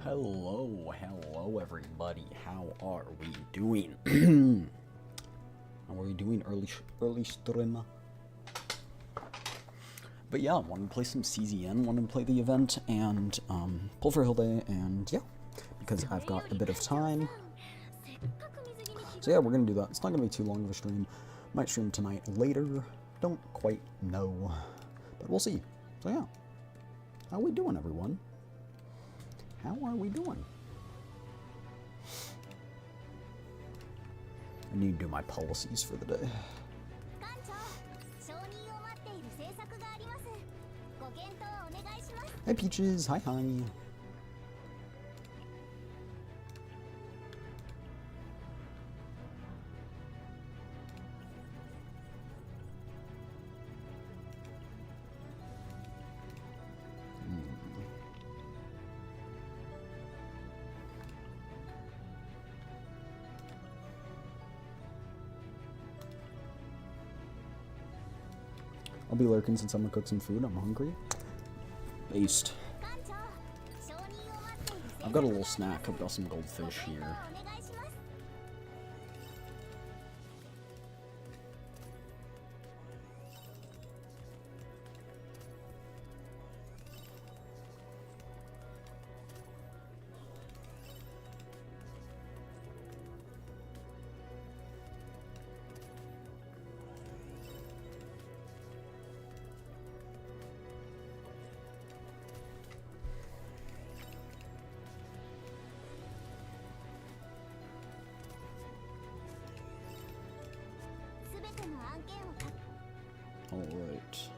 Hello everybody. How are we doing? How are we doing early stream? But yeah, wanted to play some CZN, wanted to play the event, and pull for Hilde, and yeah, because I've got a bit of time. So yeah, we're gonna do that. It's not gonna be too long of a stream. Might stream tonight later. Don't quite know, but we'll see. So yeah, how are we doing, everyone? How are we doing? I need to do my policies for the day. Hi Peaches, hi hi. I'll be lurking since I'm gonna cook some food. I'm hungry. Based. I've got a little snack. I've got some goldfish here. Alright.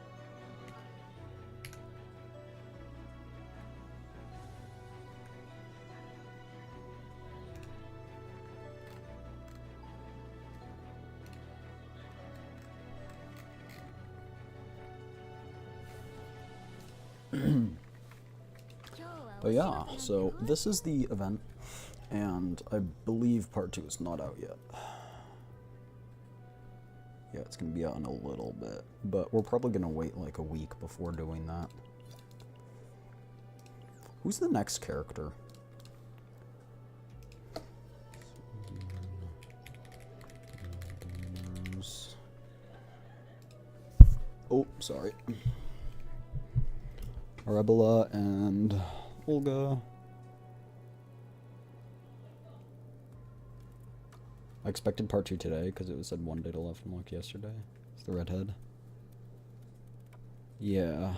But yeah, so this is the event, and I believe part 2 is not out yet. Yeah, it's gonna be out in a little bit, but we're probably gonna wait like a week before doing that. Who's the next character? Oh, sorry. Arabella and Olga. I expected part 2 today because it was said 1 day to left unlock yesterday. It's the redhead. Yeah.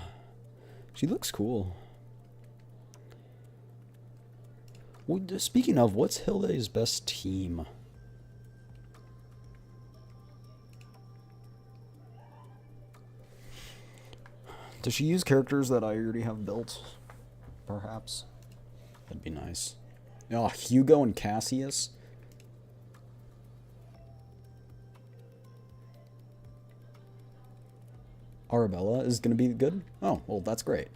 She looks cool. Well, speaking of, what's Hilde's best team? Does she use characters that I already have built? Perhaps. That'd be nice. Oh, Hugo and Cassius. Arabella is going to be good? Oh, well, that's great.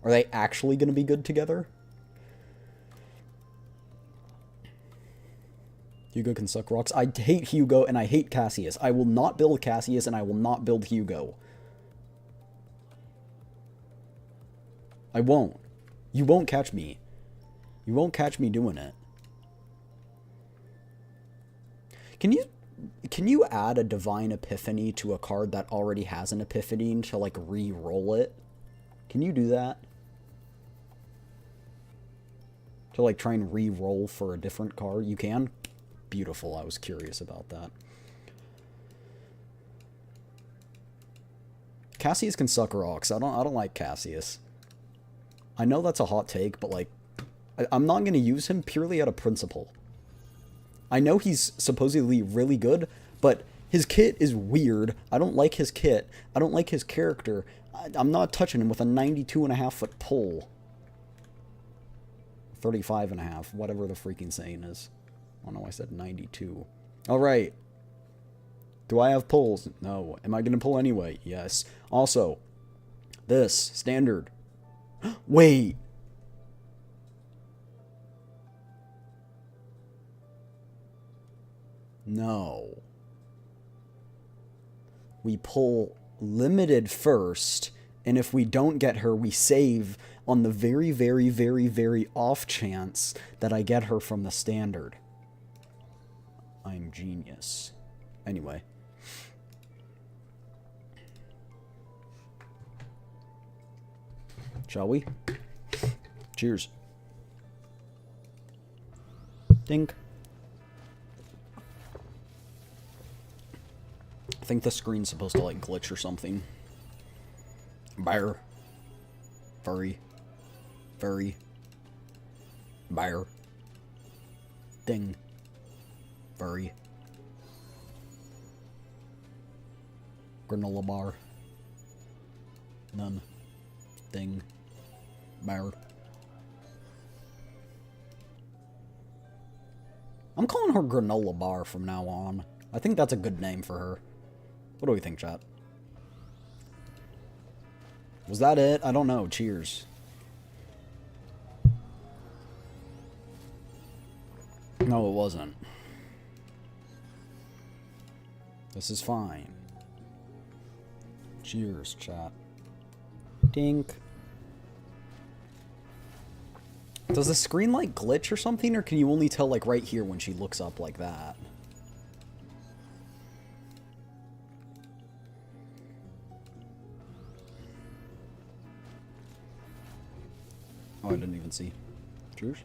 Are they actually going to be good together? Hugo can suck rocks. I hate Hugo and I hate Cassius. I will not build Cassius and I will not build Hugo. I won't. You won't catch me. You won't catch me doing it. Can you add a Divine Epiphany to a card that already has an Epiphany to, like, re-roll it? Can you do that? To, like, try and re-roll for a different card? You can? Beautiful. I was curious about that. Cassius can suck rocks. I don't like Cassius. I know that's a hot take, but, like, I'm not going to use him purely out of principle. I know he's supposedly really good, but his kit is weird. I don't like his kit. I don't like his character. I'm not touching him with a 92.5-foot pole. 35.5, whatever the freaking saying is. Oh no, I said 92. Alright. Do I have pulls? No. Am I going to pull anyway? Yes. Also, this, standard. Wait. No. We pull limited first, And if we don't get her, we save on the very, very, very, very off chance that I get her from the standard. I'm genius. Anyway. Shall we? Cheers. Dink. I think the screen's supposed to, like, glitch or something. Bear. Furry. Furry. Bear. Ding. Furry. Granola bar. None. Ding. Bear. I'm calling her Granola Bar from now on. I think that's a good name for her. What do we think, chat? Was that it? I don't know. Cheers. No, it wasn't. This is fine. Cheers, chat. Dink. Does the screen, like, glitch or something? Or can you only tell, like, right here when she looks up like that? Oh, I didn't even see. Cheers.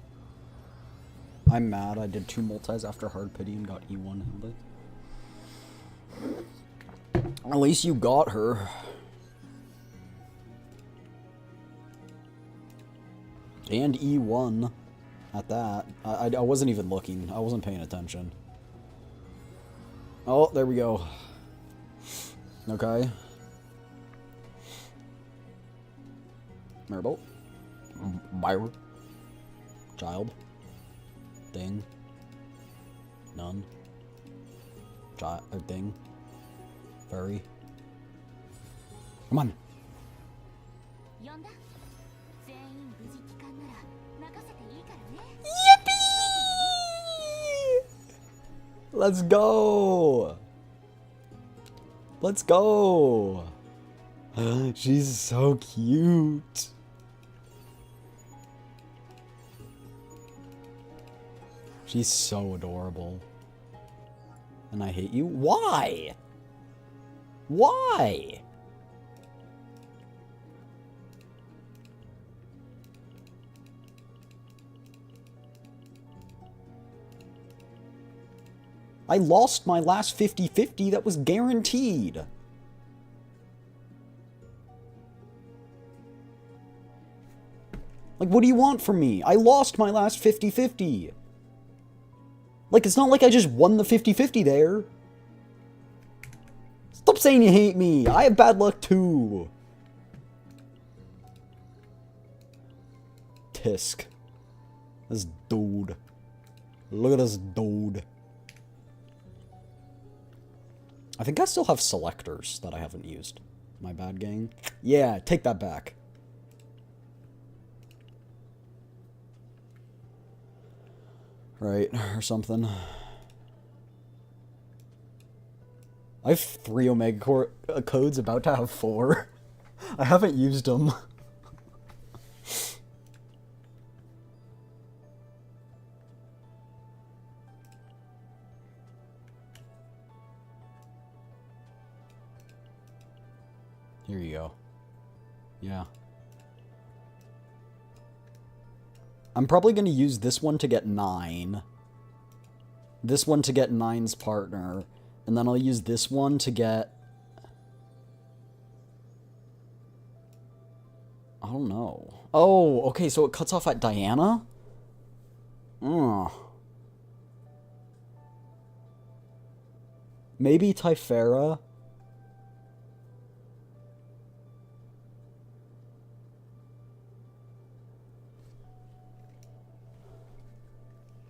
I'm mad. I did 2 multis after Hard Pity and got E1 Hilde. At least you got her. And E1 at that. I wasn't even looking. I wasn't paying attention. Oh, there we go. Okay. Marble. Byron. Child. Ding. None. Child. Ding. Furry. Come on. Let's go! Let's go! She's so cute. She's so adorable. And I hate you? Why? Why? I lost my last 50-50 that was guaranteed. Like, what do you want from me? I lost my last 50-50. Like, it's not like I just won the 50-50 there. Stop saying you hate me. I have bad luck too. Tisk. This dude. Look at this dude. I think I still have selectors that I haven't used. My bad, gang. Yeah, take that back. Right, or something. I have 3 Omega Core codes, about to have 4. I haven't used them. Here you go. Yeah. I'm probably going to use this one to get 9. This one to get 9's partner. And then I'll use this one to get... I don't know. Oh, okay, so it cuts off at Diana? Maybe Typhera?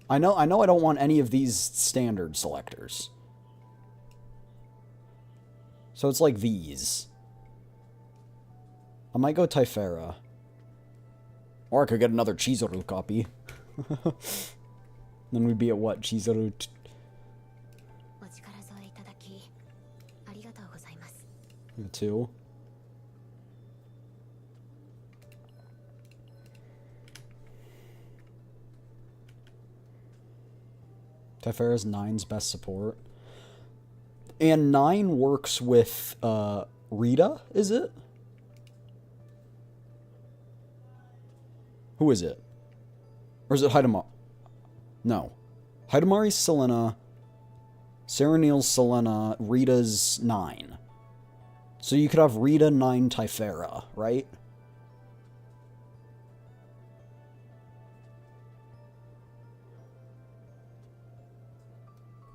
I know I don't want any of these standard selectors. So it's like these. I might go Typhera. Or I could get another Chizuru copy. Then we'd be at what? Chizuru... 2. Typhera's 9's best support. And 9 works with Rita, is it? Who is it? Or is it Hidamari? No. Hidamari's Selena. Serenil's Selena. Rita's 9. So you could have Rita, 9, Typhera, right?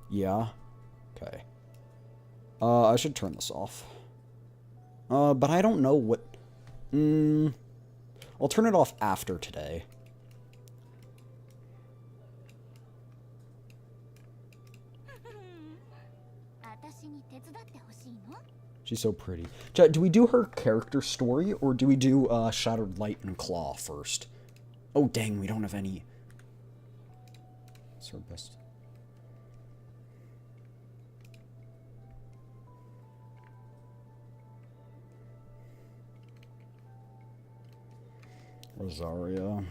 Yeah. Okay. I should turn this off. But I don't know what... I'll turn it off after today. She's so pretty. Do we do her character story, or do we do Shattered Light and Claw first? Oh, dang, we don't have any... What's her best... Rosaria.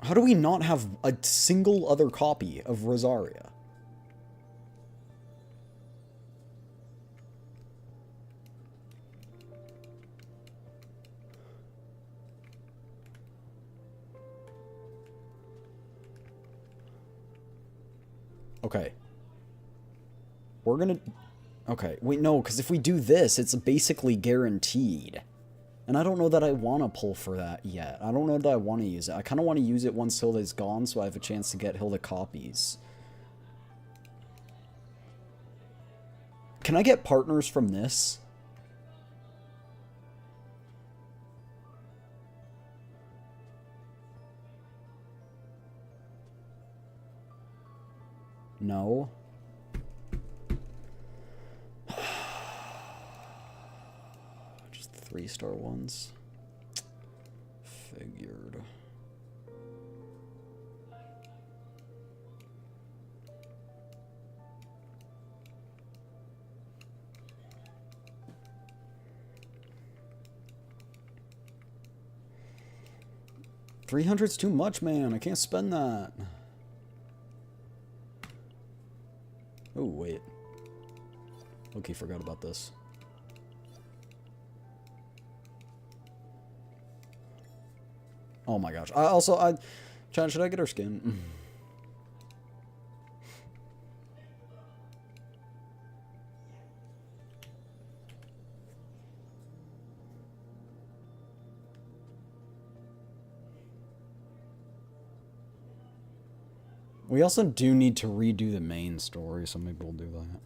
How do we not have a single other copy of Rosaria? Okay. We're gonna... Okay, wait, no, because if we do this, it's basically guaranteed. And I don't know that I want to pull for that yet. I don't know that I want to use it. I kind of want to use it once Hilde's gone, so I have a chance to get Hilde copies. Can I get partners from this? No. Just 3-star ones. Figured. $300's too much, man. I can't spend that. Oh, wait. Okay, forgot about this. Oh my gosh. Chad, should I get her skin? We also do need to redo the main story, so maybe we'll do that.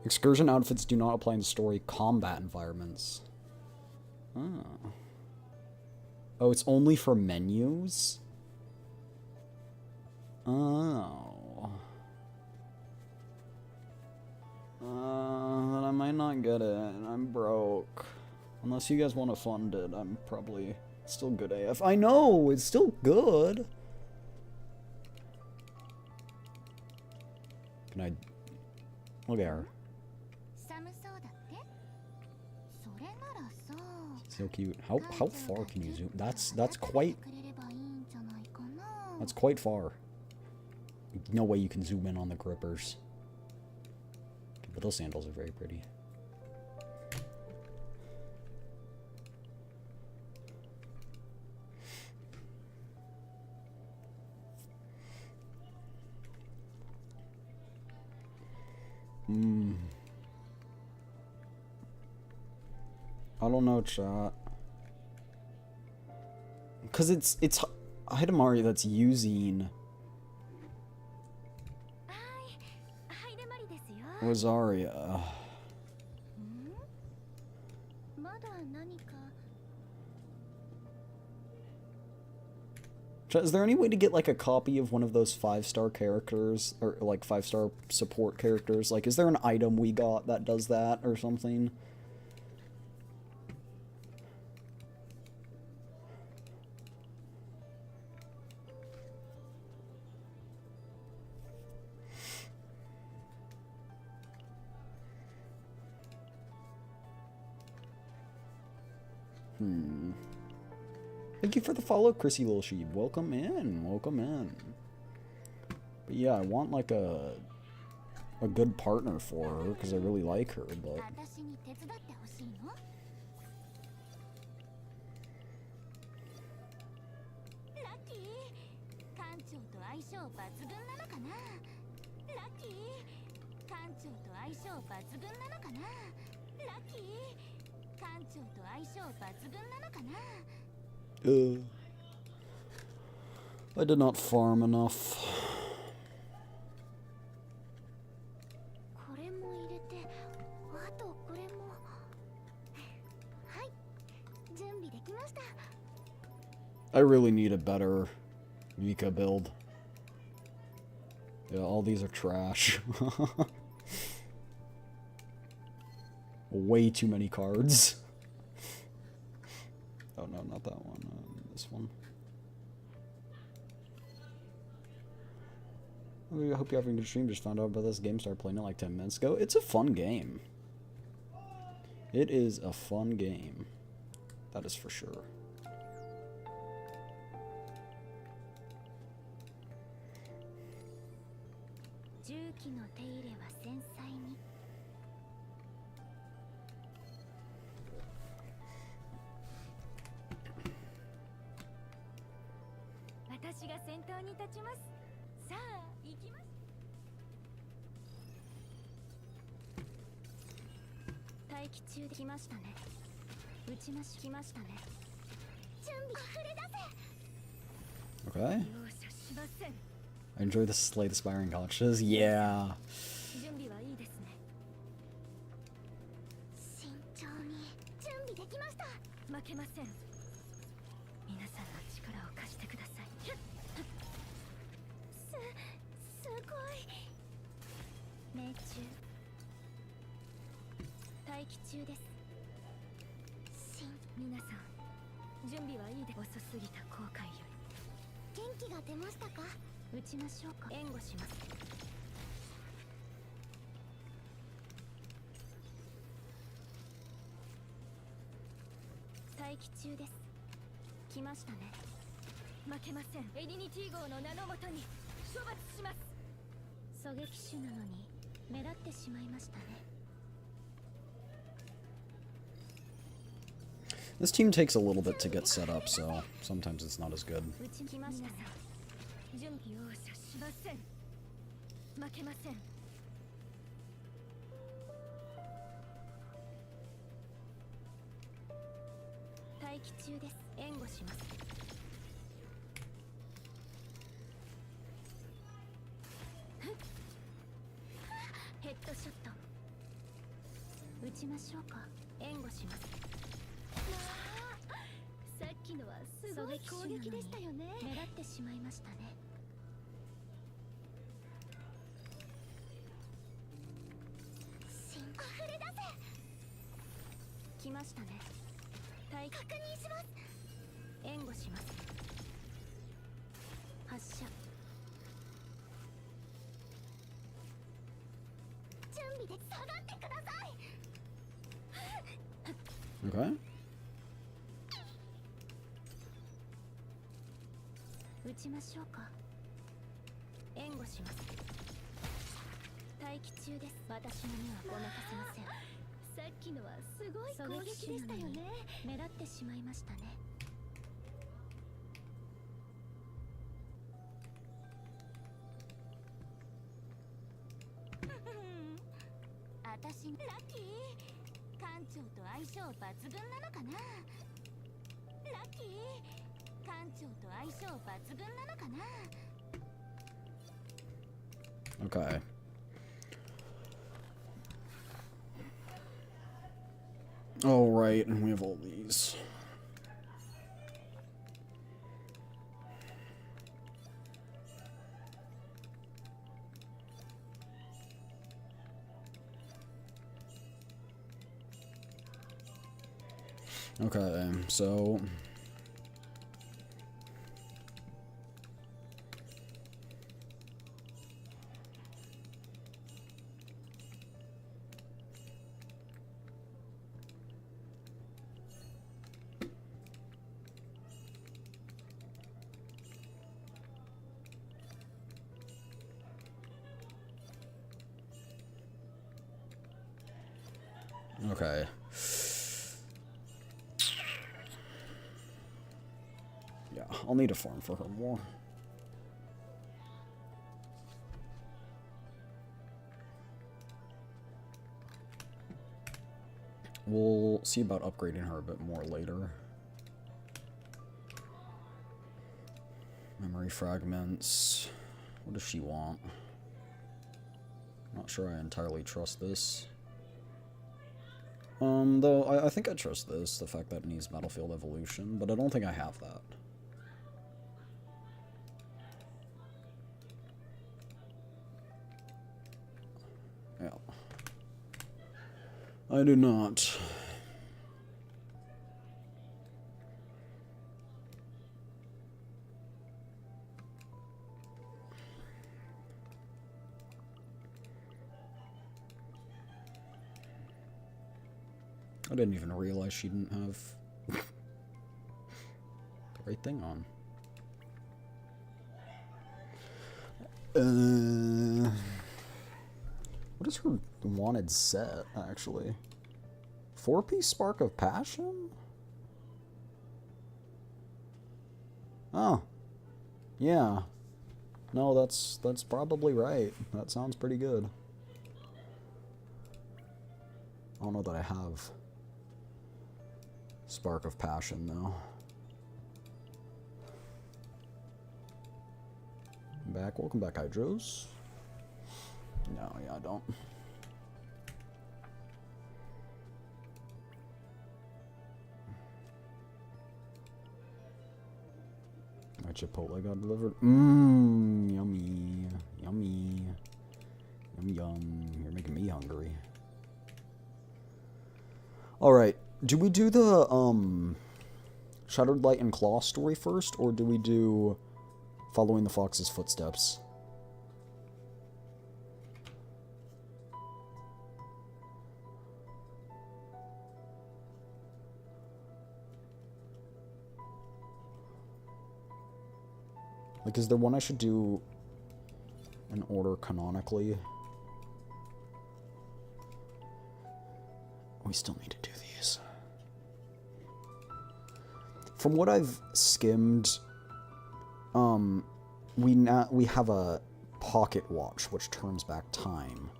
Excursion outfits do not apply in story combat environments. Oh. Oh, it's only for menus? Oh. Then I might not get it. I'm broke. Unless you guys want to fund it, I'm probably... Still good AF. I know! It's still good! Can I... Look at her. So cute. How far can you zoom? That's quite... That's quite far. No way you can zoom in on the grippers. But those sandals are very pretty. I don't know, chat. Cause it's Hidamari that's using Rosaria. Chat, is there any way to get like a copy of one of those 5-star characters, or like 5-star support characters? Like, is there an item we got that does that or something? Thank you for the follow, Chrissy Little Sheep. Welcome in. Welcome in. But yeah, I want like a good partner for her because I really like her, but I did not farm enough. I really need a better Mika build. Yeah, all these are trash. Way too many cards. Oh no, not that one. This one. I hope you're having a good stream. Just found out about this game. Started playing it like 10 minutes ago. It's a fun game. It is a fun game. That is for sure. Okay. I enjoy the Slay the Spiring Gotchas. Yeah. This team takes a little bit to get set up, so sometimes it's not as good. Okay. Okay. Oh, right, and we have all these. Okay, so... Okay. Yeah, I'll need a farm for her more. We'll see about upgrading her a bit more later. Memory fragments. What does she want? Not sure I entirely trust this. Though I think I trust this, the fact that it needs Battlefield Evolution, but I don't think I have that. Yeah. I do not. I didn't even realize she didn't have the right thing on. What is her wanted set, actually? 4-piece Spark of Passion? Oh. Yeah. No, that's probably right. That sounds pretty good. I don't know that I have Spark of Passion, though. Back. Welcome back, Hydros. No, yeah, I don't. My Chipotle got delivered. Mmm, yummy. Yummy. Yum, yum. You're making me hungry. Alright, do we do the, Shattered Light and Claw story first, or do we do Following the Fox's Footsteps? Like, is there one I should do in order canonically? We still need to do these. From what I've skimmed, we have a pocket watch which turns back time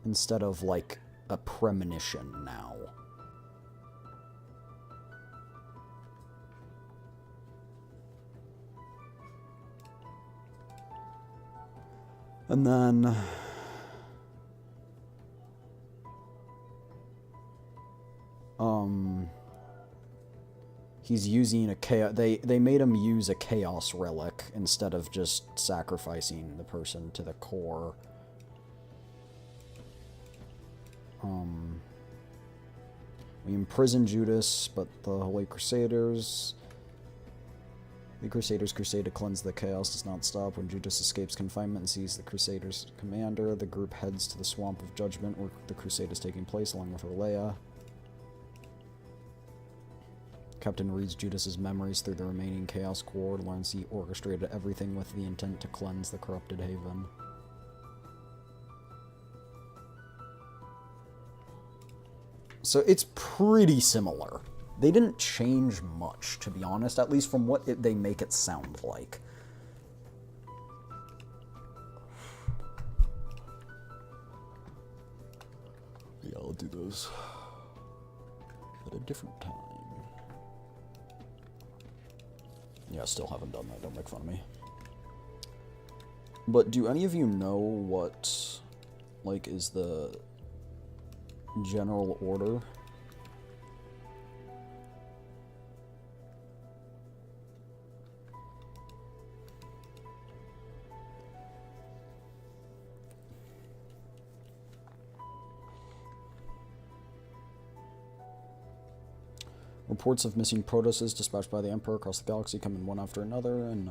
instead of like a premonition now. And then he's using a chaos. They made him use a chaos relic instead of just sacrificing the person to the core. We imprison Judas, but the Holy Crusaders. The Crusaders crusade to cleanse the chaos does not stop. When Judas escapes confinement and sees the Crusaders' commander, the group heads to the Swamp of Judgment where the crusade is taking place along with Orlea. Captain reads Judas's memories through the remaining Chaos Core, learns he orchestrated everything with the intent to cleanse the corrupted haven. So it's pretty similar. They didn't change much, to be honest, at least from what they make it sound like. Yeah, I'll do those at a different time. Yeah, still haven't done that, don't make fun of me. But do any of you know what, like, is the general order? Reports of missing Protosses dispatched by the Emperor across the galaxy come in one after another, and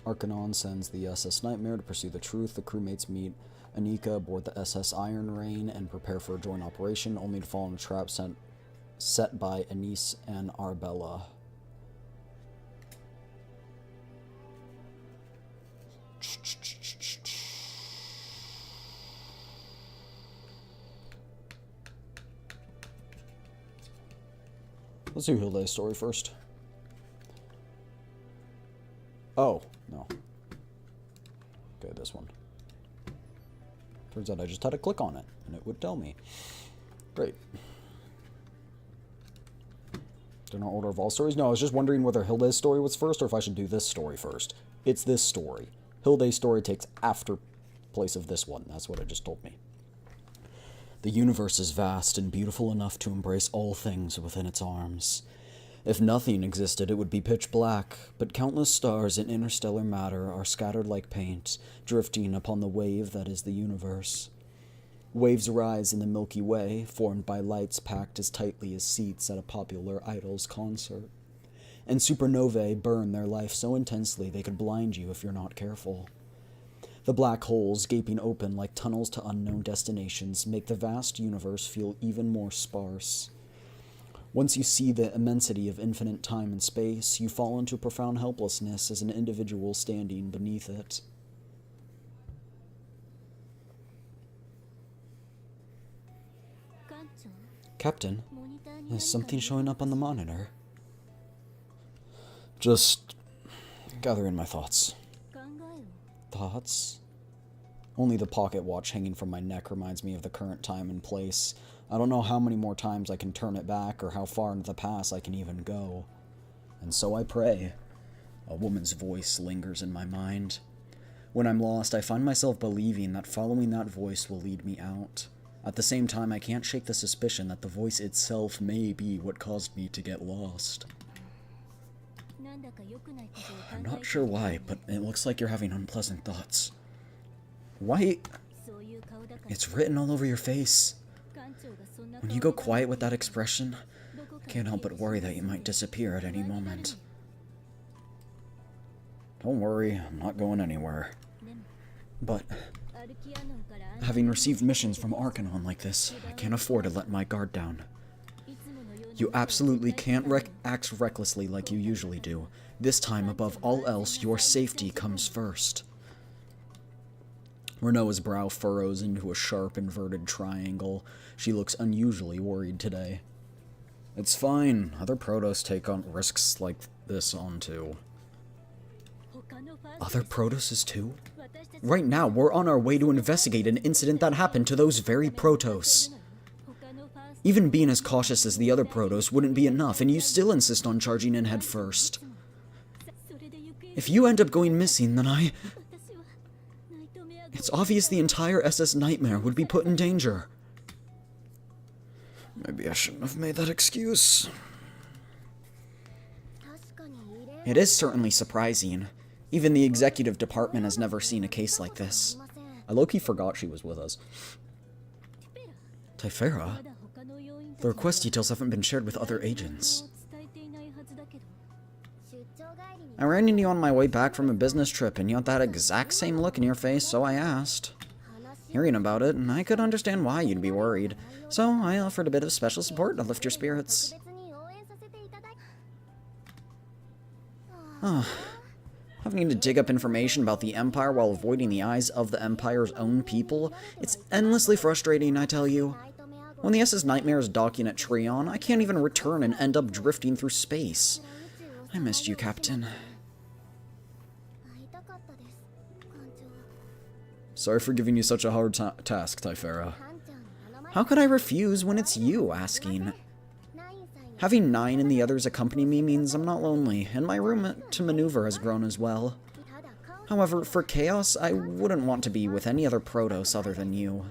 Arcanon sends the SS Nightmare to pursue the truth. The crewmates meet Anika aboard the SS Iron Rain and prepare for a joint operation, only to fall in a trap set by Anise and Arbella. Let's do Hilde's story first. Oh, no. Okay, this one. Turns out I just had to click on it, and it would tell me. Great. Do not order of all stories? No, I was just wondering whether Hilde's story was first, or if I should do this story first. It's this story. Hilde's story takes after place of this one. That's what it just told me. The universe is vast and beautiful enough to embrace all things within its arms. If nothing existed, it would be pitch black, but countless stars in interstellar matter are scattered like paint, drifting upon the wave that is the universe. Waves rise in the Milky Way, formed by lights packed as tightly as seats at a popular Idol's concert. And supernovae burn their life so intensely they could blind you if you're not careful. The black holes, gaping open like tunnels to unknown destinations, make the vast universe feel even more sparse. Once you see the immensity of infinite time and space, you fall into profound helplessness as an individual standing beneath it. Captain, is something showing up on the monitor? Just gathering my thoughts. Thoughts? Only the pocket watch hanging from my neck reminds me of the current time and place. I don't know how many more times I can turn it back or how far into the past I can even go. And so I pray. A woman's voice lingers in my mind. When I'm lost, I find myself believing that following that voice will lead me out. At the same time, I can't shake the suspicion that the voice itself may be what caused me to get lost. I'm not sure why, but it looks like you're having unpleasant thoughts. Why? It's written all over your face. When you go quiet with that expression, I can't help but worry that you might disappear at any moment. Don't worry, I'm not going anywhere. But having received missions from Arcanon like this, I can't afford to let my guard down. You absolutely can't act recklessly like you usually do. This time, above all else, your safety comes first. Renault's brow furrows into a sharp, inverted triangle. She looks unusually worried today. It's fine. Other Protoss take on risks like this on too. Other Protosses too? Right now, we're on our way to investigate an incident that happened to those very Protoss. Even being as cautious as the other Protoss wouldn't be enough, and you still insist on charging in head first. If you end up going missing, then it's obvious the entire SS Nightmare would be put in danger. Maybe I shouldn't have made that excuse. It is certainly surprising. Even the executive department has never seen a case like this. I low-key forgot she was with us. Typhera? The request details haven't been shared with other agents. I ran into you on my way back from a business trip, and you had that exact same look in your face, so I asked. Hearing about it, I could understand why you'd be worried, so I offered a bit of special support to lift your spirits. Having to dig up information about the Empire while avoiding the eyes of the Empire's own people, it's endlessly frustrating, I tell you. When the SS Nightmare is docking at Trion, I can't even return and end up drifting through space. I missed you, Captain. Sorry for giving you such a hard task, Typhera. How could I refuse when it's you asking? Having 9 and the others accompany me means I'm not lonely, and my room to maneuver has grown as well. However, for Chaos, I wouldn't want to be with any other Protoss other than you.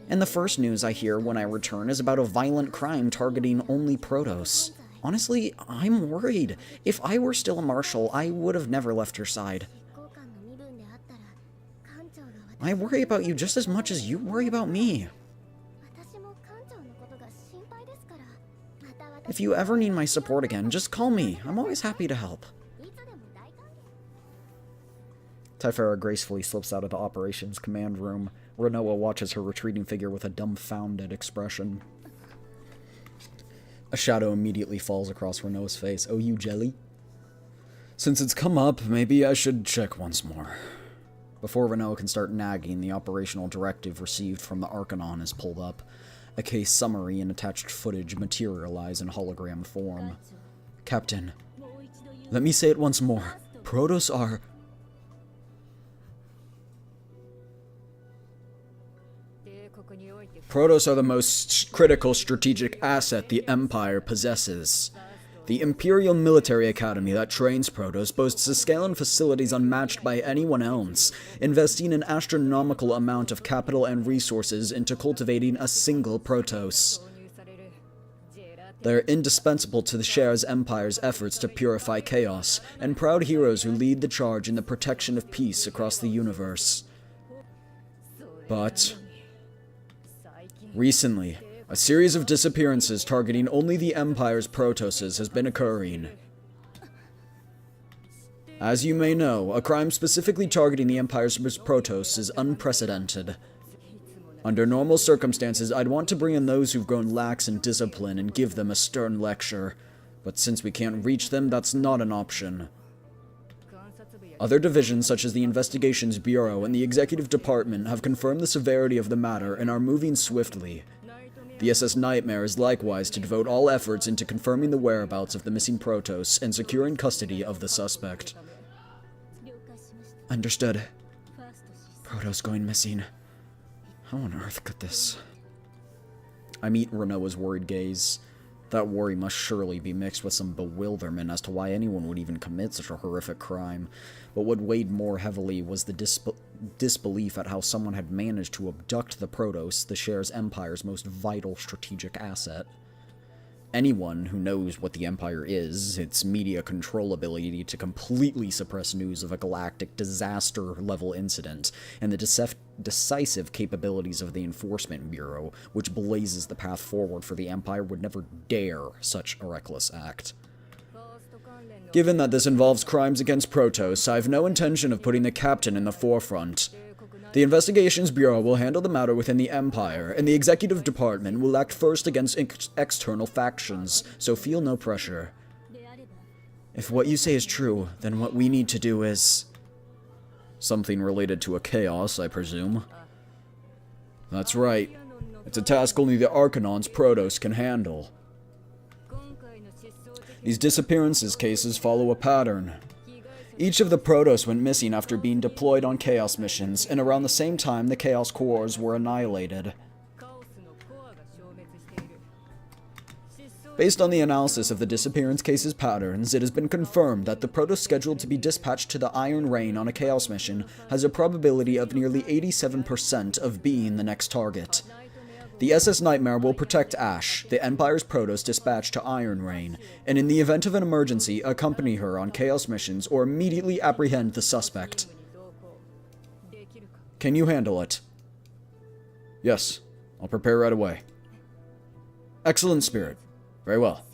And the first news I hear when I return is about a violent crime targeting only Protoss. Honestly, I'm worried. If I were still a Marshal, I would have never left your side. I worry about you just as much as you worry about me. If you ever need my support again, just call me. I'm always happy to help. Typhera gracefully slips out of the operations command room. Renault watches her retreating figure with a dumbfounded expression. A shadow immediately falls across Renault's face. Oh, you jelly? Since it's come up, maybe I should check once more. Before Renault can start nagging, the operational directive received from the Arcanon is pulled up. A case summary and attached footage materialize in hologram form. Captain, let me say it once more. Protoss are... Protoss are the most critical strategic asset the Empire possesses. The Imperial Military Academy that trains Protoss boasts a scale and facilities unmatched by anyone else, investing an astronomical amount of capital and resources into cultivating a single Protoss. They are indispensable to the Share's Empire's efforts to purify chaos, and proud heroes who lead the charge in the protection of peace across the universe. But recently, a series of disappearances targeting only the Empire's Protosses has been occurring. As you may know, a crime specifically targeting the Empire's Protoss is unprecedented. Under normal circumstances, I'd want to bring in those who've grown lax in discipline and give them a stern lecture, but since we can't reach them, that's not an option. Other divisions, such as the Investigations Bureau and the Executive Department, have confirmed the severity of the matter and are moving swiftly. The SS Nightmare is likewise to devote all efforts into confirming the whereabouts of the missing Protoss and securing custody of the suspect. Understood. Protoss going missing. How on earth could this... I meet Renoa's worried gaze. That worry must surely be mixed with some bewilderment as to why anyone would even commit such a horrific crime. But what weighed more heavily was the disbelief at how someone had managed to abduct the Protoss, the Share's Empire's most vital strategic asset. Anyone who knows what the Empire is, its media control ability to completely suppress news of a galactic disaster-level incident, and the decisive capabilities of the Enforcement Bureau, which blazes the path forward for the Empire, would never dare such a reckless act. Given that this involves crimes against Protoss, I have no intention of putting the Captain in the forefront. The Investigations Bureau will handle the matter within the Empire, and the Executive Department will act first against external factions, so feel no pressure. If what you say is true, then what we need to do is... Something related to a chaos, I presume. That's right. It's a task only the Arcanon's Protoss can handle. These disappearances cases follow a pattern. Each of the Protoss went missing after being deployed on Chaos missions, and around the same time the Chaos cores were annihilated. Based on the analysis of the disappearance cases patterns, it has been confirmed that the Protoss scheduled to be dispatched to the Iron Rain on a Chaos mission has a probability of nearly 87% of being the next target. The SS Nightmare will protect Ash, the Empire's Protoss dispatched to Iron Rain, and in the event of an emergency, accompany her on Chaos missions or immediately apprehend the suspect. Can you handle it? Yes, I'll prepare right away. Excellent spirit. Very well.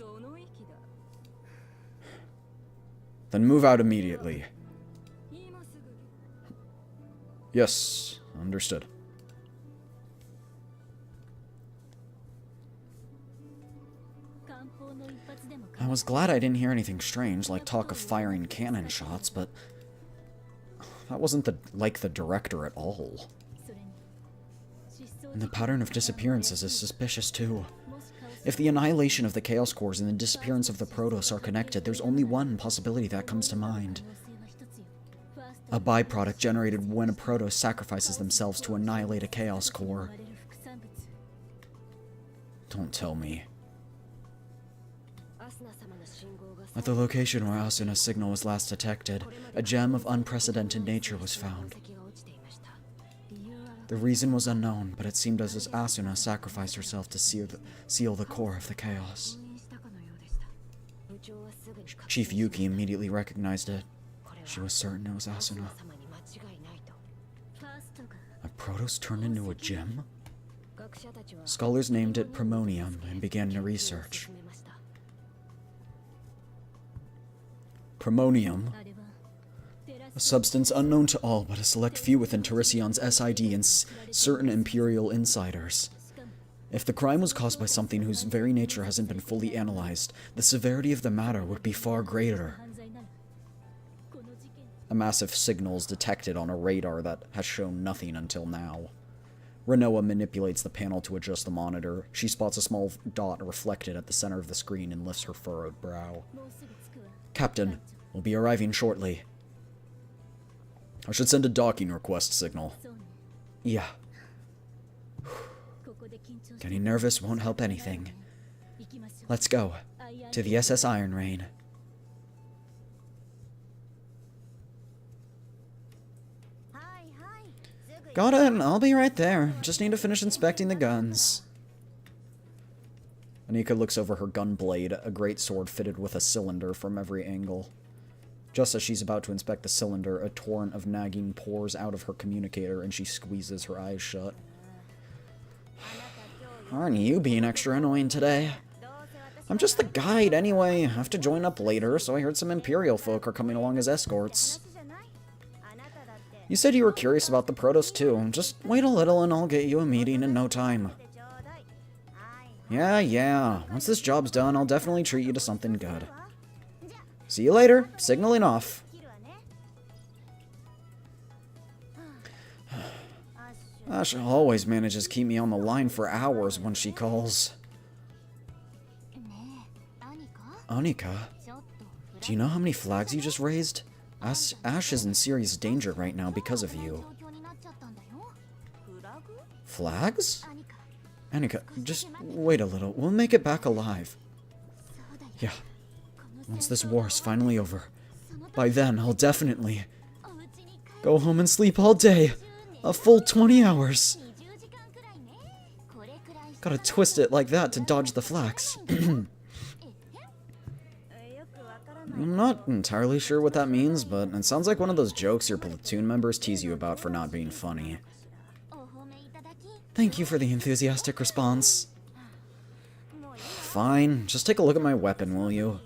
Then move out immediately. Yes, understood. I was glad I didn't hear anything strange, like talk of firing cannon shots, but that wasn't like the director at all. And the pattern of disappearances is suspicious too. If the annihilation of the Chaos Cores and the disappearance of the Protoss are connected, there's only one possibility that comes to mind. A byproduct generated when a Protoss sacrifices themselves to annihilate a Chaos Core. Don't tell me. At the location where Asuna's signal was last detected, a gem of unprecedented nature was found. The reason was unknown, but it seemed as if Asuna sacrificed herself to seal the core of the chaos. Chief Yuki immediately recognized it. She was certain it was Asuna. A Protoss turned into a gem? Scholars named it Primonium and began to research. Primonium, a substance unknown to all but a select few within Tarission's SID and certain Imperial insiders. If the crime was caused by something whose very nature hasn't been fully analyzed, the severity of the matter would be far greater. A massive signal is detected on a radar that has shown nothing until now. Renoa manipulates the panel to adjust the monitor. She spots a small dot reflected at the center of the screen and lifts her furrowed brow. Captain, we'll be arriving shortly. I should send a docking request signal. Yeah. Getting nervous won't help anything. Let's go. To the SS Iron Rain. Got it. I'll be right there. Just need to finish inspecting the guns. Anika looks over her gun blade, a great sword fitted with a cylinder from every angle. Just as she's about to inspect the cylinder, a torrent of nagging pours out of her communicator and she squeezes her eyes shut. Aren't you being extra annoying today? I'm just the guide anyway. I have to join up later, so I heard some Imperial folk are coming along as escorts. You said you were curious about the Protoss too. Just wait a little and I'll get you a meeting in no time. Yeah. Once this job's done, I'll definitely treat you to something good. See you later. Signaling off. Ash always manages to keep me on the line for hours when she calls. Anika, do you know how many flags you just raised? Ash is in serious danger right now because of you. Flags? Anika, just wait a little. We'll make it back alive. Yeah. Once this war is finally over, by then I'll definitely go home and sleep all day. A full 20 hours. Gotta twist it like that to dodge the flags. I'm not entirely sure what that means, but it sounds like one of those jokes your platoon members tease you about for not being funny. Thank you for the enthusiastic response. Fine, just take a look at my weapon, will you?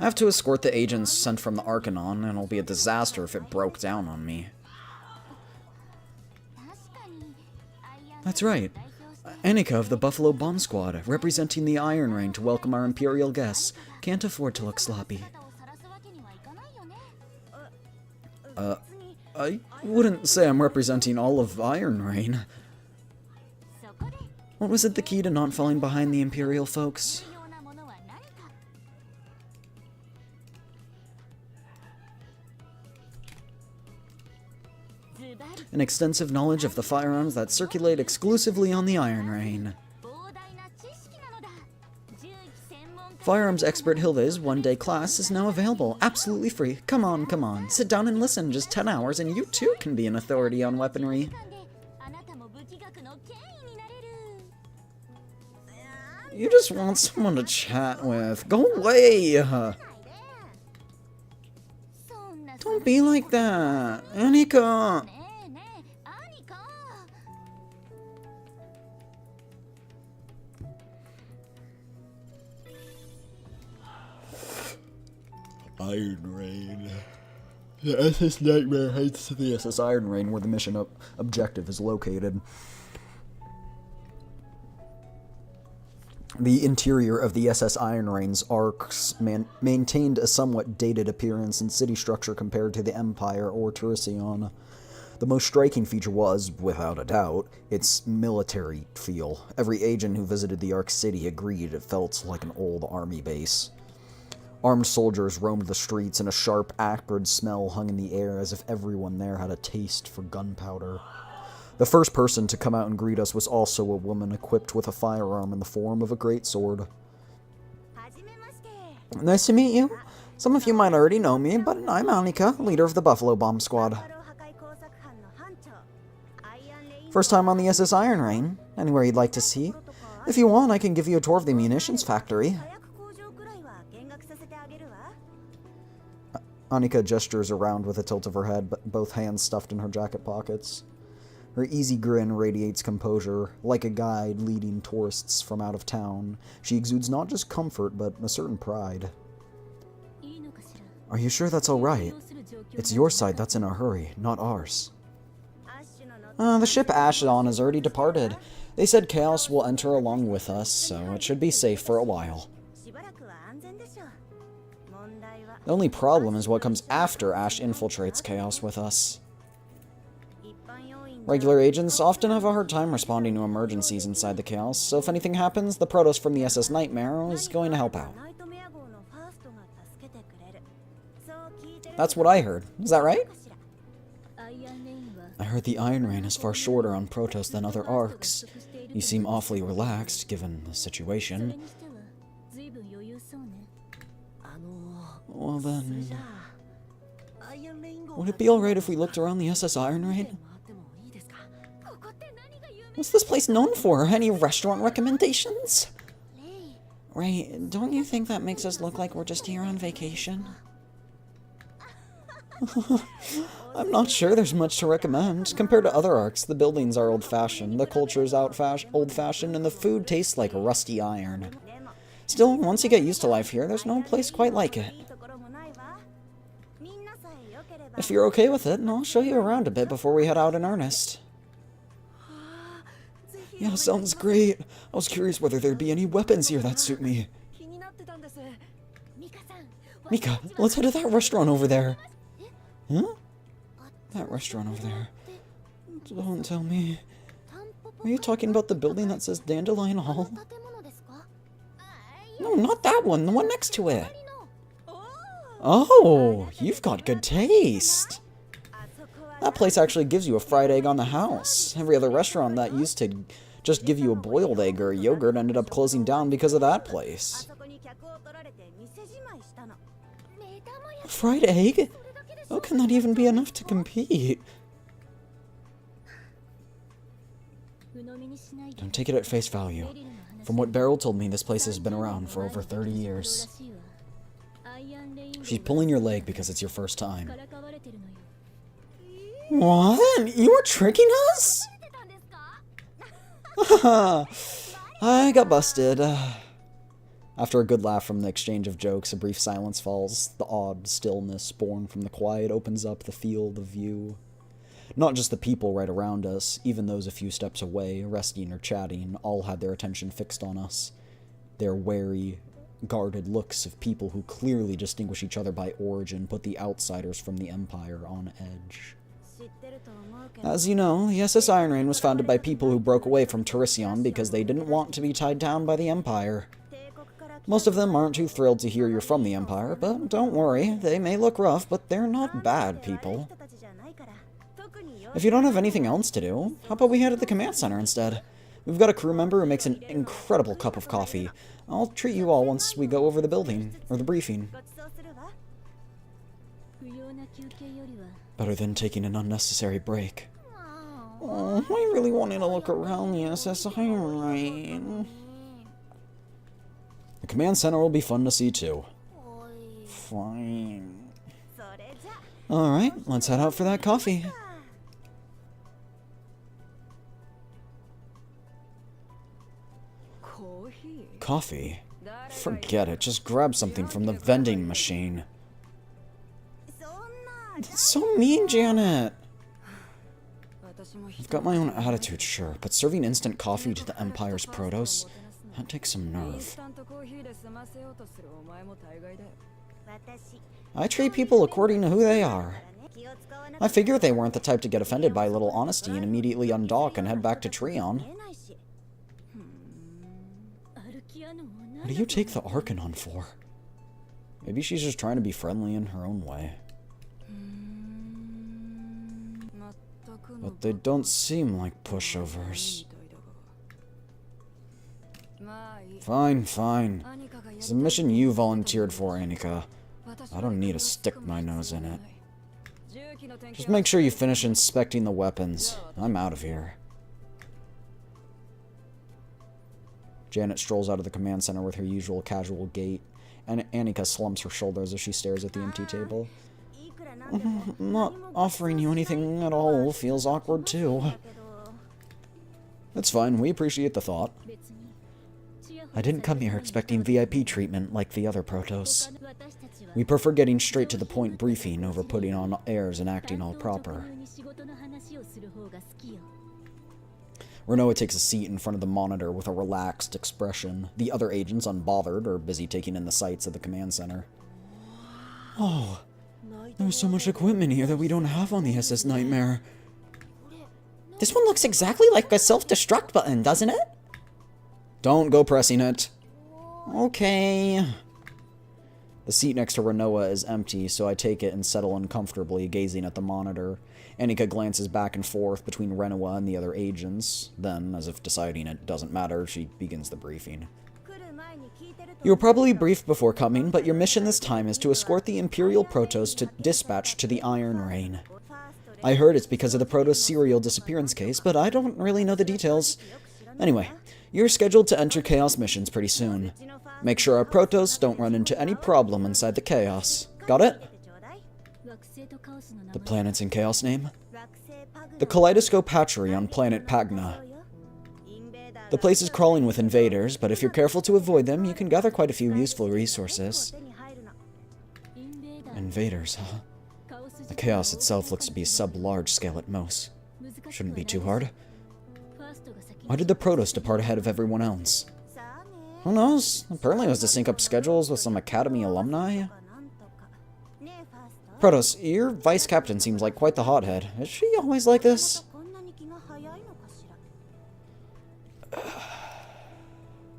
I have to escort the agents sent from the Arcanon, and it'll be a disaster if it broke down on me. That's right. Anika of the Buffalo Bomb Squad, representing the Iron Rain to welcome our Imperial guests. Can't afford to look sloppy. I wouldn't say I'm representing all of Iron Rain. What was it the key to not falling behind the Imperial folks? An extensive knowledge of the firearms that circulate exclusively on the Iron Rain. Firearms expert Hilde's one-day class is now available, absolutely free. Come on. Sit down and listen, just 10 hours, and you too can be an authority on weaponry. You just want someone to chat with. Go away! Don't be like that, Anika! Iron Rain. The SS Nightmare heads to the SS Iron Rain, where the mission objective is located. The interior of the SS Iron Rain's arcs maintained a somewhat dated appearance and city structure compared to the Empire or Turcion. The most striking feature was, without a doubt, its military feel. Every agent who visited the Arc City agreed it felt like an old army base. Armed soldiers roamed the streets, and a sharp, acrid smell hung in the air as if everyone there had a taste for gunpowder. The first person to come out and greet us was also a woman equipped with a firearm in the form of a greatsword. Nice to meet you. Some of you might already know me, but I'm Anika, leader of the Buffalo Bomb Squad. First time on the SS Iron Rain. Anywhere you'd like to see? If you want, I can give you a tour of the munitions factory. Anika gestures around with a tilt of her head, both hands stuffed in her jacket pockets. Her easy grin radiates composure, like a guide leading tourists from out of town. She exudes not just comfort, but a certain pride. Are you sure that's all right? It's your side that's in a hurry, not ours. The ship Ash is on has already departed. They said Chaos will enter along with us, so it should be safe for a while. The only problem is what comes after Ash infiltrates Chaos with us. Regular agents often have a hard time responding to emergencies inside the chaos, so if anything happens, the Protoss from the SS Nightmare is going to help out. That's what I heard. Is that right? I heard the Iron Rain is far shorter on Protoss than other arcs. You seem awfully relaxed, given the situation. Well then... would it be alright if we looked around the SS Iron Rain? What's this place known for? Any restaurant recommendations? Ray, don't you think that makes us look like we're just here on vacation? I'm not sure there's much to recommend. Compared to other arcs, the buildings are old-fashioned, the culture is old-fashioned, and the food tastes like rusty iron. Still, once you get used to life here, there's no place quite like it. If you're okay with it, I'll show you around a bit before we head out in earnest. Yeah, sounds great. I was curious whether there'd be any weapons here that suit me. Mika, let's head to that restaurant over there. Huh? That restaurant over there. Don't tell me. Are you talking about the building that says Dandelion Hall? No, not that one. The one next to it. Oh, you've got good taste. That place actually gives you a fried egg on the house. Every other restaurant that used to just give you a boiled egg or yogurt ended up closing down because of that place. A fried egg? How can that even be enough to compete? Don't take it at face value. From what Beryl told me, this place has been around for over 30 years. She's pulling your leg because it's your first time. What? You were tricking us? I got busted. After a good laugh from the exchange of jokes, a brief silence falls. The odd stillness born from the quiet opens up the field of view. Not just the people right around us, even those a few steps away, resting or chatting, all had their attention fixed on us. Their wary, guarded looks of people who clearly distinguish each other by origin put the outsiders from the Empire on edge. As you know, the SS Iron Rain was founded by people who broke away from Tericion because they didn't want to be tied down by the Empire. Most of them aren't too thrilled to hear you're from the Empire, but don't worry, they may look rough, but they're not bad people. If you don't have anything else to do, how about we head to the command center instead? We've got a crew member who makes an incredible cup of coffee. I'll treat you all once we go over the building, or the briefing. Better than taking an unnecessary break. Oh, I really wanted to look around the SS Iron Rain. The command center will be fun to see too. Fine. Alright, let's head out for that coffee. Coffee? Forget it, just grab something from the vending machine. That's so mean, Janet! I've got my own attitude, sure, but serving instant coffee to the Empire's Protoss, that takes some nerve. I treat people according to who they are. I figured they weren't the type to get offended by a little honesty and immediately undock and head back to Trion. What do you take the Arcanon for? Maybe she's just trying to be friendly in her own way. But they don't seem like pushovers. Fine, fine. It's a mission you volunteered for, Annika. I don't need to stick my nose in it. Just make sure you finish inspecting the weapons. I'm out of here. Janet strolls out of the command center with her usual casual gait, and Annika slumps her shoulders as she stares at the empty table. Not offering you anything at all feels awkward too. It's fine, we appreciate the thought. I didn't come here expecting VIP treatment like the other Protoss. We prefer getting straight to the point briefing over putting on airs and acting all proper. Renoa takes a seat in front of the monitor with a relaxed expression. The other agents, unbothered, are busy taking in the sights of the command center. Oh, there's so much equipment here that we don't have on the SS Nightmare. This one looks exactly like a self-destruct button, doesn't it? Don't go pressing it. Okay. The seat next to Renoa is empty, so I take it and settle uncomfortably, gazing at the monitor. Annika glances back and forth between Renoa and the other agents. Then, as if deciding it doesn't matter, she begins the briefing. You were probably briefed before coming, but your mission this time is to escort the Imperial Protoss to dispatch to the Iron Rain. I heard it's because of the Protoss serial disappearance case, but I don't really know the details. Anyway, you're scheduled to enter Chaos missions pretty soon. Make sure our Protoss don't run into any problem inside the Chaos. Got it? The planet's in Chaos name? The Kaleidoscope Hatchery on planet Pagna. The place is crawling with invaders, but if you're careful to avoid them, you can gather quite a few useful resources. Invaders, huh? The Chaos itself looks to be sub-large scale at most. Shouldn't be too hard. Why did the Protoss depart ahead of everyone else? Who knows? Apparently it was to sync up schedules with some Academy alumni. Protoss, your vice captain seems like quite the hothead. Is she always like this?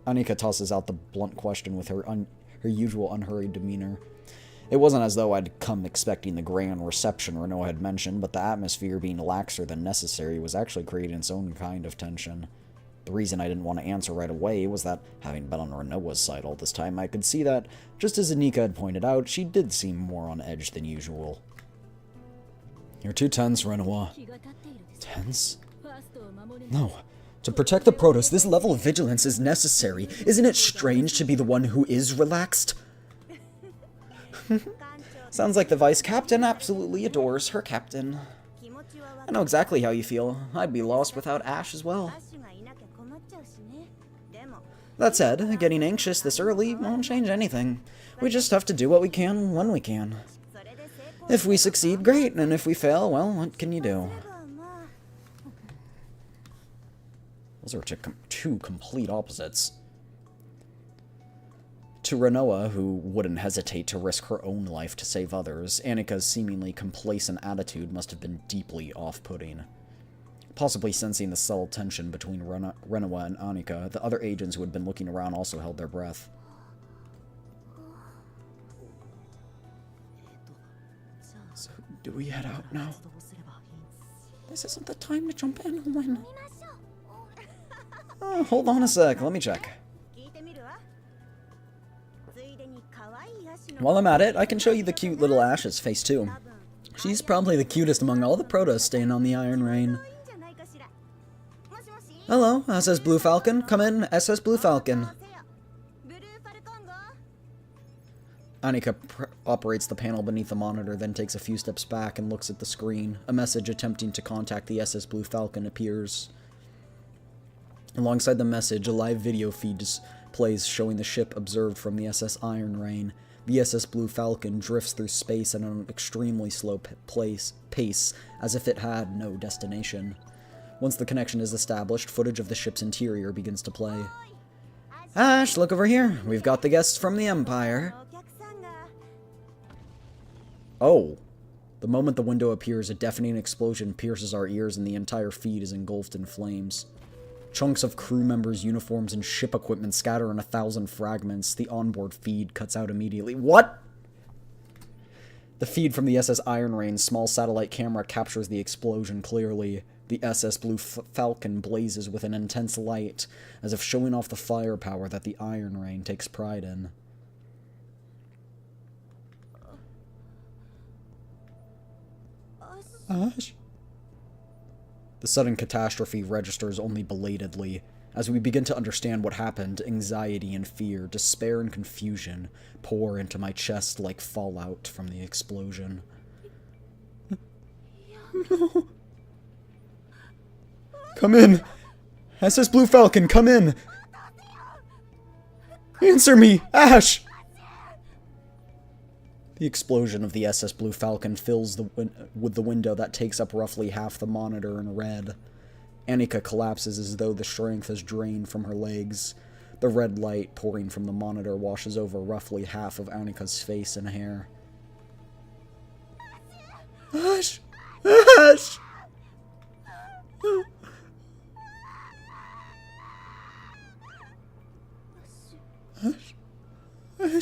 Annika tosses out the blunt question with her usual unhurried demeanor. It wasn't as though I'd come expecting the grand reception Renoa had mentioned, but the atmosphere being laxer than necessary was actually creating its own kind of tension. The reason I didn't want to answer right away was that, having been on Renoa's side all this time, I could see that, just as Annika had pointed out, she did seem more on edge than usual. You're too tense, Renoa. Tense? No. To protect the Protoss, this level of vigilance is necessary. Isn't it strange to be the one who is relaxed? Sounds like the vice captain absolutely adores her captain. I know exactly how you feel. I'd be lost without Ash as well. That said, getting anxious this early won't change anything. We just have to do what we can when we can. If we succeed, great, and if we fail, well, what can you do? Those are two complete opposites. To Renoa, who wouldn't hesitate to risk her own life to save others, Annika's seemingly complacent attitude must have been deeply off-putting. Possibly sensing the subtle tension between Renoa and Annika, the other agents who had been looking around also held their breath. So, do we head out now? This isn't the time to jump in, Owen. Oh, hold on a sec, let me check. While I'm at it, I can show you the cute little Ash's face too. She's probably the cutest among all the Protoss staying on the Iron Rain. Hello, SS Blue Falcon. Come in, SS Blue Falcon. Annika operates the panel beneath the monitor, then takes a few steps back and looks at the screen. A message attempting to contact the SS Blue Falcon appears. Alongside the message, a live video feed plays showing the ship observed from the SS Iron Rain. The SS Blue Falcon drifts through space at an extremely slow pace, as if it had no destination. Once the connection is established, footage of the ship's interior begins to play. Ash, look over here. We've got the guests from the Empire. Oh. The moment the window appears, a deafening explosion pierces our ears and the entire feed is engulfed in flames. Chunks of crew members' uniforms and ship equipment scatter in 1,000 fragments. The onboard feed cuts out immediately. What? The feed from the SS Iron Rain's small satellite camera captures the explosion clearly. The SS Blue Falcon blazes with an intense light, as if showing off the firepower that the Iron Rain takes pride in. Ash? The sudden catastrophe registers only belatedly. As we begin to understand what happened, anxiety and fear, despair and confusion pour into my chest like fallout from the explosion. No. Come in! SS Blue Falcon, come in! Answer me! Ash! The explosion of the SS Blue Falcon fills with the window that takes up roughly half the monitor in red. Annika collapses as though the strength has drained from her legs. The red light pouring from the monitor washes over roughly half of Annika's face and hair. Ash! Ash!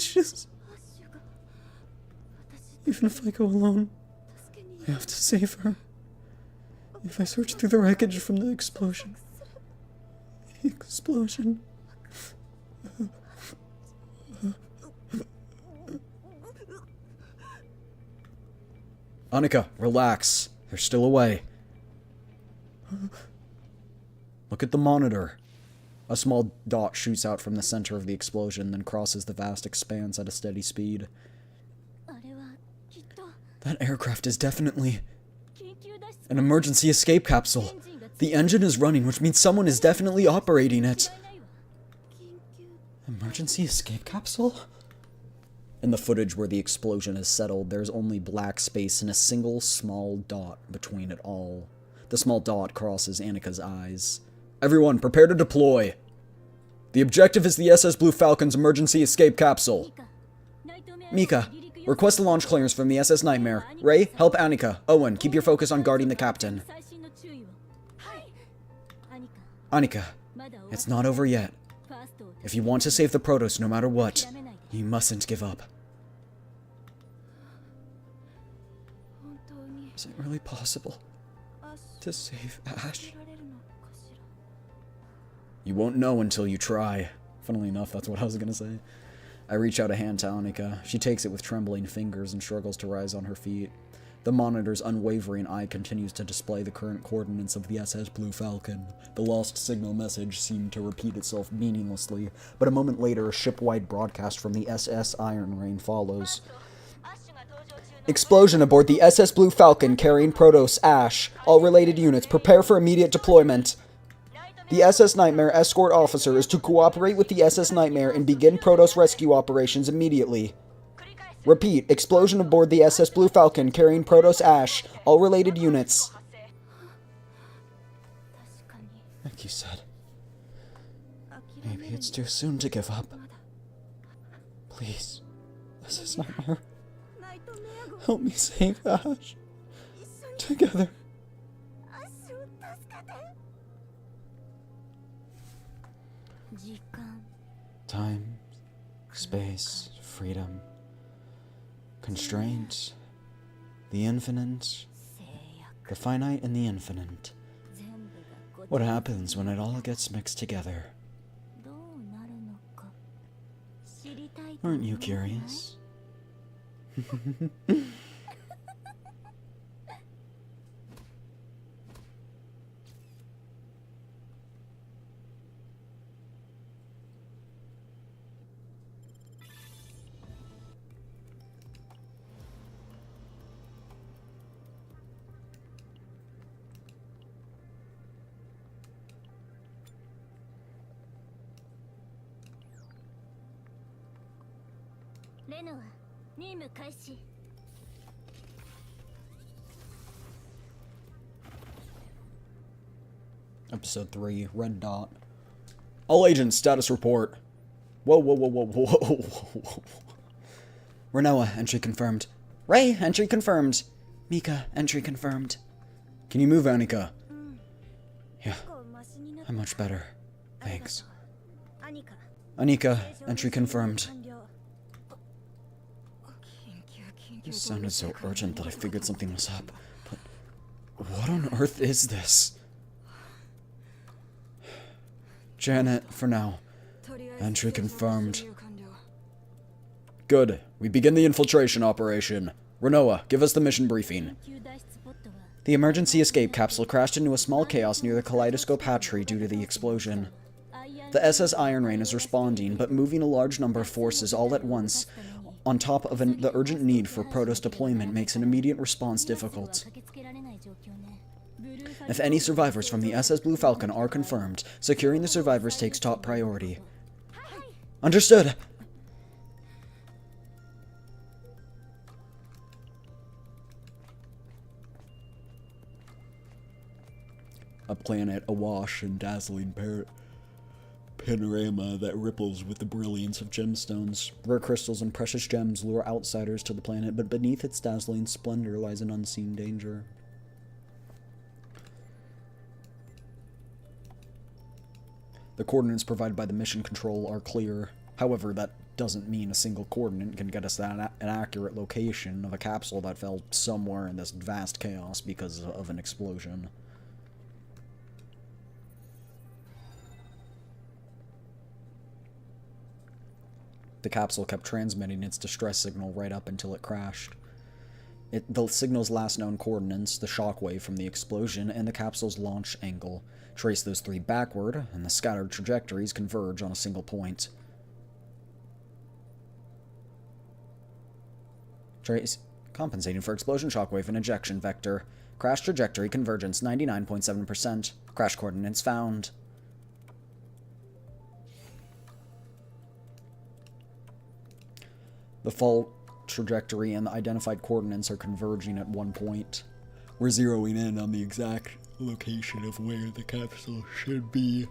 ashes. Even if I go alone, I have to save her. If I search through the wreckage from the explosion. Annika, relax. They're still away. Look at the monitor. A small dot shoots out from the center of the explosion, then crosses the vast expanse at a steady speed. That aircraft is definitely an emergency escape capsule. The engine is running, which means someone is definitely operating it. Emergency escape capsule? In the footage where the explosion has settled, there's only black space and a single small dot between it all. The small dot crosses Annika's eyes. Everyone, prepare to deploy. The objective is the SS Blue Falcon's emergency escape capsule. Mika, request a launch clearance from the SS Nightmare. Ray, help Annika. Owen, keep your focus on guarding the captain. Annika, it's not over yet. If you want to save the Protoss no matter what, you mustn't give up. Is it really possible to save Ash? You won't know until you try. Funnily enough, that's what I was gonna say. I reach out a hand to Annika. She takes it with trembling fingers and struggles to rise on her feet. The monitor's unwavering eye continues to display the current coordinates of the SS Blue Falcon. The lost signal message seemed to repeat itself meaninglessly, but a moment later, a ship-wide broadcast from the SS Iron Rain follows. Explosion aboard the SS Blue Falcon carrying Protoss Ash. All related units, prepare for immediate deployment. The SS Nightmare escort officer is to cooperate with the SS Nightmare and begin Protoss rescue operations immediately. Repeat, explosion aboard the SS Blue Falcon carrying Protoss Ash. All related units. Like you said, maybe it's too soon to give up. Please, SS Nightmare, help me save Ash. Together. Time, space, freedom, constraint, the infinite, the finite and the infinite. What happens when it all gets mixed together? Aren't you curious? Episode 3, Red Dot. All agents, status report. Whoa. Renoa, entry confirmed. Ray, entry confirmed. Mika, entry confirmed. Can you move, Annika? Yeah, I'm much better. Thanks. Anika, entry confirmed. This sounded so urgent that I figured something was up. But what on earth is this? Janet, for now. Entry confirmed. Good. We begin the infiltration operation. Renoa, give us the mission briefing. The emergency escape capsule crashed into a small chaos near the Kaleidoscope hatchery due to the explosion. The SS Iron Rain is responding, but moving a large number of forces all at once on top of the urgent need for Protoss deployment makes an immediate response difficult. If any survivors from the SS Blue Falcon are confirmed, securing the survivors takes top priority. Understood! A planet awash in dazzling panorama that ripples with the brilliance of gemstones. Rare crystals and precious gems lure outsiders to the planet, but beneath its dazzling splendor lies an unseen danger. The coordinates provided by the mission control are clear. However, that doesn't mean a single coordinate can get us an accurate location of a capsule that fell somewhere in this vast chaos because of an explosion. The capsule kept transmitting its distress signal right up until it crashed. The signal's last known coordinates, the shockwave from the explosion, and the capsule's launch angle. Trace those three backward, and the scattered trajectories converge on a single point. Trace compensating for explosion, shockwave, and ejection vector. Crash trajectory convergence 99.7%. Crash coordinates found. The fault trajectory and the identified coordinates are converging at one point. We're zeroing in on the exact location of where the capsule should be.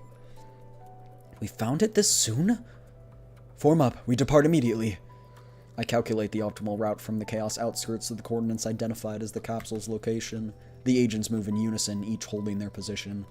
We found it this soon? Form up. We depart immediately. I calculate the optimal route from the chaos outskirts to the coordinates identified as the capsule's location. The agents move in unison, each holding their position.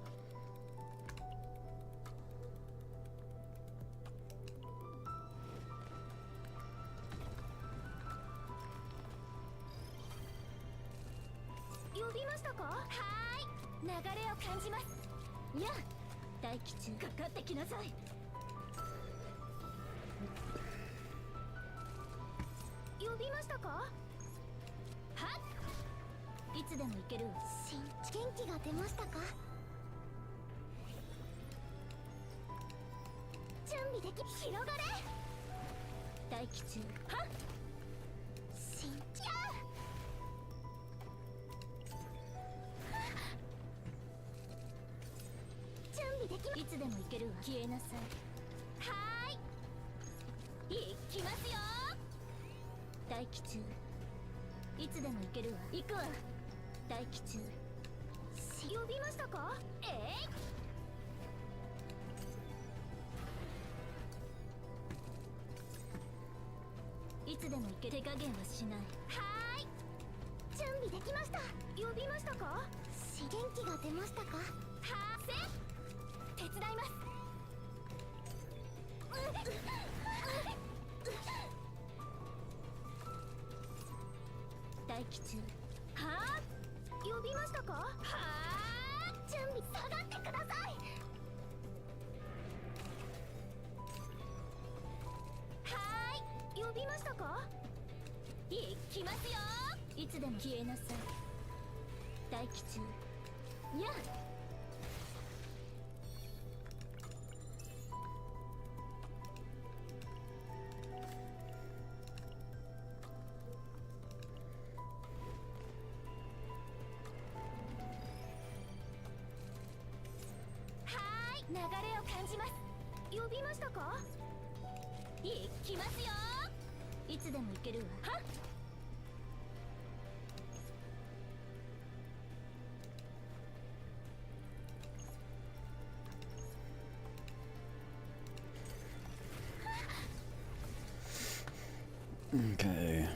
Okay.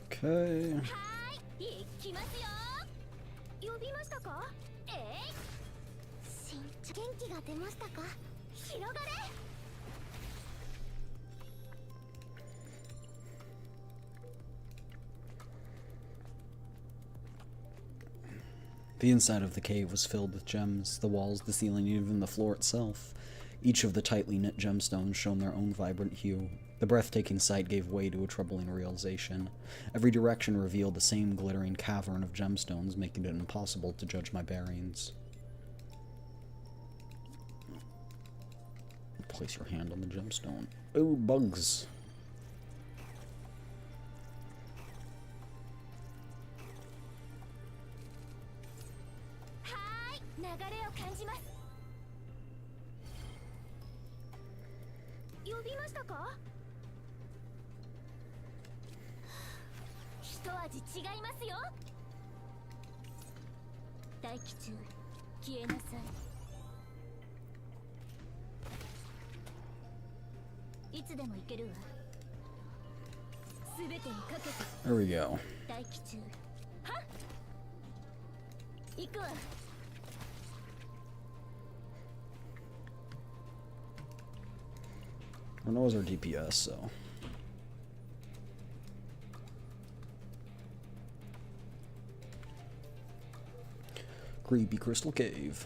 Okay. The inside of the cave was filled with gems, the walls, the ceiling, even the floor itself. Each of the tightly knit gemstones shone their own vibrant hue. The breathtaking sight gave way to a troubling realization. Every direction revealed the same glittering cavern of gemstones, making it impossible to judge my bearings. Place your hand on the gemstone. Oh, bugs. There we go. I know it was our DPS, so. Creepy Crystal Cave.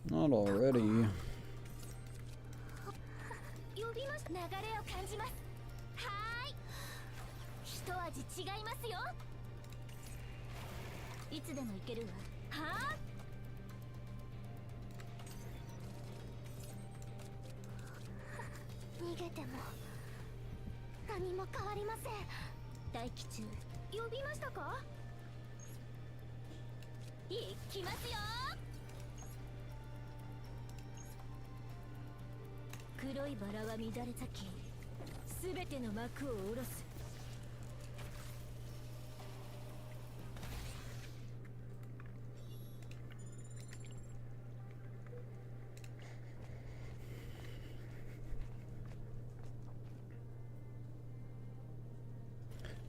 Not already.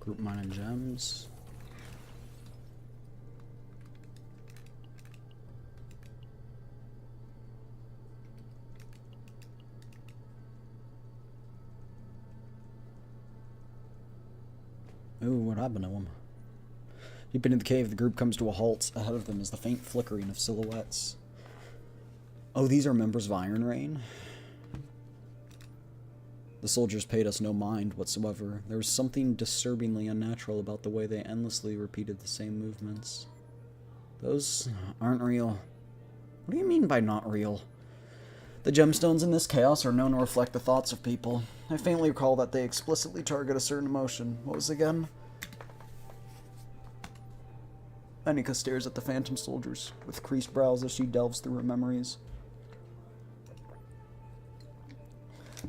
Group mining gems. Ooh, what happened to him? Deep into the cave, the group comes to a halt. Ahead of them is the faint flickering of silhouettes. Oh, these are members of Iron Rain? The soldiers paid us no mind whatsoever. There was something disturbingly unnatural about the way they endlessly repeated the same movements. Those aren't real. What do you mean by not real? The gemstones in this chaos are known to reflect the thoughts of people. I faintly recall that they explicitly target a certain emotion. What was it again? Anika stares at the phantom soldiers, with creased brows as she delves through her memories.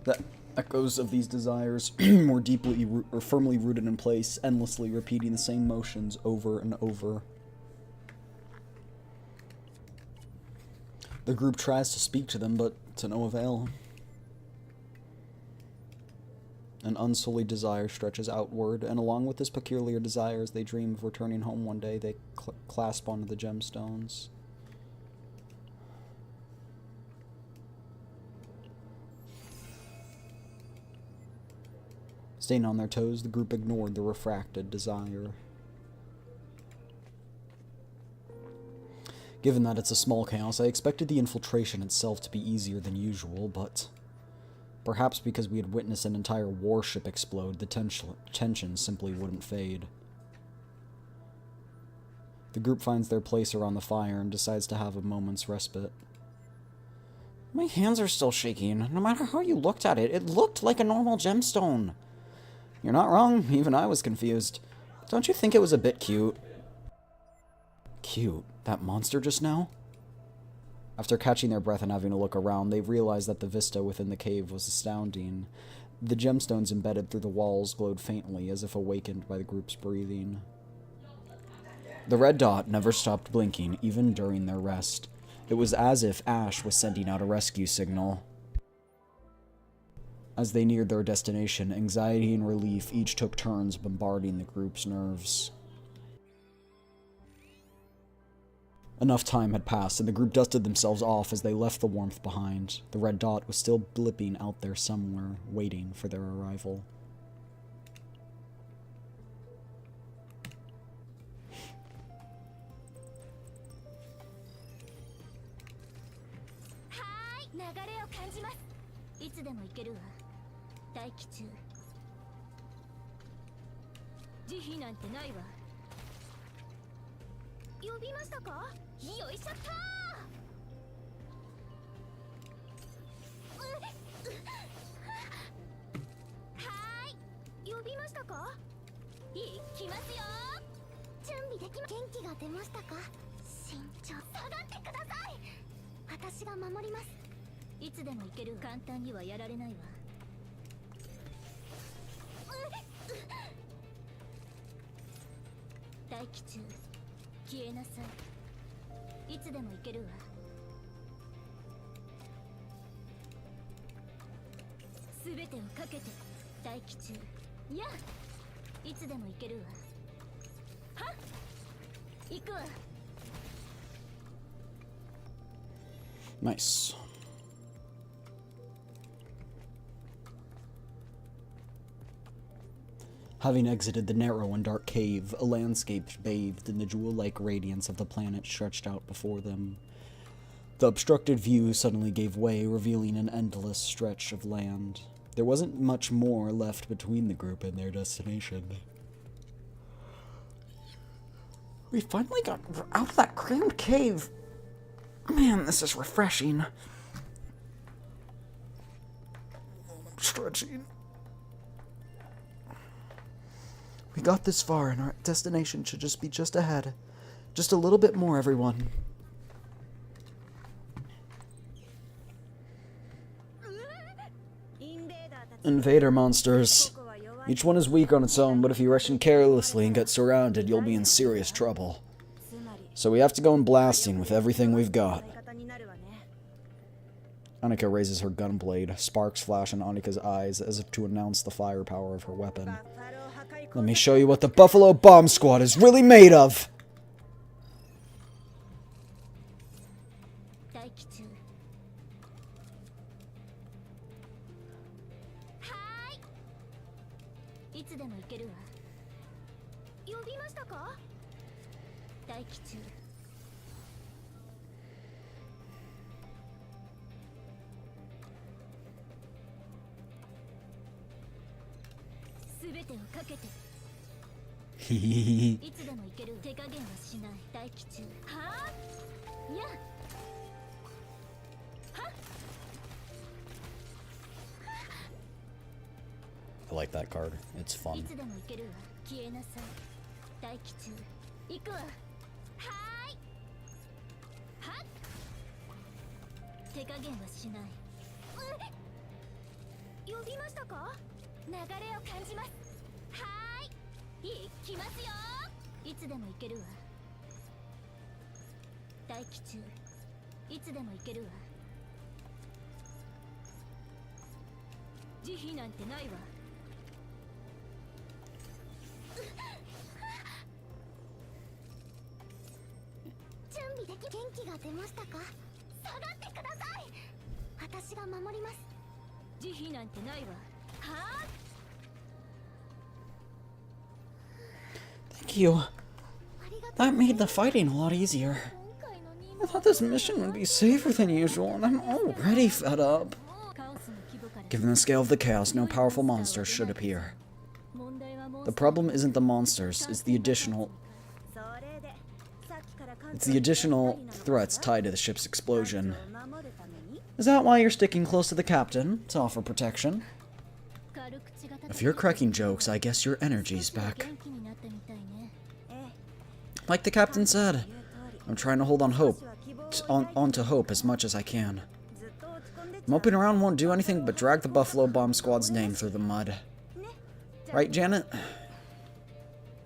The echoes of these desires, more deeply or firmly rooted in place, endlessly repeating the same motions over and over. The group tries to speak to them, but to no avail. An unsullied desire stretches outward, and along with this peculiar desire, as they dream of returning home one day, they clasp onto the gemstones. Staying on their toes, the group ignored the refracted desire. Given that it's a small chaos, I expected the infiltration itself to be easier than usual, but perhaps because we had witnessed an entire warship explode, the tension simply wouldn't fade. The group finds their place around the fire and decides to have a moment's respite. My hands are still shaking. No matter how you looked at it, it looked like a normal gemstone. You're not wrong, even I was confused. Don't you think it was a bit cute? Cute? That monster just now? After catching their breath and having a look around, they realized that the vista within the cave was astounding. The gemstones embedded through the walls glowed faintly, as if awakened by the group's breathing. The red dot never stopped blinking, even during their rest. It was as if Ash was sending out a rescue signal. As they neared their destination, anxiety and relief each took turns bombarding the group's nerves. Enough time had passed, and the group dusted themselves off as they left the warmth behind. The red dot was still blipping out there somewhere, waiting for their arrival. 流れを感じます。いつでも行けるわ。待機中。慈悲なんてないわ。呼びましたか？よいしょっと呼びましたか？行きますよ。準備できま。元気が出ましたか？慎重。下がってください。私が守ります。いつでも行ける。簡単にはやられないわ。待機中。消えなさい。いつでも行けるわ。すべてをかけて。待機中。やあ、いつでも行けるわ。はっ、行くわ。Nice. Having exited the narrow and dark cave, a landscape bathed in the jewel-like radiance of the planet stretched out before them. The obstructed view suddenly gave way, revealing an endless stretch of land. There wasn't much more left between the group and their destination. We finally got out of that cramped cave. Man, this is refreshing. Stretching. We got this far, and our destination should just be just ahead. Just a little bit more, everyone. Invader monsters. Each one is weak on its own, but if you rush in carelessly and get surrounded, you'll be in serious trouble. So we have to go in blasting with everything we've got. Annika raises her gun blade. Sparks flash in Annika's eyes as if to announce the firepower of her weapon. Let me show you what the Buffalo Bomb Squad is really made of! I like that card. It's fun. Thank you. That made the fighting a lot easier. I thought this mission would be safer than usual, and I'm already fed up. Given the scale of the chaos, no powerful monsters should appear. The problem isn't the monsters, it's the additional threats tied to the ship's explosion. Is that why you're sticking close to the captain, to offer protection? If you're cracking jokes, I guess your energy's back. Like the captain said, I'm trying to hold on to hope as much as I can. Moping around won't do anything but drag the Buffalo Bomb Squad's name through the mud. Right, Janet?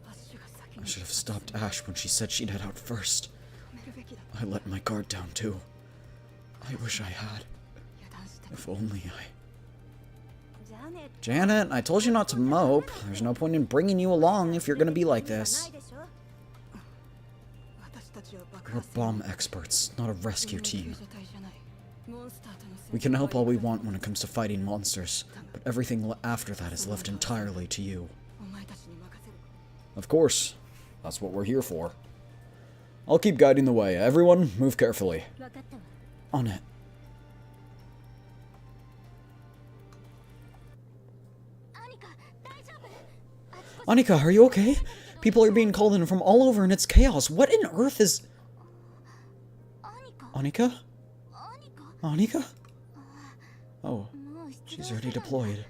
I should have stopped Ash when she said she'd head out first. I let my guard down, too. I wish I had. If only I... Janet, I told you not to mope. There's no point in bringing you along if you're gonna be like this. We're bomb experts, not a rescue team. We can help all we want when it comes to fighting monsters, but everything after that is left entirely to you. Of course. That's what we're here for. I'll keep guiding the way. Everyone, move carefully. On it. Anika, are you okay? People are being called in from all over and it's chaos. What in earth is... Anika? Anika? Oh, she's already deployed.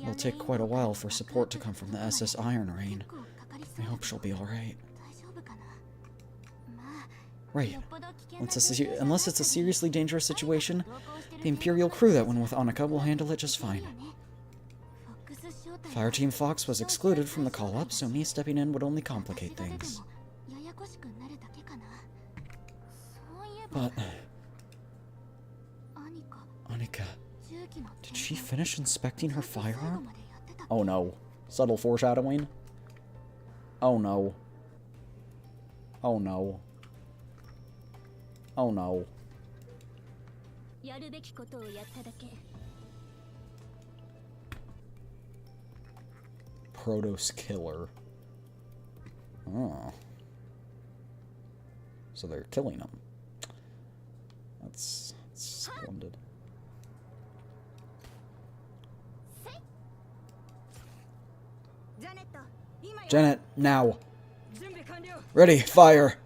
It'll take quite a while for support to come from the SS Iron Rain. I hope she'll be alright. Right. Unless it's a seriously dangerous situation, the Imperial crew that went with Anika will handle it just fine. Fireteam Fox was excluded from the call-up, so me stepping in would only complicate things. But... Anika... Did she finish inspecting her firearm? Oh no. Subtle foreshadowing? Oh no. Oh no. Oh no. Protos killer. Oh. So they're killing him. That's splendid. Janet, now. Ready, fire!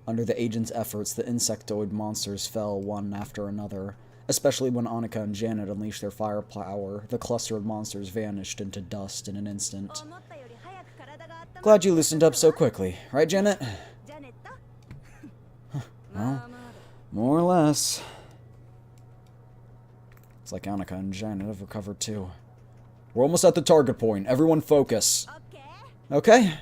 Under the agent's efforts, the insectoid monsters fell one after another. Especially when Anika and Janet unleashed their firepower, the cluster of monsters vanished into dust in an instant. Glad you loosened up so quickly, right, Janet? Well, more or less. It's like Anika and Janet have recovered too. We're almost at the target point. Everyone focus. Okay?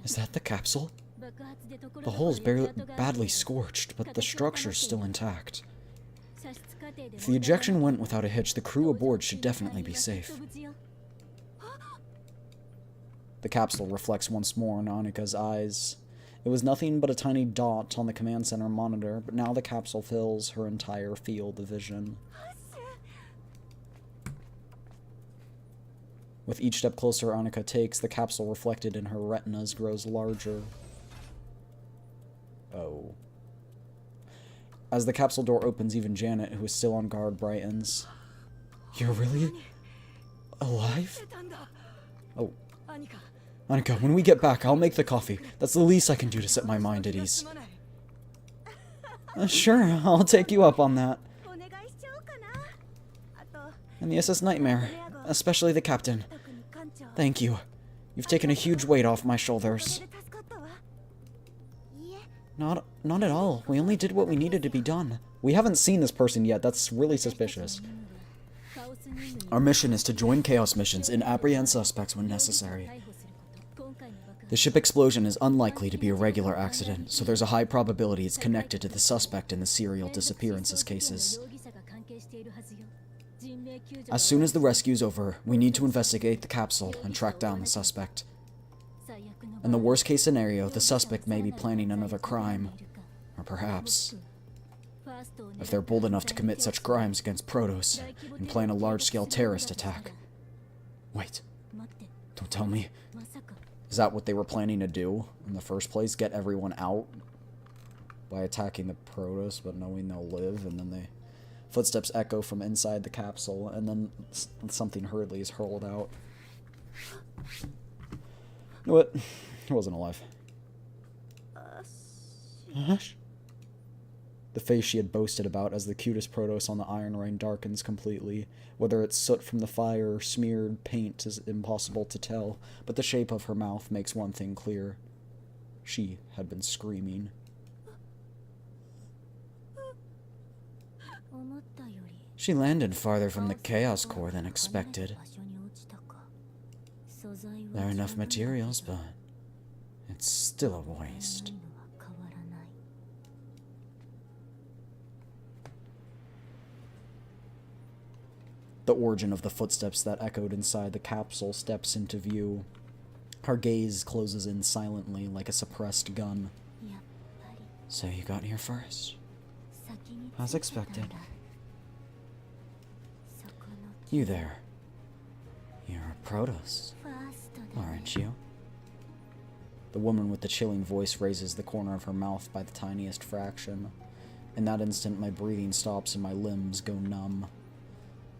Is that the capsule? The hull's badly scorched, but the structure's still intact. If the ejection went without a hitch, the crew aboard should definitely be safe. The capsule reflects once more in Anika's eyes. It was nothing but a tiny dot on the command center monitor, but now the capsule fills her entire field of vision. With each step closer Anika takes, the capsule reflected in her retinas grows larger. Oh. As the capsule door opens, even Janet, who is still on guard, brightens. You're really... alive? Oh. Anika, when we get back, I'll make the coffee. That's the least I can do to set my mind at ease. Sure, I'll take you up on that. And the SS Nightmare, especially the captain. Thank you. You've taken a huge weight off my shoulders. Not at all. We only did what we needed to be done. We haven't seen this person yet. That's really suspicious. Our mission is to join Chaos missions and apprehend suspects when necessary. The ship explosion is unlikely to be a regular accident, so there's a high probability it's connected to the suspect in the serial disappearances cases. As soon as the rescue's over, we need to investigate the capsule and track down the suspect. In the worst case scenario, the suspect may be planning another crime. Or perhaps, if they're bold enough to commit such crimes against Protos and plan a large-scale terrorist attack. Wait, don't tell me. Is that what they were planning to do in the first place? Get everyone out by attacking the Protos, but knowing they'll live, and then they... Footsteps echo from inside the capsule, and then something hurriedly is hurled out. You know what? It wasn't alive. Hush. The face she had boasted about as the cutest Protos on the Iron Rain darkens completely. Whether it's soot from the fire or smeared paint is impossible to tell, but the shape of her mouth makes one thing clear. She had been screaming. She landed farther from the Chaos Core than expected. There are enough materials, but it's still a waste. The origin of the footsteps that echoed inside the capsule steps into view. Her gaze closes in silently like a suppressed gun. So you got here first. As expected. You there. You're a Protos, aren't you? The woman with the chilling voice raises the corner of her mouth by the tiniest fraction. In that instant, my breathing stops and my limbs go numb.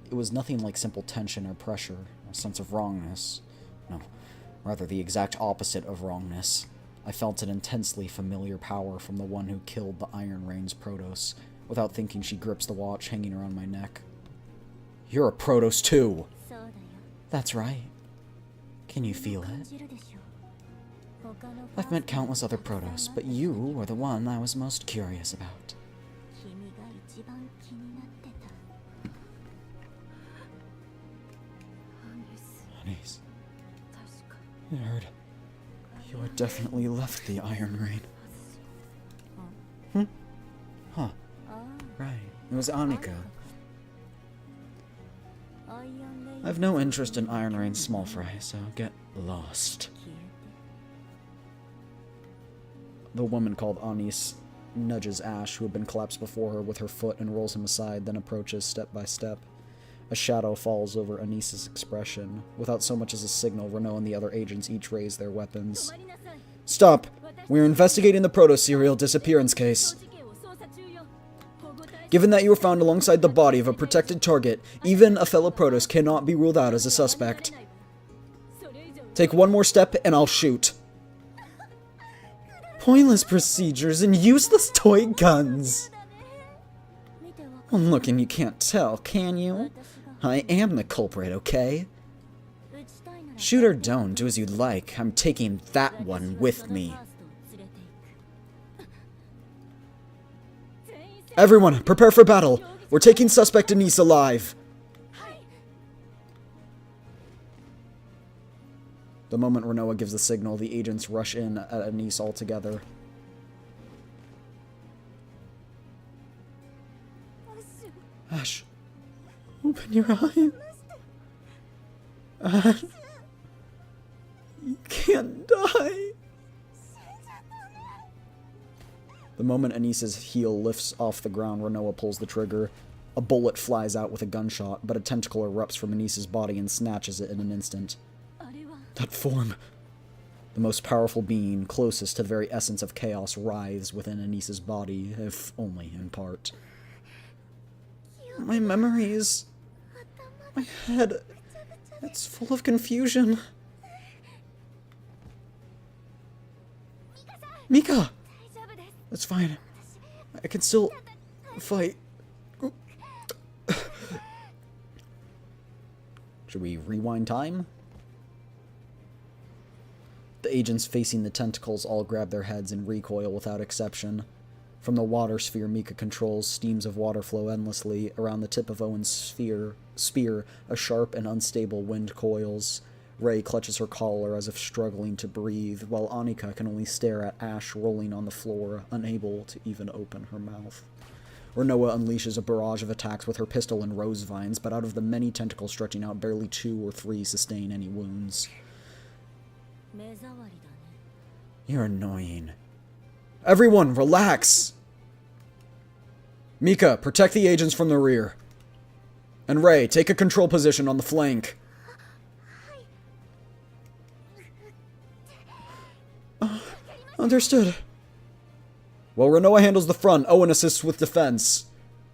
It was nothing like simple tension or pressure, a sense of wrongness. No, rather the exact opposite of wrongness. I felt an intensely familiar power from the one who killed the Iron Rain's Protos. Without thinking, she grips the watch hanging around my neck. You're a Protos too! That's right. Can you feel it? I've met countless other Protos, but you were the one I was most curious about. Honeys. I heard you had definitely left the Iron Rain. Huh. Right. It was Annika. I've no interest in Iron Rain's small fry, so get lost. The woman called Anis nudges Ash, who had been collapsed before her, with her foot and rolls him aside, then approaches step by step. A shadow falls over Anis's expression. Without so much as a signal, Renault and the other agents each raise their weapons. Stop! We're investigating the proto-serial disappearance case. Given that you were found alongside the body of a protected target, even a fellow Protoss cannot be ruled out as a suspect. Take one more step and I'll shoot. Pointless procedures and useless toy guns. Well, look, and you can't tell, can you? I am the culprit, okay? Shoot or don't, do as you'd like. I'm taking that one with me. Everyone, prepare for battle! We're taking suspect Anis alive! The moment Renault gives the signal, the agents rush in at Anis altogether. Ash, open your eyes. Ash, you can't die. The moment Anis's heel lifts off the ground, Renault pulls the trigger. A bullet flies out with a gunshot, but a tentacle erupts from Anis's body and snatches it in an instant. That form, the most powerful being, closest to the very essence of chaos, writhes within Anis's body, if only in part. My memories, my head, it's full of confusion. Mika! It's fine. I can still fight. Should we rewind time? The agents facing the tentacles all grab their heads and recoil without exception. From the water sphere Mika controls, steams of water flow endlessly. Around the tip of Owen's spear, a sharp and unstable wind coils. Ray clutches her collar as if struggling to breathe, while Annika can only stare at Ash rolling on the floor, unable to even open her mouth. Renault unleashes a barrage of attacks with her pistol and rose vines, but out of the many tentacles stretching out, barely 2 or 3 sustain any wounds. You're annoying. Everyone, relax! Mika, protect the agents from the rear. And Ray, take a control position on the flank. Understood. While Renault handles the front, Owen assists with defense.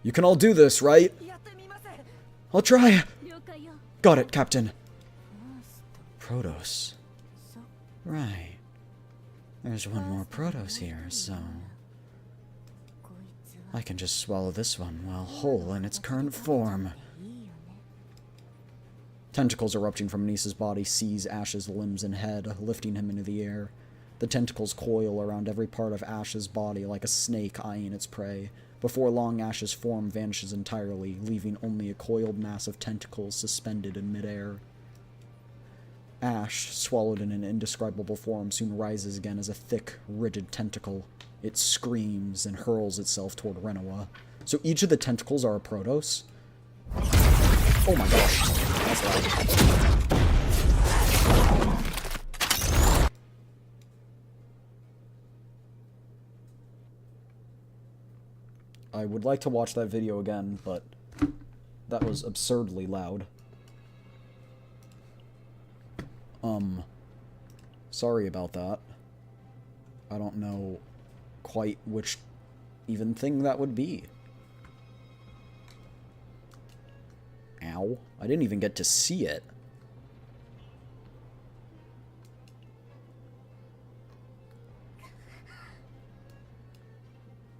You can all do this, right? I'll try. Got it, Captain. Protos. Right. There's one more Protos here, so... I can just swallow this one while whole in its current form. Tentacles erupting from Anis's body seize Ash's limbs and head, lifting him into the air. The tentacles coil around every part of Ash's body like a snake eyeing its prey. Before long, Ash's form vanishes entirely, leaving only a coiled mass of tentacles suspended in midair. Ash, swallowed in an indescribable form, soon rises again as a thick, rigid tentacle. It screams and hurls itself toward Renoa. So each of the tentacles are a Protos? Oh my gosh. That's loud. I would like to watch that video again, but that was absurdly loud. Sorry about that. I don't know quite which even thing that would be. Ow. I didn't even get to see it.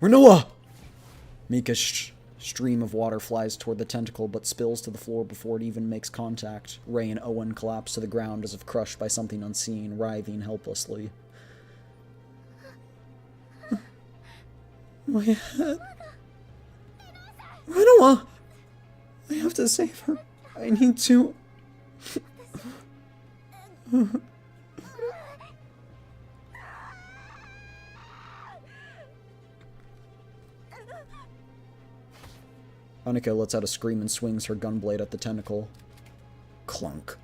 Renoa! Mika's stream of water flies toward the tentacle, but spills to the floor before it even makes contact. Ray and Owen collapse to the ground as if crushed by something unseen, writhing helplessly. My head. Renoa! I have to save her. I need to. Annika lets out a scream and swings her gunblade at the tentacle. Clunk.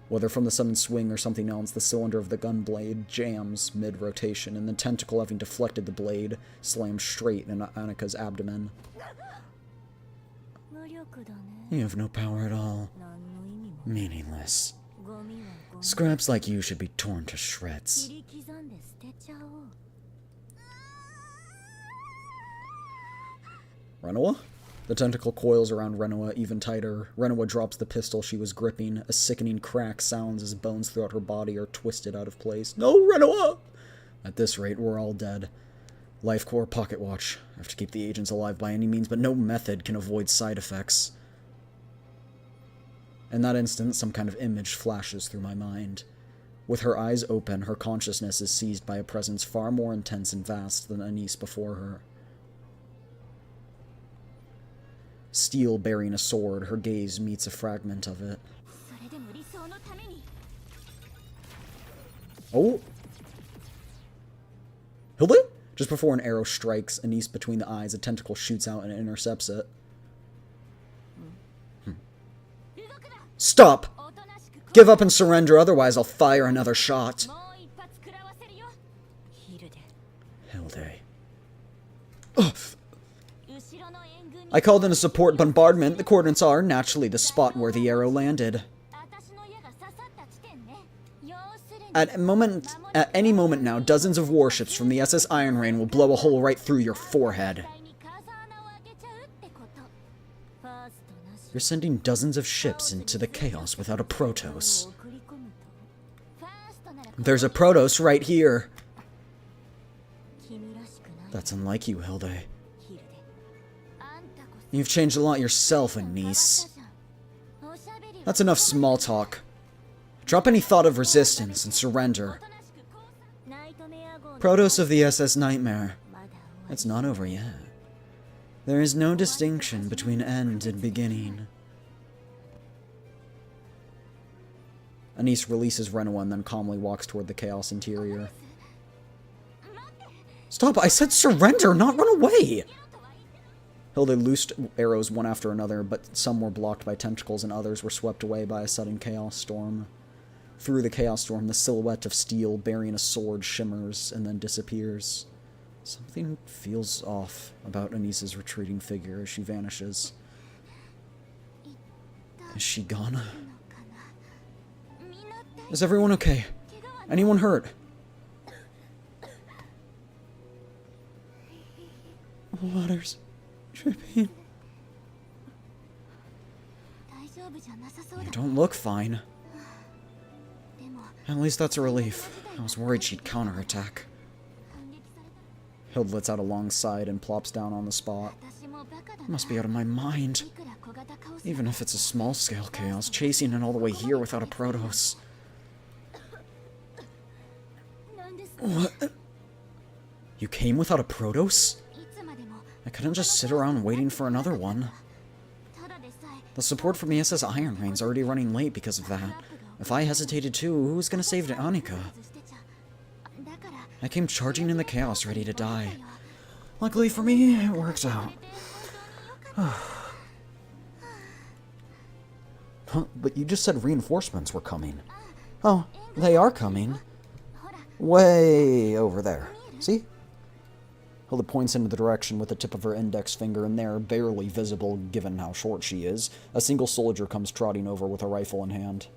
Whether from the sudden swing or something else, the cylinder of the gunblade jams mid-rotation, and the tentacle, having deflected the blade, slams straight in Annika's abdomen. You have no power at all. Meaningless. Scraps like you should be torn to shreds. Renoa? The tentacle coils around Renoa even tighter. Renoa drops the pistol she was gripping. A sickening crack sounds as bones throughout her body are twisted out of place. No, Renoa! At this rate, we're all dead. Life Core Pocket Watch. I have to keep the agents alive by any means, but no method can avoid side effects. In that instant, some kind of image flashes through my mind. With her eyes open, her consciousness is seized by a presence far more intense and vast than Anise before her. Steel bearing a sword, her gaze meets a fragment of it. Oh! Hilde? Just before an arrow strikes Anise between the eyes, a tentacle shoots out and intercepts it. Stop! Give up and surrender, otherwise I'll fire another shot. Hilde. Ugh. I called in a support bombardment. The coordinates are, naturally, the spot where the arrow landed. At any moment now, dozens of warships from the SS Iron Rain will blow a hole right through your forehead. You're sending dozens of ships into the chaos without a Protoss. There's a Protoss right here. That's unlike you, Hilde. You've changed a lot yourself, Anise. That's enough small talk. Drop any thought of resistance and surrender. Protoss of the SS Nightmare. It's not over yet. There is no distinction between end and beginning. Anise releases Renoa and then calmly walks toward the Chaos interior. Stop! I said surrender, not run away! Hilde loosed arrows one after another, but some were blocked by tentacles and others were swept away by a sudden chaos storm. Through the chaos storm, the silhouette of steel bearing a sword shimmers and then disappears. Something feels off about Anise's retreating figure as she vanishes. Is she gone? Is everyone okay? Anyone hurt? Water's dripping. You don't look fine. At least that's a relief. I was worried she'd counterattack. Hilde lets out a long sigh and plops down on the spot. I must be out of my mind. Even if it's a small-scale chaos, chasing it all the way here without a Protoss. What? You came without a Protoss? I couldn't just sit around waiting for another one. The support from the SS Iron Rain's already running late because of that. If I hesitated too, who was gonna save Annika? I came charging in the chaos, ready to die. Luckily for me, it worked out. Huh, but you just said reinforcements were coming. Oh, they are coming. Way over there. See? Hilde points into the direction with the tip of her index finger, and there, barely visible given how short she is, a single soldier comes trotting over with a rifle in hand.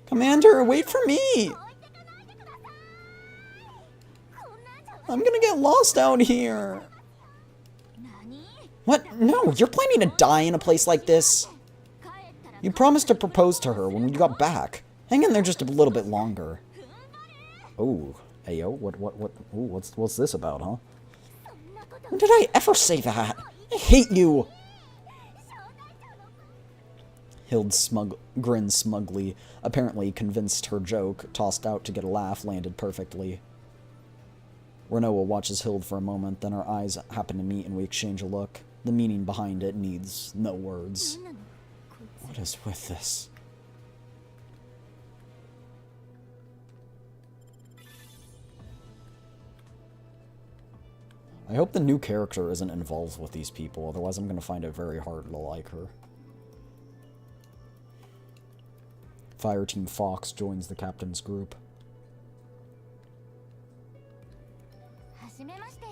Commander, wait for me! I'm gonna get lost out here. What? No, you're planning to die in a place like this? You promised to propose to her when you got back. Hang in there just a little bit longer. Oh, ayo, what's this about, huh? When did I ever say that? I hate you! Hilde grins smugly, apparently convinced her joke, tossed out to get a laugh, landed perfectly. Renoa watches Hilde for a moment, then our eyes happen to meet and we exchange a look. The meaning behind it needs no words. What is with this? I hope the new character isn't involved with these people, otherwise I'm going to find it very hard to like her. Fireteam Fox joins the captain's group.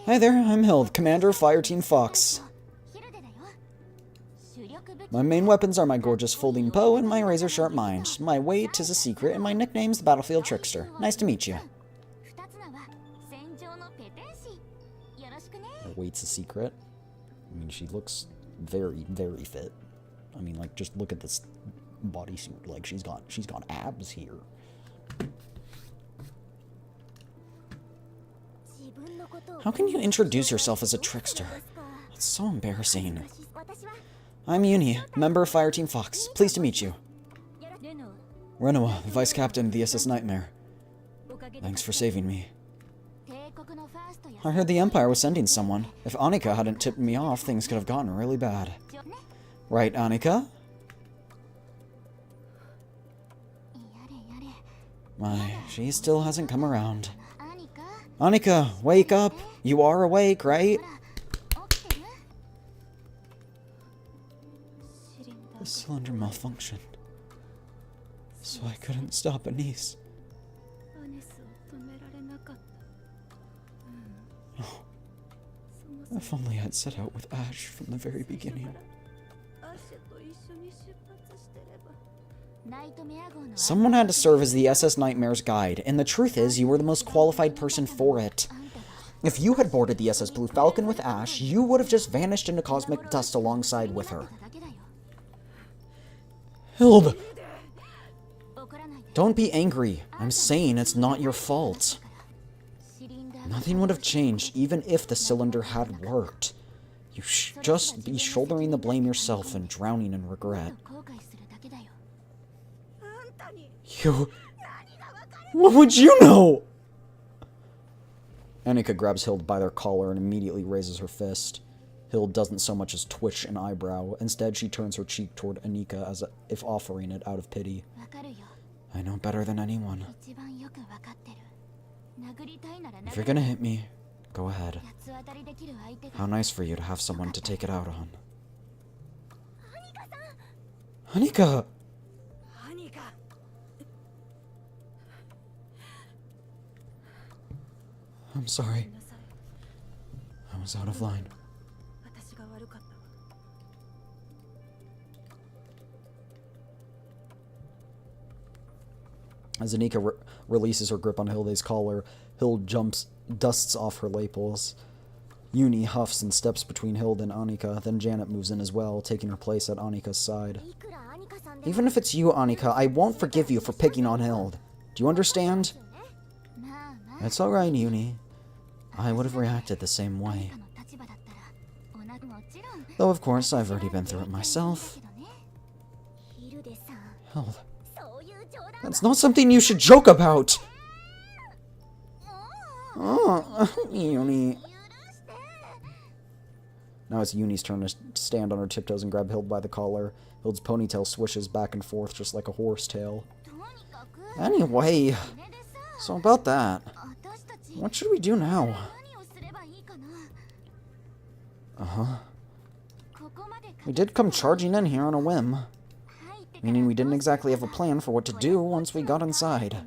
Hi there, I'm Hilde, Commander of Fireteam Fox. My main weapons are my gorgeous folding bow and my razor-sharp mind. My weight is a secret, and my nickname's the Battlefield Trickster. Nice to meet you. Her weight's a secret. I mean, she looks very, very fit. I mean, like, just look at this bodysuit. Like, she's got abs here. How can you introduce yourself as a trickster? It's so embarrassing. I'm Uni, member of Fireteam Fox. Pleased to meet you. Renoa, Vice Captain of the SS Nightmare. Thanks for saving me. I heard the Empire was sending someone. If Annika hadn't tipped me off, things could have gotten really bad. Right, Annika? My, she still hasn't come around. Annika, wake up! You are awake, right? The cylinder malfunctioned, so I couldn't stop Anise. Oh, if only I'd set out with Ash from the very beginning. Someone had to serve as the SS Nightmare's guide, and the truth is, you were the most qualified person for it. If you had boarded the SS Blue Falcon with Ash, you would have just vanished into cosmic dust alongside with her. Hilde! Don't be angry. I'm saying it's not your fault. Nothing would have changed, even if the cylinder had worked. You just be shouldering the blame yourself and drowning in regret. You... What would you know? Annika grabs Hilde by their collar and immediately raises her fist. Hilde doesn't so much as twitch an eyebrow. Instead, she turns her cheek toward Annika as if offering it out of pity. I know better than anyone. If you're gonna hit me, go ahead. How nice for you to have someone to take it out on. Annika! I'm sorry. I was out of line. As Annika releases her grip on Hilde's collar, Hilde dusts off her lapels. Uni huffs and steps between Hilde and Annika, then Janet moves in as well, taking her place at Annika's side. Even if it's you, Annika, I won't forgive you for picking on Hilde. Do you understand? It's alright, Uni. I would have reacted the same way. Though, of course, I've already been through it myself. Hilde. That's not something you should joke about! Oh, Uni. Now it's Uni's turn to stand on her tiptoes and grab Hilde by the collar. Hilde's ponytail swishes back and forth just like a horse tail. Anyway, so about that. What should we do now? Uh-huh. We did come charging in here on a whim. Meaning we didn't exactly have a plan for what to do once we got inside.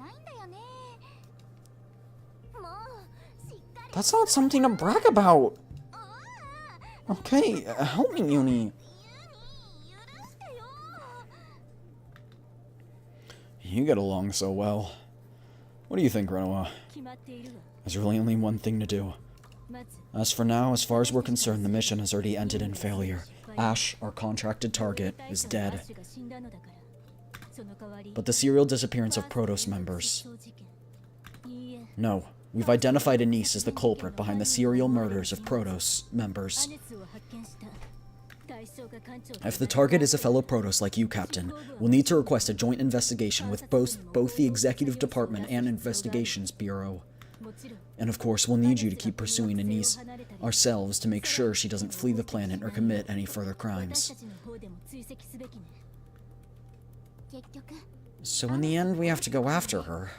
That's not something to brag about! Okay, help me, Uni. You get along so well. What do you think, Renoa? There's really only one thing to do. As for now, as far as we're concerned, the mission has already ended in failure. Ash, our contracted target, is dead. But the serial disappearance of Protoss members... No, we've identified Anise as the culprit behind the serial murders of Protoss members. If the target is a fellow Protoss like you, Captain, we'll need to request a joint investigation with both the Executive Department and Investigations Bureau. And of course, we'll need you to keep pursuing Anise ourselves to make sure she doesn't flee the planet or commit any further crimes. So in the end, we have to go after her.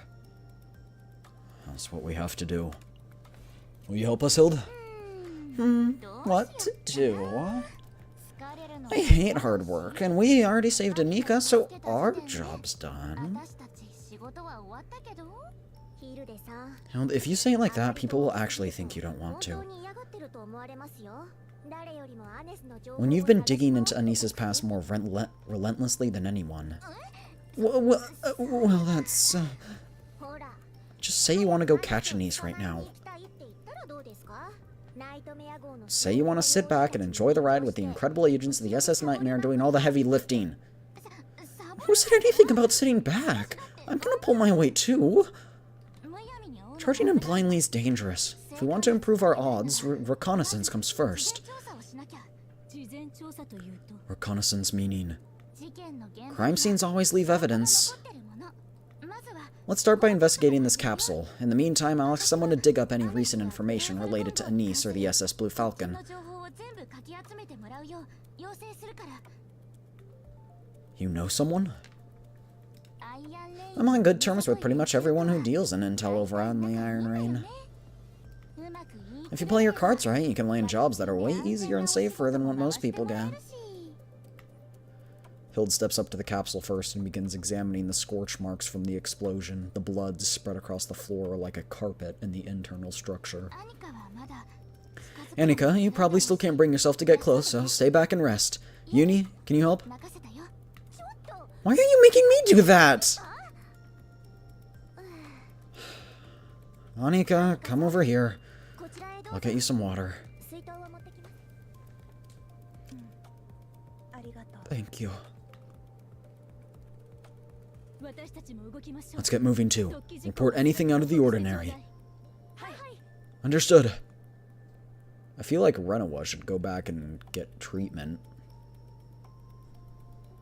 That's what we have to do. Will you help us, Hilde? What to do? I hate hard work, and we already saved Anika, so our job's done. Hilde, if you say it like that, people will actually think you don't want to. When you've been digging into Anisa's past more relentlessly than anyone... Well, that's... Just say you want to go catch Anise right now. Say you want to sit back and enjoy the ride with the incredible agents of the SS Nightmare doing all the heavy lifting. Who said anything about sitting back? I'm gonna pull my weight too. Charging him blindly is dangerous. If we want to improve our odds, reconnaissance comes first. Reconnaissance meaning... Crime scenes always leave evidence. Let's start by investigating this capsule. In the meantime, I'll ask someone to dig up any recent information related to Anise or the SS Blue Falcon. You know someone? I'm on good terms with pretty much everyone who deals in intel over on the Iron Rain. If you play your cards right, you can land jobs that are way easier and safer than what most people get. Hilde steps up to the capsule first and begins examining the scorch marks from the explosion. The blood spread across the floor like a carpet in the internal structure. Anika, you probably still can't bring yourself to get close, so stay back and rest. Uni, can you help? Why are you making me do that? Anika, come over here. I'll get you some water. Thank you. Let's get moving too. Report anything out of the ordinary. Understood. I feel like Renawa should go back and get treatment.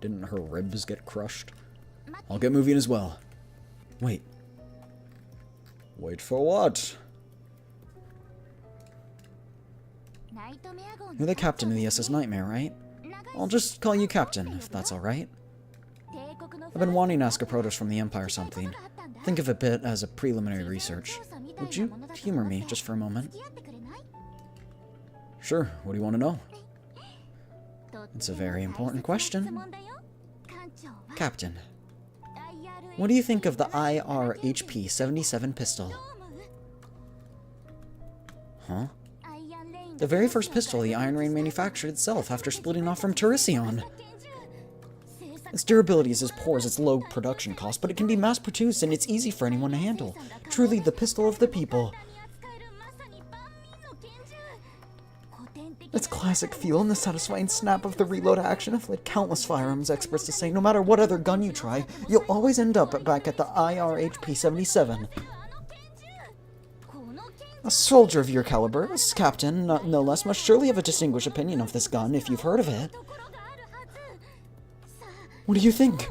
Didn't her ribs get crushed? I'll get moving as well. Wait. Wait for what? You're the captain of the SS Nightmare, right? I'll just call you Captain, if that's alright. I've been wanting to ask a Protoss from the Empire something. Think of it a bit as a preliminary research. Would you humor me just for a moment? Sure, what do you want to know? It's a very important question. Captain, what do you think of the IRHP-77 pistol? Huh? The very first pistol the Iron Rain manufactured itself after splitting off from Tericion. Its durability is as poor as its low production cost, but it can be mass-produced and it's easy for anyone to handle. Truly the pistol of the people. Its classic feel and the satisfying snap of the reload action have led countless firearms experts to say no matter what other gun you try, you'll always end up back at the IRHP-77. A soldier of your caliber, this captain, no less, must surely have a distinguished opinion of this gun if you've heard of it. What do you think?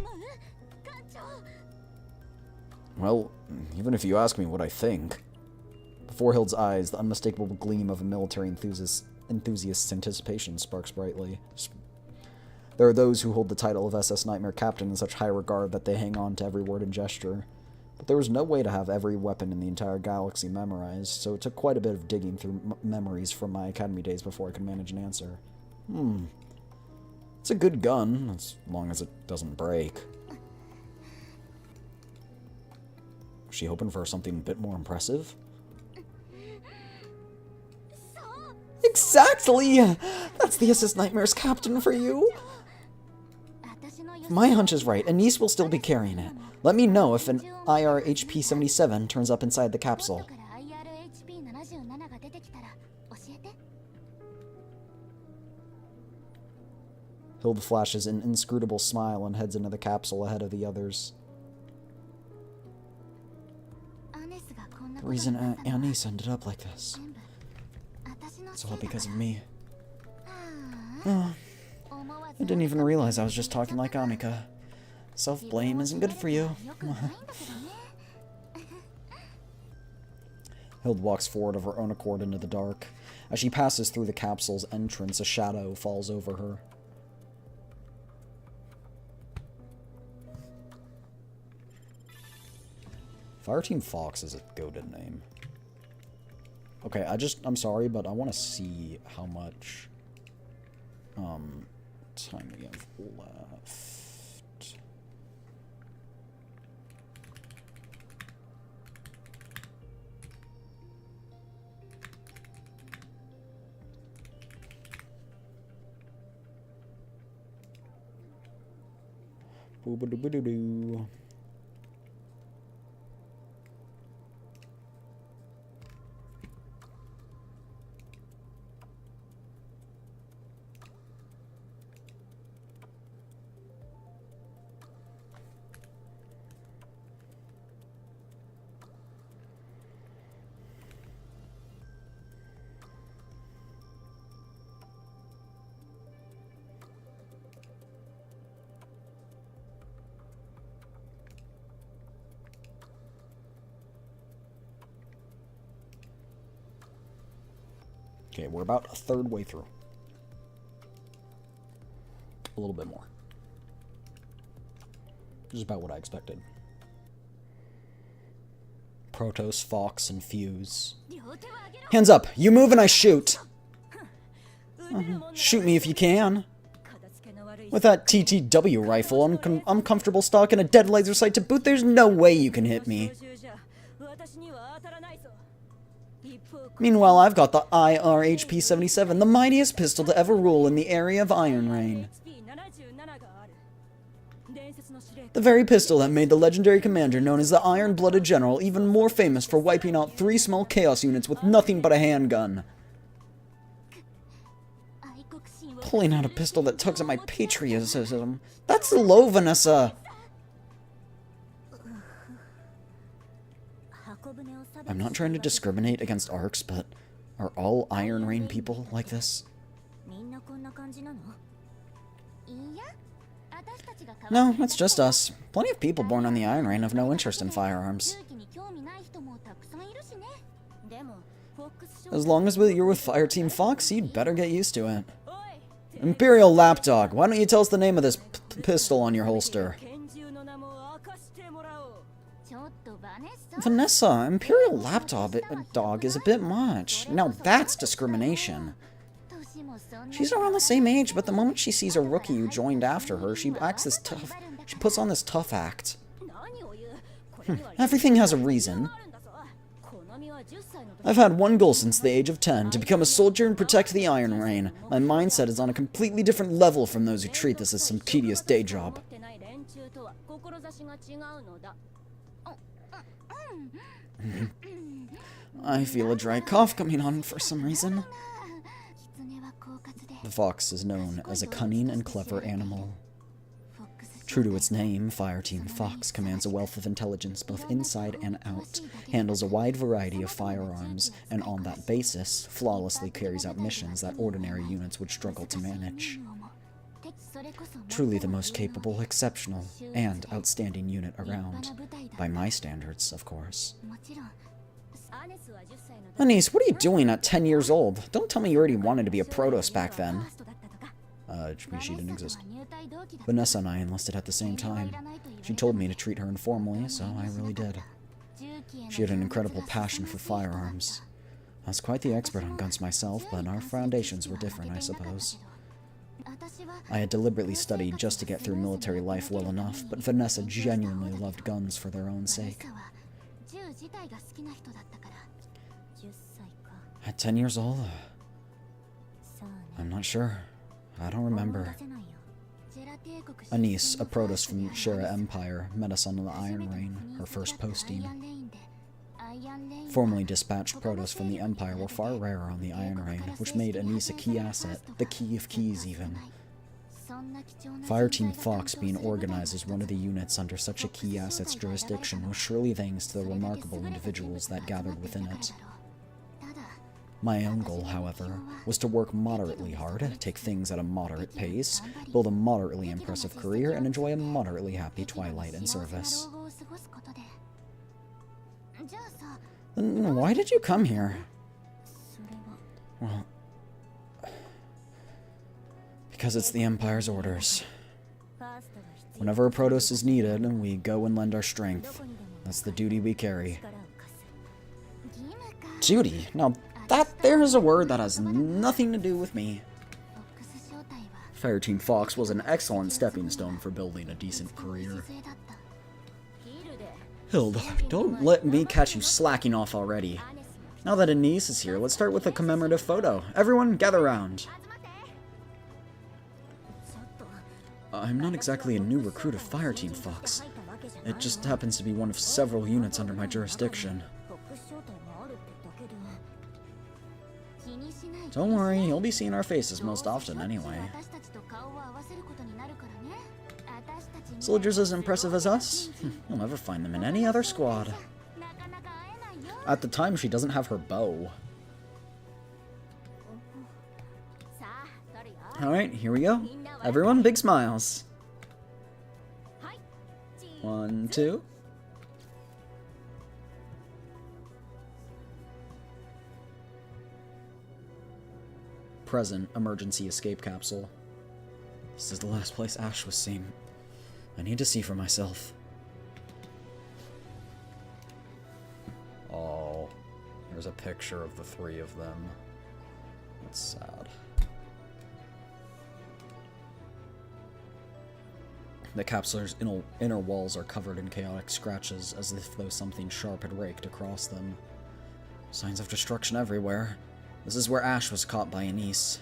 Well, even if you ask me what I think... Before Hilde's eyes, the unmistakable gleam of a military enthusiast's anticipation sparks brightly. There are those who hold the title of SS Nightmare Captain in such high regard that they hang on to every word and gesture. But there was no way to have every weapon in the entire galaxy memorized, so it took quite a bit of digging through memories from my academy days before I could manage an answer. It's a good gun, as long as it doesn't break. Was she hoping for something a bit more impressive? Exactly! That's the SS Nightmare's captain for you! If my hunch is right, Anise will still be carrying it. Let me know if an IRHP-77 turns up inside the capsule. Hilde flashes an inscrutable smile and heads into the capsule ahead of the others. The reason Anise ended up like this, it's all because of me. Oh, I didn't even realize I was just talking like Annika. Self-blame isn't good for you. Hilde walks forward of her own accord into the dark. As she passes through the capsule's entrance, a shadow falls over her. Fireteam Fox is a goated name. Okay, I'm sorry, but I want to see how much time we have left. Boo-ba-doo-ba-doo-doo. Okay, we're about a third way through. A little bit more. Just about what I expected. Protoss, Fox, and Fuse. Hands up! You move and I shoot! Shoot me if you can. With that TTW rifle, I'm comfortable stalking a dead laser sight to boot. There's no way you can hit me. Meanwhile, I've got the IRHP-77, the mightiest pistol to ever rule in the area of Iron Rain. The very pistol that made the legendary commander known as the Iron-Blooded General even more famous for wiping out 3 small Chaos units with nothing but a handgun. Pulling out a pistol that tugs at my patriotism. That's low, Vanessa! I'm not trying to discriminate against ARCs, but are all Iron Rain people like this? No, it's just us. Plenty of people born on the Iron Rain have no interest in firearms. As long as you're with Fireteam Fox, you'd better get used to it. Imperial Lapdog, why don't you tell us the name of this pistol on your holster? Vanessa, Imperial Lapdog is a bit much. Now that's discrimination. She's around the same age, but the moment she sees a rookie who joined after her, she acts this tough. She puts on this tough act. Everything has a reason. I've had one goal since the age of 10, to become a soldier and protect the Iron Rain. My mindset is on a completely different level from those who treat this as some tedious day job. I feel a dry cough coming on for some reason. The fox is known as a cunning and clever animal. True to its name, Fireteam Fox commands a wealth of intelligence both inside and out, handles a wide variety of firearms, and on that basis, flawlessly carries out missions that ordinary units would struggle to manage. Truly the most capable, exceptional, and outstanding unit around. By my standards, of course. Anise, what are you doing at 10 years old? Don't tell me you already wanted to be a Protoss back then. She didn't exist. Vanessa and I enlisted at the same time. She told me to treat her informally, so I really did. She had an incredible passion for firearms. I was quite the expert on guns myself, but our foundations were different, I suppose. I had deliberately studied just to get through military life well enough, but Vanessa genuinely loved guns for their own sake. At 10 years old? I'm not sure. I don't remember. Anise, a Protoss from Shera Empire, met us on the Iron Rain, her first posting. Formerly dispatched Protoss from the Empire were far rarer on the Iron Rain, which made Anise a key asset, the key of keys even. Fireteam Fox being organized as one of the units under such a key asset's jurisdiction was surely thanks to the remarkable individuals that gathered within it. My own goal, however, was to work moderately hard, take things at a moderate pace, build a moderately impressive career, and enjoy a moderately happy twilight in service. Then why did you come here? Well, because it's the Empire's orders. Whenever a Protoss is needed, we go and lend our strength. That's the duty we carry. Duty? Now, that there is a word that has nothing to do with me. Fireteam Fox was an excellent stepping stone for building a decent career. Hilde, don't let me catch you slacking off already. Now that Anise is here, let's start with a commemorative photo. Everyone, gather round. I'm not exactly a new recruit of Fireteam Fox. It just happens to be one of several units under my jurisdiction. Don't worry, you'll be seeing our faces most often anyway. Soldiers as impressive as us? You'll never find them in any other squad. At the time, she doesn't have her bow. Alright, here we go. Everyone, big smiles. 1, 2. Present emergency escape capsule. This is the last place Ash was seen. I need to see for myself. Oh, there's a picture of the three of them. That's sad. The capsule's inner walls are covered in chaotic scratches, as if though something sharp had raked across them. Signs of destruction everywhere. This is where Ash was caught by Anise.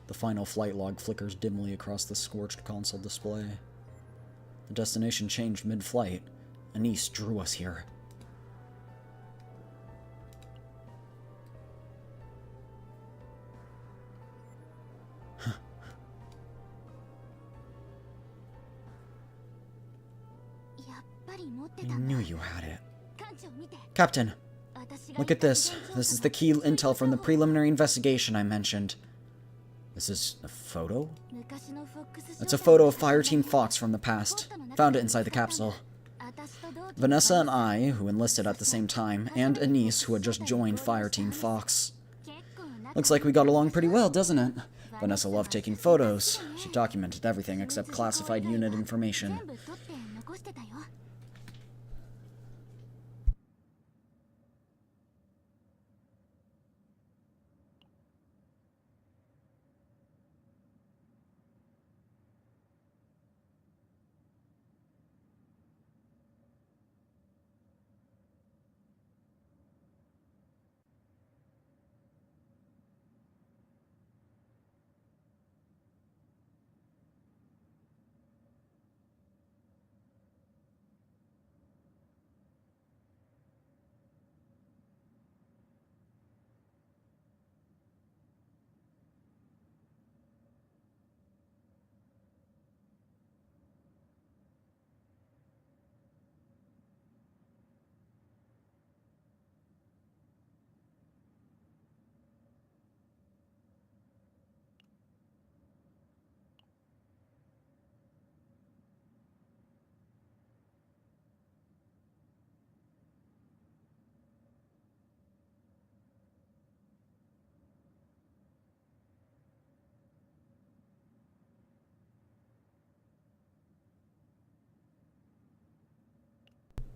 The final flight log flickers dimly across the scorched console display. The destination changed mid-flight. Anise drew us here. I knew you had it. Captain, look at this. This is the key intel from the preliminary investigation I mentioned. This is a photo? It's a photo of Fireteam Fox from the past. Found it inside the capsule. Vanessa and I, who enlisted at the same time, and Anise, who had just joined Fireteam Fox. Looks like we got along pretty well, doesn't it? Vanessa loved taking photos. She documented everything except classified unit information.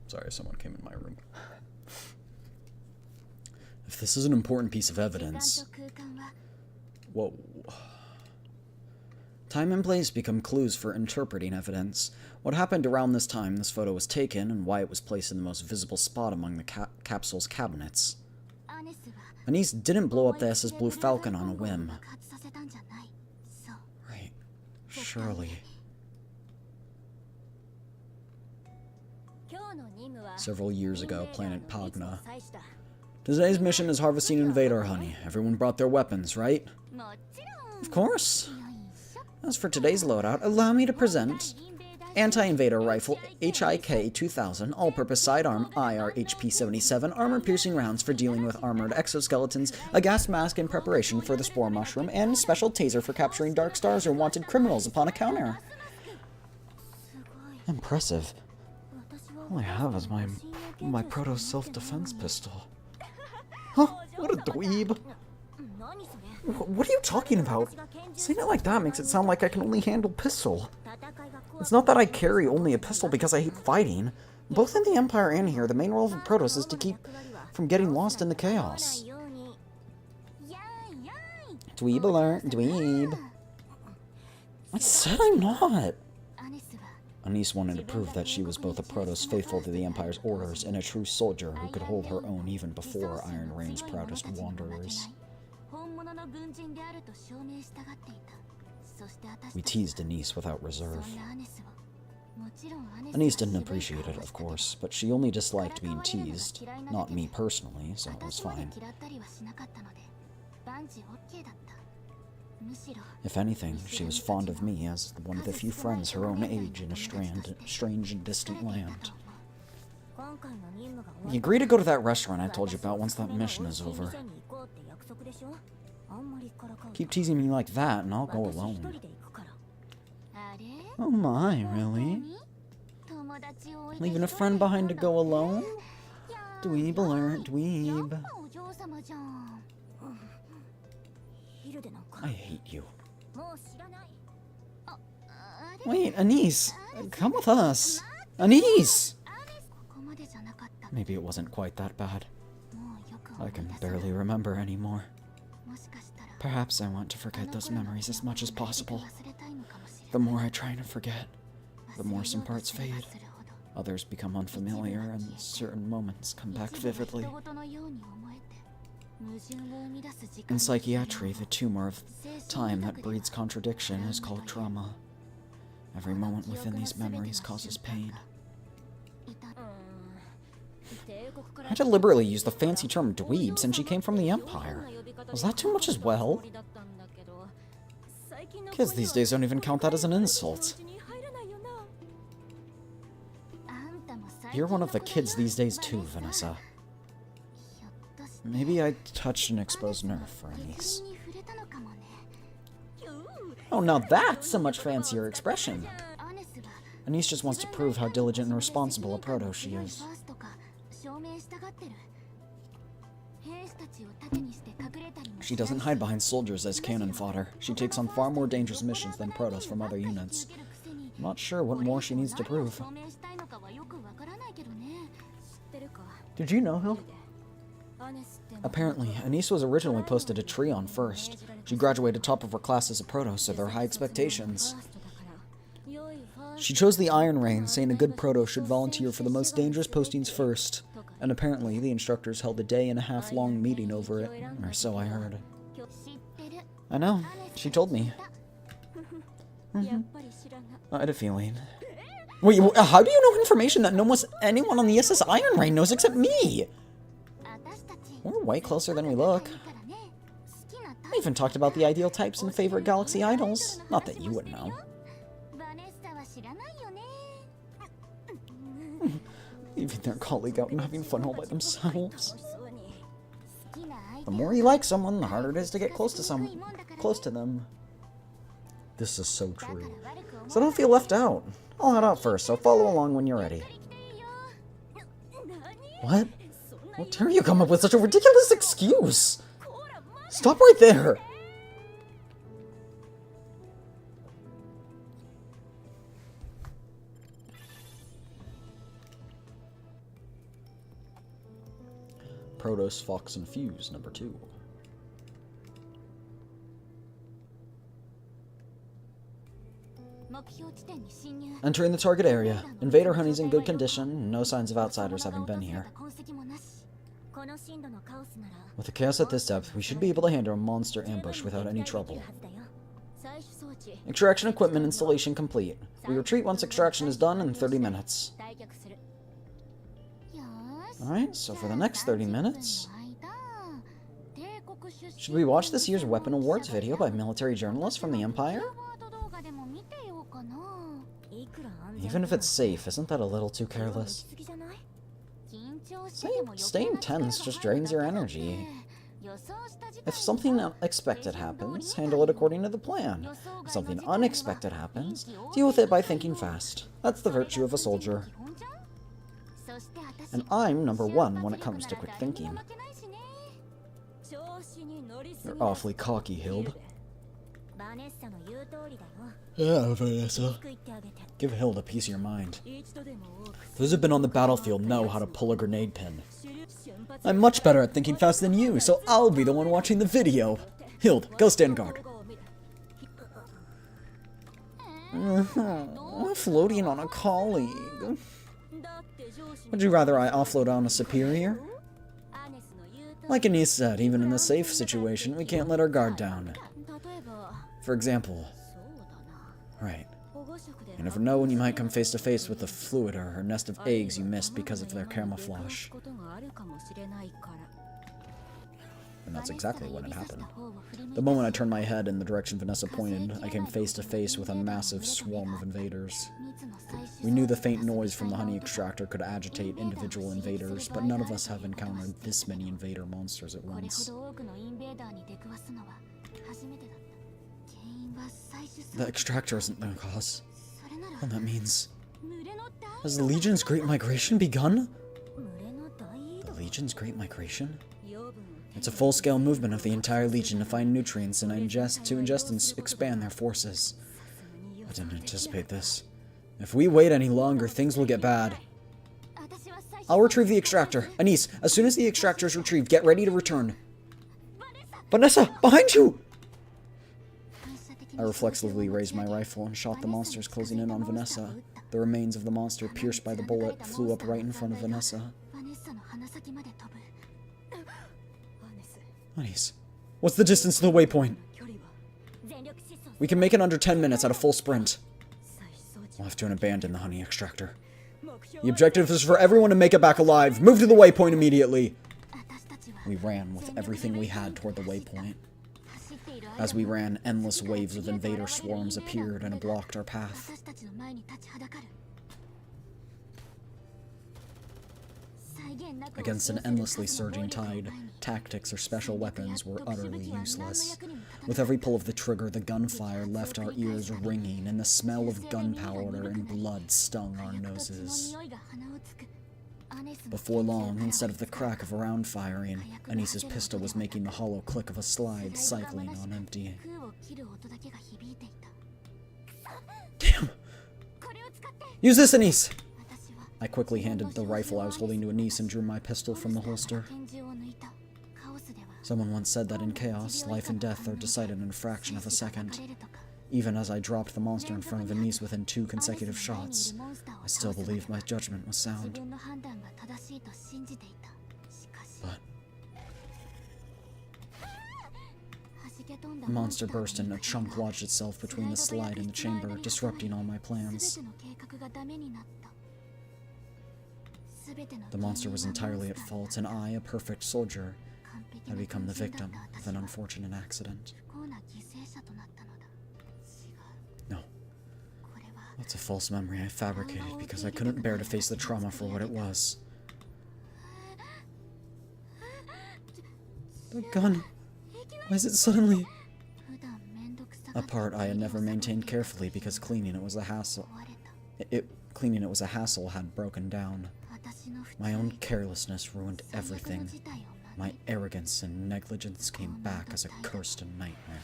Sorry, someone came in my room. If this is an important piece of evidence... Whoa. Time and place become clues for interpreting evidence. What happened around this time this photo was taken, and why it was placed in the most visible spot among the capsule's cabinets. Anise didn't blow up the SS Blue Falcon on a whim. Right. Surely. Several years ago, planet Pagna. Today's mission is harvesting invader honey. Everyone brought their weapons, right? Of course. As for today's loadout, allow me to present Anti-Invader Rifle HIK 2000, All-Purpose Sidearm IR HP 77, Armor-Piercing Rounds for dealing with armored exoskeletons, a gas mask in preparation for the Spore Mushroom, and Special Taser for capturing Dark Stars or wanted criminals upon a counter. Impressive. All I have is my Proto self-defense pistol. Huh? What a dweeb. What are you talking about? Saying it like that makes it sound like I can only handle pistol. It's not that I carry only a pistol because I hate fighting. Both in the Empire and here, the main role of a Protoss is to keep from getting lost in the chaos. Dweeb alert, dweeb. I said I'm not. Anise wanted to prove that she was both a Protoss faithful to the Empire's orders and a true soldier who could hold her own even before Iron Reign's proudest wanderers. We teased Anise without reserve. Anise didn't appreciate it, of course, but she only disliked being teased, not me personally, so it was fine. If anything, she was fond of me as one of the few friends her own age in a strange and distant land. You agree to go to that restaurant I told you about once that mission is over. Keep teasing me like that and I'll go alone. Oh my, really? Leaving a friend behind to go alone? Dweeb alert, dweeb. I hate you. Wait, Anise! Come with us! Anise! Maybe it wasn't quite that bad. I can barely remember anymore. Perhaps I want to forget those memories as much as possible. The more I try to forget, the more some parts fade. Others become unfamiliar, and certain moments come back vividly. In psychiatry, the tumor of time that breeds contradiction is called trauma. Every moment within these memories causes pain. I deliberately used the fancy term dweeb since she came from the Empire. Was that too much as well? Kids these days don't even count that as an insult. You're one of the kids these days too, Vanessa. Maybe I touched an exposed nerve for Anise. Oh, now that's a much fancier expression. Anise just wants to prove how diligent and responsible a Proto she is. She doesn't hide behind soldiers as cannon fodder. She takes on far more dangerous missions than Protoss from other units. I'm not sure what more she needs to prove. Did you know, Hilde? Apparently, Anise was originally posted to Treon first. She graduated top of her class as a Proto, so there are high expectations. She chose the Iron Reign, saying a good Proto should volunteer for the most dangerous postings first. And apparently, the instructors held a day-and-a-half-long meeting over it, or so I heard. I know, she told me. I had a feeling. Wait, how do you know information that anyone on the SS Iron Reign knows except me? We're way closer than we look. I even talked about the ideal types and favorite galaxy idols. Not that you would know. Leaving their colleague out and having fun all by themselves. The more you like someone, the harder it is to get close to them. This is so true. So don't feel left out. I'll head out first, so follow along when you're ready. What? How dare you come up with such a ridiculous excuse? Stop right there! Protoss, Fox, and Fuse, number 2. Entering the target area. Invader honey's in good condition, no signs of outsiders having been here. With the chaos at this depth, we should be able to handle a monster ambush without any trouble. Extraction equipment installation complete. We retreat once extraction is done in 30 minutes. Alright, so for the next 30 minutes, Should we watch this year's Weapon Awards video by military journalists from the Empire? Even if it's safe, isn't that a little too careless? Staying tense just drains your energy. If something unexpected happens, handle it according to the plan. If something unexpected happens, deal with it by thinking fast. That's the virtue of a soldier. And I'm #1 when it comes to quick thinking. You're awfully cocky, Hilde. Yeah, Vanessa. Give Hilde a piece of your mind. Those who've been on the battlefield know how to pull a grenade pin. I'm much better at thinking fast than you, so I'll be the one watching the video. Hilde, go stand guard. Offloading on a colleague. Would you rather I offload on a superior? Like Anise said, even in the safe situation, we can't let our guard down. For example, right. You never know when you might come face to face with a fluid or a nest of eggs you missed because of their camouflage. And that's exactly when it happened. The moment I turned my head in the direction Vanessa pointed, I came face to face with a massive swarm of invaders. We knew the faint noise from the honey extractor could agitate individual invaders, but none of us have encountered this many invader monsters at once. The extractor isn't the cause. And that means... Has the Legion's Great Migration begun? The Legion's Great Migration? It's a full-scale movement of the entire Legion to find nutrients and ingest and expand their forces. I didn't anticipate this. If we wait any longer, things will get bad. I'll retrieve the extractor. Anise, as soon as the extractor is retrieved, get ready to return. Vanessa, behind you! I reflexively raised my rifle and shot the monsters closing in on Vanessa. The remains of the monster, pierced by the bullet, flew up right in front of Vanessa. Anise, what's the distance to the waypoint? We can make it under 10 minutes at a full sprint. We'll have to abandon the honey extractor. The objective is for everyone to make it back alive. Move to the waypoint immediately. We ran with everything we had toward the waypoint. As we ran, endless waves of invader swarms appeared and blocked our path. Against an endlessly surging tide, tactics or special weapons were utterly useless. With every pull of the trigger, the gunfire left our ears ringing, and the smell of gunpowder and blood stung our noses. Before long, instead of the crack of a round firing, Anise's pistol was making the hollow click of a slide cycling on empty. Damn! Use this, Anise! I quickly handed the rifle I was holding to Anise and drew my pistol from the holster. Someone once said that in chaos, life and death are decided in a fraction of a second. Even as I dropped the monster in front of Anise within 2 consecutive shots, I still believed my judgment was sound. But the monster burst and a chunk lodged itself between the slide and the chamber, disrupting all my plans. The monster was entirely at fault, and I, a perfect soldier, had become the victim of an unfortunate accident. No. That's a false memory I fabricated because I couldn't bear to face the trauma for what it was. The gun. Why is it suddenly... A part I had never maintained carefully because cleaning it was a hassle. Cleaning it was a hassle had broken down. My own carelessness ruined everything. My arrogance and negligence came back as a cursed nightmare.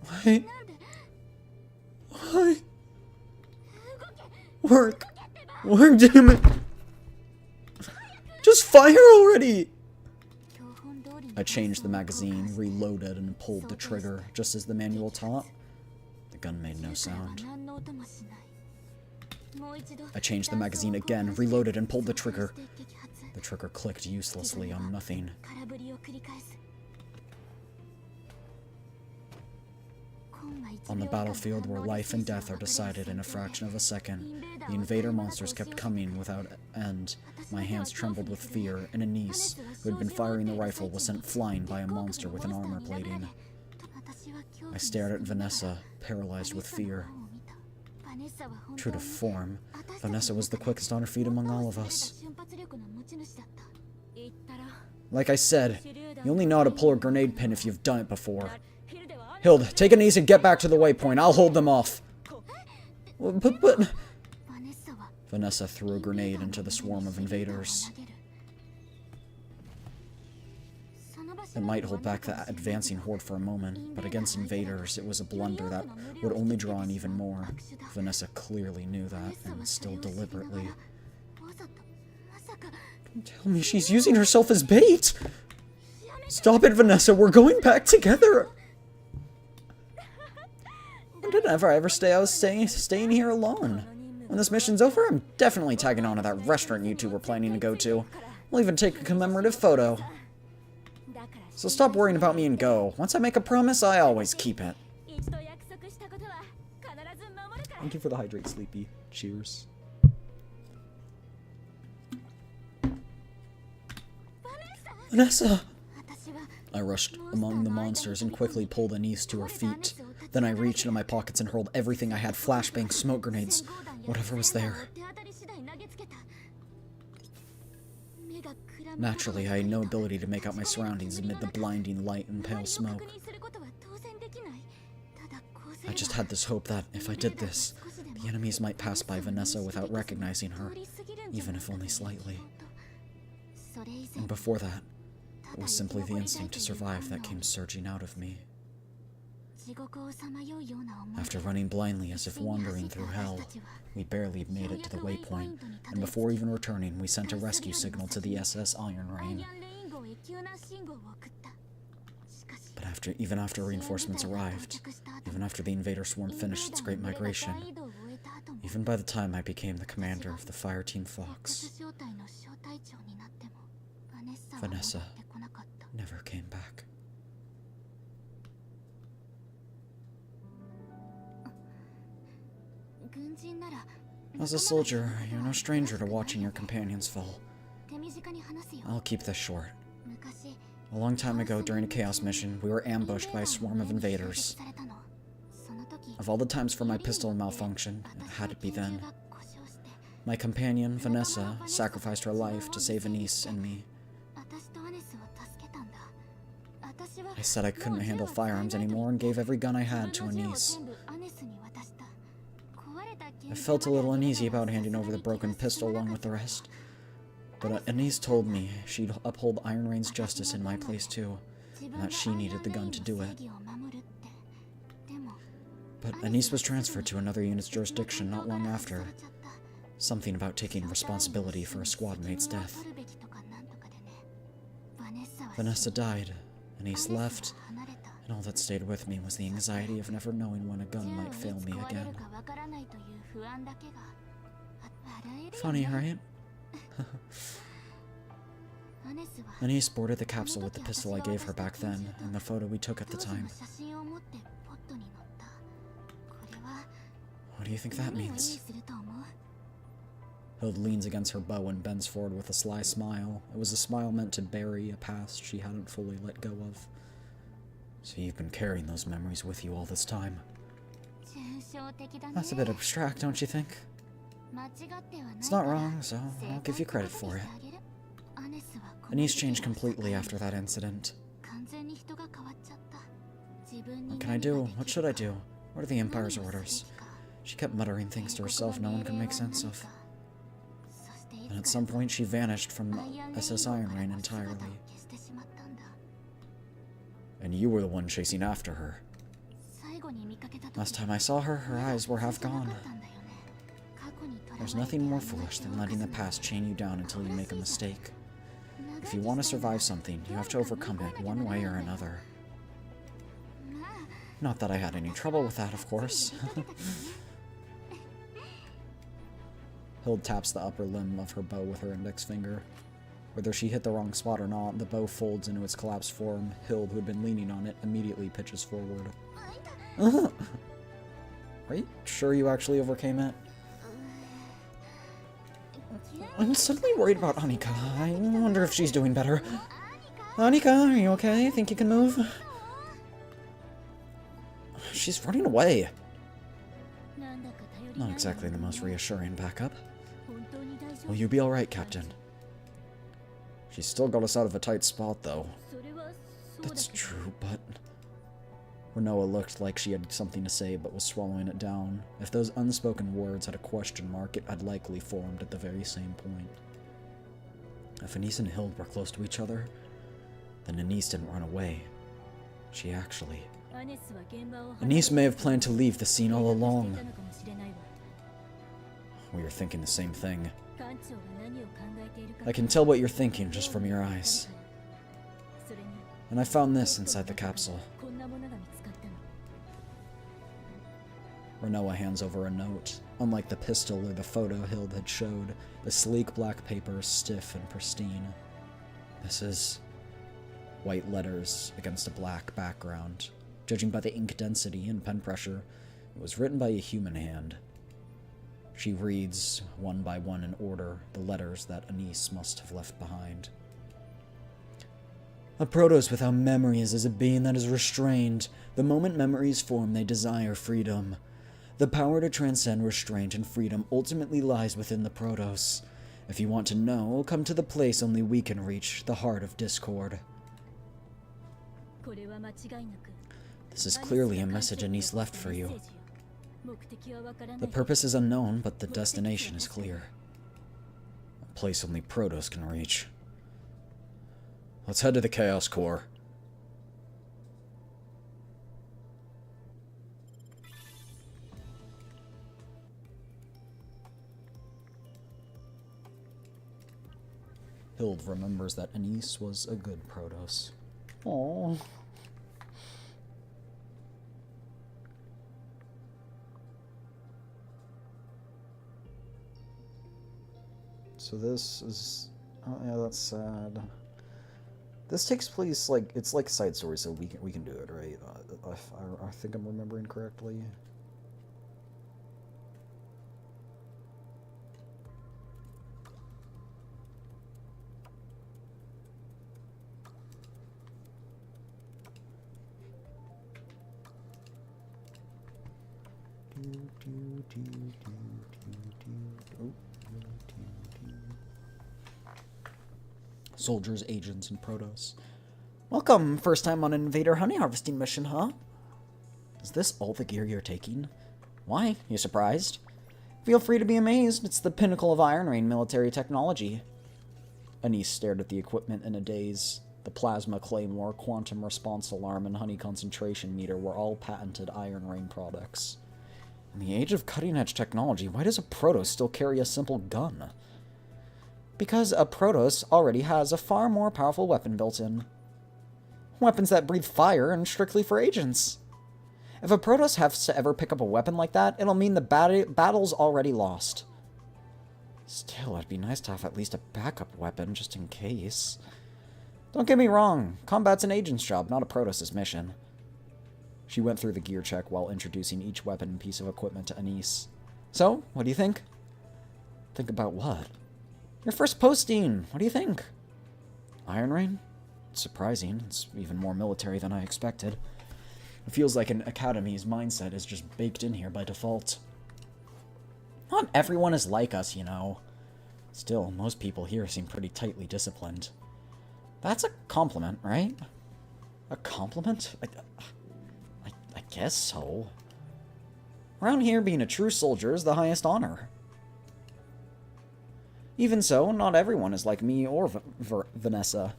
Why? Why? Work! Work, damn it! Just fire already! I changed the magazine, reloaded, and pulled the trigger, just as the manual taught. The gun made no sound. I changed the magazine again, reloaded, and pulled the trigger. The trigger clicked uselessly on nothing. On the battlefield where life and death are decided in a fraction of a second, the invader monsters kept coming without end. My hands trembled with fear, and Anise, who had been firing the rifle, was sent flying by a monster with an armor plating. I stared at Vanessa, paralyzed with fear. True to form, Vanessa was the quickest on her feet among all of us. Like I said, you only know how to pull a grenade pin if you've done it before. Hilde, take Anise and get back to the waypoint. I'll hold them off. But... Vanessa threw a grenade into the swarm of invaders. It might hold back the advancing horde for a moment, but against invaders, it was a blunder that would only draw in even more. Vanessa clearly knew that, and still deliberately. Don't tell me she's using herself as bait! Stop it, Vanessa, we're going back together! When did I ever say I was staying here alone? When this mission's over, I'm definitely tagging on to that restaurant you two were planning to go to. We'll even take a commemorative photo. So stop worrying about me and go. Once I make a promise, I always keep it. Thank you for the hydrate, Sleepy. Cheers. Vanessa! I rushed among the monsters and quickly pulled Anise to her feet. Then I reached into my pockets and hurled everything I had, flashbangs, smoke grenades, whatever was there. Naturally, I had no ability to make out my surroundings amid the blinding light and pale smoke. I just had this hope that, if I did this, the enemies might pass by Vanessa without recognizing her, even if only slightly. And before that, it was simply the instinct to survive that came surging out of me. After running blindly as if wandering through hell, we barely made it to the waypoint, and before even returning, we sent a rescue signal to the SS Iron Rain. But even after reinforcements arrived, even after the invader swarm finished its great migration, even by the time I became the commander of the Fireteam Fox, Vanessa never came back. As a soldier, you're no stranger to watching your companions fall. I'll keep this short. A long time ago, during a chaos mission, we were ambushed by a swarm of invaders. Of all the times for my pistol malfunction, it had to be then. My companion, Vanessa, sacrificed her life to save Anise and me. I said I couldn't handle firearms anymore and gave every gun I had to Anise. I felt a little uneasy about handing over the broken pistol along with the rest, but Anise told me she'd uphold Iron Rain's justice in my place too, and that she needed the gun to do it. But Anise was transferred to another unit's jurisdiction not long after. Something about taking responsibility for a squad mate's death. Vanessa died, Anise left, and all that stayed with me was the anxiety of never knowing when a gun might fail me again. Funny, right? Anise boarded the capsule with the pistol I gave her back then, and the photo we took at the time. What do you think that means? Hilde leans against her bow and bends forward with a sly smile. It was a smile meant to bury a past she hadn't fully let go of. So you've been carrying those memories with you all this time. That's a bit abstract, don't you think? It's not wrong, so I'll give you credit for it. Anise changed completely after that incident. What can I do? What should I do? What are the Empire's orders? She kept muttering things to herself no one could make sense of. And at some point she vanished from SS Iron Rain entirely. And you were the one chasing after her. Last time I saw her, her eyes were half gone. There's nothing more foolish than letting the past chain you down until you make a mistake. If you want to survive something, you have to overcome it one way or another. Not that I had any trouble with that, of course. Hilde taps the upper limb of her bow with her index finger. Whether she hit the wrong spot or not, the bow folds into its collapsed form. Hilde, who had been leaning on it, immediately pitches forward. Are you sure you actually overcame it? I'm suddenly worried about Anika. I wonder if she's doing better. Anika, are you okay? Think you can move? She's running away. Not exactly the most reassuring backup. Will you be alright, Captain? She's still got us out of a tight spot, though. That's true, but... Renoa looked like she had something to say, but was swallowing it down. If those unspoken words had a question mark, it had likely formed at the very same point. If Anise and Hilde were close to each other, then Anise didn't run away. She actually... Anise may have planned to leave the scene all along. We were thinking the same thing. I can tell what you're thinking just from your eyes. And I found this inside the capsule. Renoa hands over a note. Unlike the pistol or the photo Hilde had showed, the sleek black paper is stiff and pristine. This is white letters against a black background. Judging by the ink density and pen pressure, it was written by a human hand. She reads, one by one in order, the letters that Anise must have left behind. A Protos without memories is a being that is restrained. The moment memories form, they desire freedom. The power to transcend restraint and freedom ultimately lies within the Protos. If you want to know, come to the place only we can reach, the heart of discord. This is clearly a message Anise left for you. The purpose is unknown, but the destination is clear. A place only Protos can reach. Let's head to the Chaos Core. Hilde remembers that Anise was a good Protos. Aww. So this is... Oh yeah, that's sad. This takes place, like, it's like a side story, so we can do it, right? I think I'm remembering correctly. Soldiers, agents, and Protos. Welcome! First time on an Invader honey harvesting mission, huh? Is this all the gear you're taking? Why? You surprised? Feel free to be amazed. It's the pinnacle of Iron Rain military technology. Anise stared at the equipment in a daze. The plasma claymore, quantum response alarm, and honey concentration meter were all patented Iron Rain products. In the age of cutting-edge technology, why does a Protos still carry a simple gun? Because a Protos already has a far more powerful weapon built in. Weapons that breathe fire and strictly for agents. If a Protos has to ever pick up a weapon like that, it'll mean the battle's already lost. Still, it'd be nice to have at least a backup weapon, just in case. Don't get me wrong, combat's an agent's job, not a Protos' mission. She went through the gear check while introducing each weapon and piece of equipment to Anise. So, what do you think? Think about what? Your first posting! What do you think? Iron Rain? It's surprising. It's even more military than I expected. It feels like an academy's mindset is just baked in here by default. Not everyone is like us, you know. Still, most people here seem pretty tightly disciplined. That's a compliment, right? A compliment? I guess so. Around here, being a true soldier is the highest honor. Even so, not everyone is like me or Vanessa.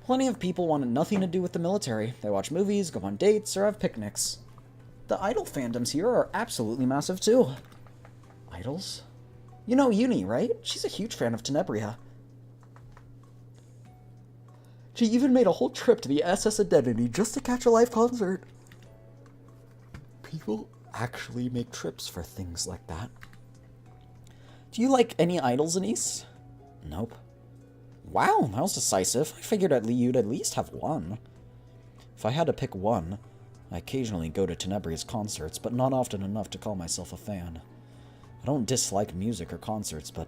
Plenty of people want nothing to do with the military. They watch movies, go on dates, or have picnics. The idol fandoms here are absolutely massive, too. Idols? You know Uni, right? She's a huge fan of Tenebria. She even made a whole trip to the SS Identity just to catch a live concert. People actually make trips for things like that. Do you like any idols, Anise? Nope. Wow, that was decisive. I figured you'd at least have one. If I had to pick one, I occasionally go to Tenebria's concerts, but not often enough to call myself a fan. I don't dislike music or concerts, but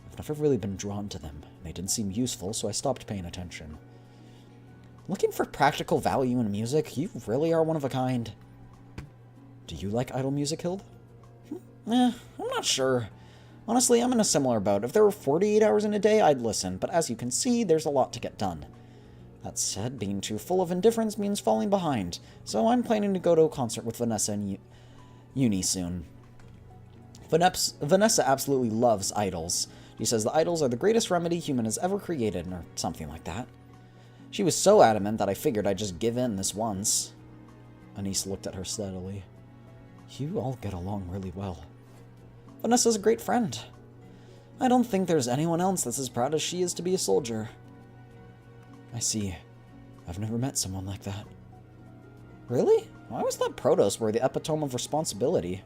I've never really been drawn to them. They didn't seem useful, so I stopped paying attention. Looking for practical value in music? You really are one of a kind. Do you like idle music, Hilde? I'm not sure. Honestly, I'm in a similar boat. If there were 48 hours in a day, I'd listen, but as you can see, there's a lot to get done. That said, being too full of indifference means falling behind, so I'm planning to go to a concert with Vanessa in uni soon. Vanessa absolutely loves idols. She says the idols are the greatest remedy human has ever created, or something like that. She was so adamant that I figured I'd just give in this once. Anise looked at her steadily. You all get along really well. Vanessa's a great friend. I don't think there's anyone else that's as proud as she is to be a soldier. I see. I've never met someone like that. Really? I always thought Protoss were the epitome of responsibility.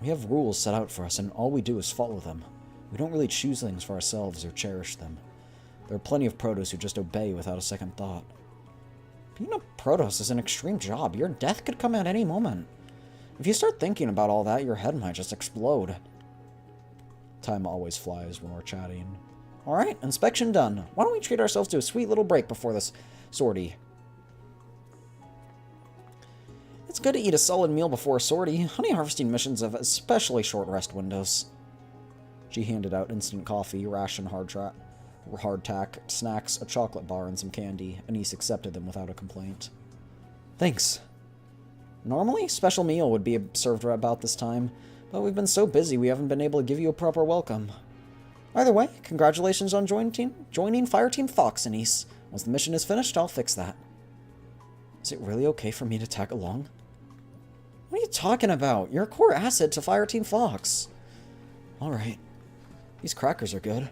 We have rules set out for us, and all we do is follow them. We don't really choose things for ourselves or cherish them. There are plenty of Protoss who just obey without a second thought. Being a Protoss is an extreme job. Your death could come at any moment. If you start thinking about all that, your head might just explode. Time always flies when we're chatting. Alright, inspection done. Why don't we treat ourselves to a sweet little break before this sortie? It's good to eat a solid meal before a sortie. Honey harvesting missions have especially short rest windows. She handed out instant coffee, ration hardtack, snacks, a chocolate bar, and some candy. Anise accepted them without a complaint. Thanks. Normally, special meal would be served about this time, but we've been so busy we haven't been able to give you a proper welcome. Either way, congratulations on joining Fireteam Fox, Anise. Once the mission is finished, I'll fix that. Is it really okay for me to tag along? What are you talking about? You're a core asset to Fireteam Fox. Alright. These crackers are good.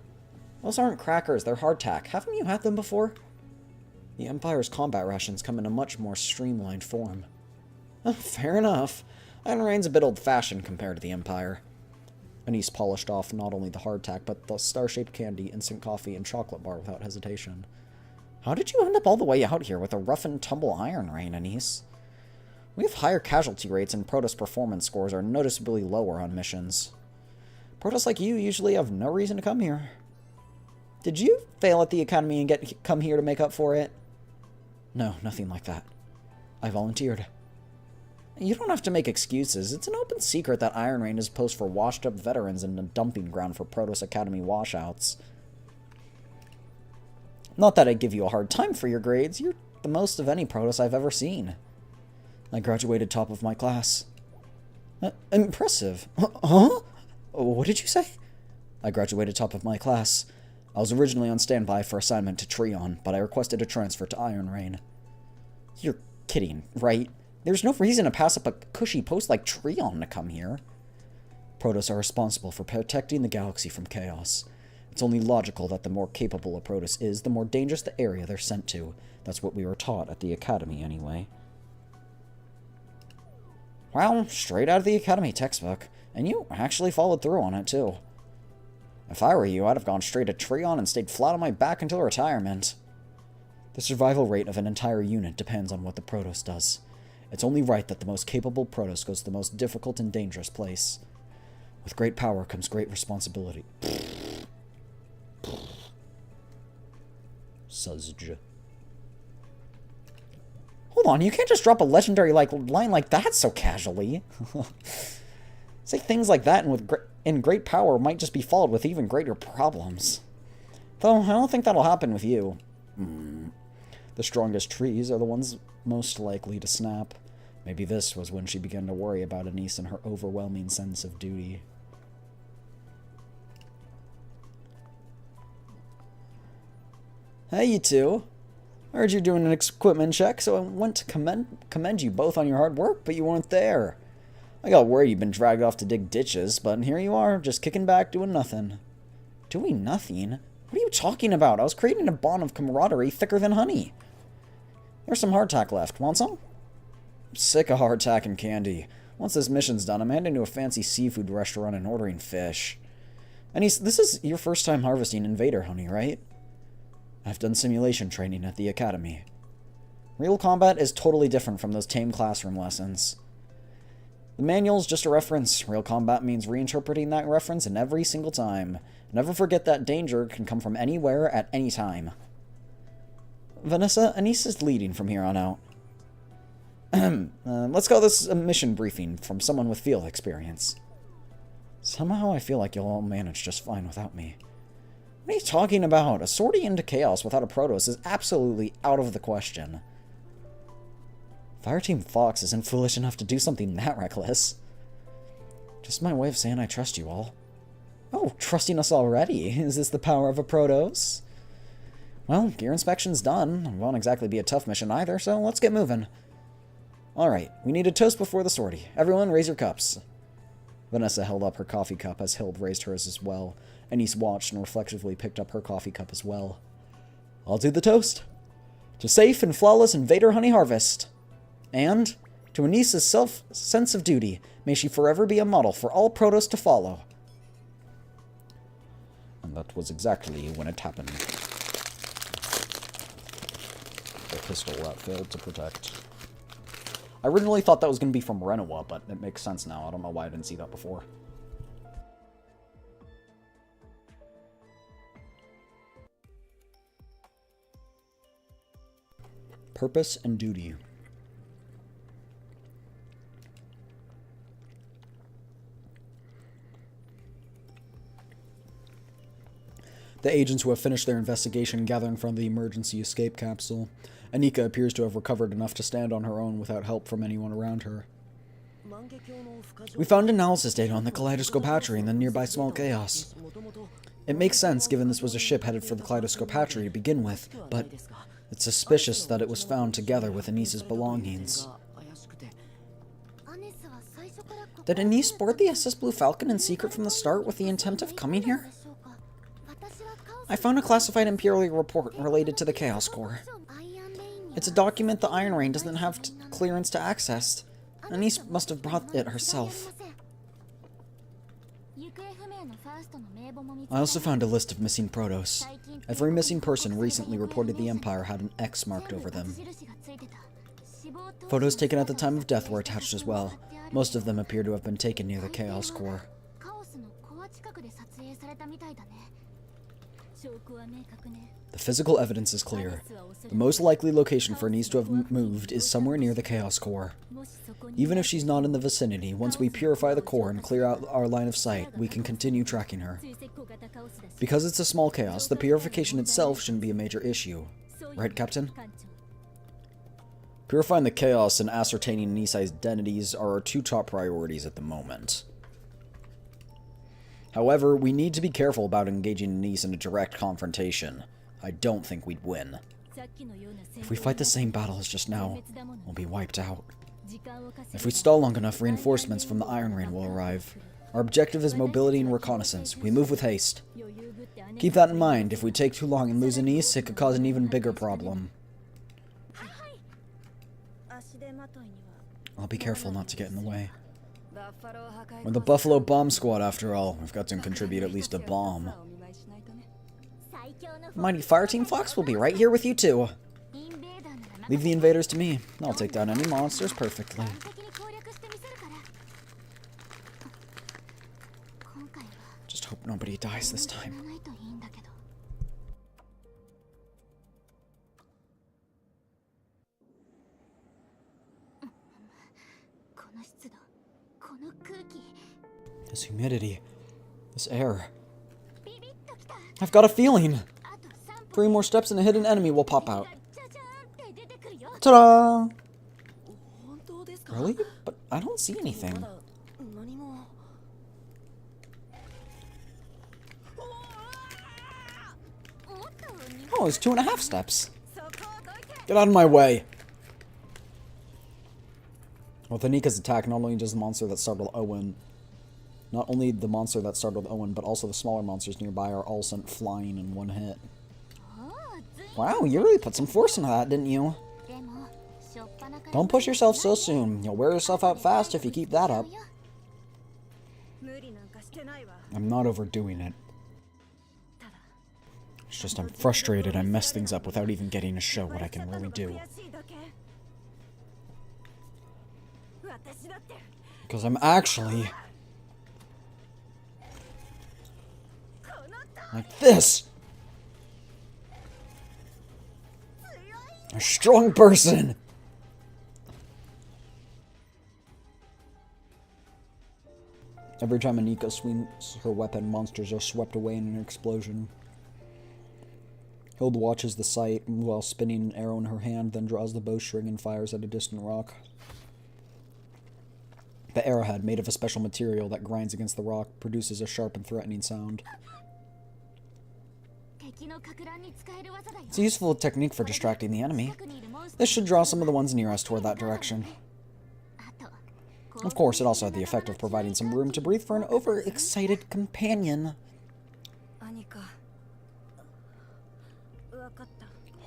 Those aren't crackers, they're hardtack. Haven't you had them before? The Empire's combat rations come in a much more streamlined form. Fair enough. Iron Reign's a bit old-fashioned compared to the Empire. Anise polished off not only the hardtack, but the star-shaped candy, instant coffee, and chocolate bar without hesitation. How did you end up all the way out here with a rough-and-tumble Iron Reign, Anise? We have higher casualty rates, and Protoss performance scores are noticeably lower on missions. Protoss like you usually have no reason to come here. Did you fail at the Academy and come here to make up for it? No, nothing like that. I volunteered. You don't have to make excuses. It's an open secret that Iron Reign is a post for washed-up veterans and a dumping ground for Protoss Academy washouts. Not that I give you a hard time for your grades. You're the most of any Protoss I've ever seen. I graduated top of my class. Impressive. Huh? What did you say? I graduated top of my class. I was originally on standby for assignment to Treon, but I requested a transfer to Iron Reign. You're kidding, right? There's no reason to pass up a cushy post like Treon to come here. Protoss are responsible for protecting the galaxy from chaos. It's only logical that the more capable a Protoss is, the more dangerous the area they're sent to. That's what we were taught at the Academy, anyway. Well, straight out of the Academy textbook. And you actually followed through on it, too. If I were you, I'd have gone straight to Treon and stayed flat on my back until retirement. The survival rate of an entire unit depends on what the Protoss does. It's only right that the most capable Protoss goes to the most difficult and dangerous place. With great power comes great responsibility. Suzzj. Hold on, you can't just drop a legendary line like that so casually. Say things like that and in great power might just be followed with even greater problems. Though, I don't think that'll happen with you. The strongest trees are the ones most likely to snap. Maybe this was when she began to worry about Anise and her overwhelming sense of duty. Hey, you two. I heard you're doing an equipment check, so I went to commend you both on your hard work, but you weren't there. I got worried you'd been dragged off to dig ditches, but here you are, just kicking back, doing nothing. Doing nothing? What are you talking about? I was creating a bond of camaraderie thicker than honey. There's some hardtack left. Want some? I'm sick of hardtack and candy. Once this mission's done, I'm heading to a fancy seafood restaurant and ordering fish. And this is your first time harvesting invader honey, right? I've done simulation training at the Academy. Real combat is totally different from those tame classroom lessons. The manual's just a reference. Real combat means reinterpreting that reference in every single time. Never forget that danger can come from anywhere at any time. Vanessa, Anise is leading from here on out. Let's call this a mission briefing from someone with field experience. Somehow I feel like you'll all manage just fine without me. What are you talking about? A sortie into chaos without a Protoss is absolutely out of the question. Fireteam Fox isn't foolish enough to do something that reckless. Just my way of saying I trust you all. Oh, trusting us already? Is this the power of a Protoss? Well, gear inspection's done. It won't exactly be a tough mission either, so let's get moving. Alright, we need a toast before the sortie. Everyone raise your cups. Vanessa held up her coffee cup as Hilde raised hers as well. Anise watched and reflectively picked up her coffee cup as well. I'll do the toast. To safe and flawless Invader Honey Harvest. And to Anise's sense of duty, may she forever be a model for all Protoss to follow. And that was exactly when it happened. The pistol that failed to protect. I originally thought that was going to be from Renoa, but it makes sense now. I don't know why I didn't see that before. Purpose and duty. The agents who have finished their investigation gather in front of the emergency escape capsule. Anika appears to have recovered enough to stand on her own without help from anyone around her. We found analysis data on the Kaleidoscope hatchery in the nearby small chaos. It makes sense given this was a ship headed for the Kaleidoscope hatchery to begin with, but it's suspicious that it was found together with Anise's belongings. Did Anise board the SS Blue Falcon in secret from the start with the intent of coming here? I found a classified Imperial report related to the Chaos Core. It's a document the Iron Rain doesn't have clearance to access. Anise must have brought it herself. I also found a list of missing Protoss. Every missing person recently reported the Empire had an X marked over them. Photos taken at the time of death were attached as well. Most of them appear to have been taken near the Chaos Core. The physical evidence is clear. The most likely location for Anise to have moved is somewhere near the Chaos Core. Even if she's not in the vicinity, once we purify the core and clear out our line of sight, we can continue tracking her. Because it's a small chaos, the purification itself shouldn't be a major issue. Right, Captain? Purifying the chaos and ascertaining Anise's identities are our two top priorities at the moment. However, we need to be careful about engaging Anise in a direct confrontation. I don't think we'd win. If we fight the same battle as just now, we'll be wiped out. If we stall long enough, reinforcements from the Iron Rain will arrive. Our objective is mobility and reconnaissance. We move with haste. Keep that in mind. If we take too long and lose Anise, it could cause an even bigger problem. I'll be careful not to get in the way. We're the Buffalo Bomb Squad, after all. We've got to contribute at least a bomb. Mighty Fireteam Fox will be right here with you, too. Leave the invaders to me. I'll take down any monsters perfectly. Just hope nobody dies this time. This humidity. This air. I've got a feeling! 3 more steps and a hidden enemy will pop out. Ta-da! Really? But I don't see anything. Oh, it's 2.5 steps. Get out of my way! With Anika's attack, not only does the monster that startled Owen, but also the smaller monsters nearby are all sent flying in one hit. Wow, you really put some force into that, didn't you? Don't push yourself so soon. You'll wear yourself out fast if you keep that up. I'm not overdoing it. It's just I'm frustrated I mess things up without even getting to show what I can really do. Because I'm actually... like this! A strong person! Every time Anika swings her weapon, monsters are swept away in an explosion. Hilde watches the sight while spinning an arrow in her hand, then draws the bowstring and fires at a distant rock. The arrowhead, made of a special material that grinds against the rock, produces a sharp and threatening sound. It's a useful technique for distracting the enemy. This should draw some of the ones near us toward that direction. Of course, it also had the effect of providing some room to breathe for an overexcited companion.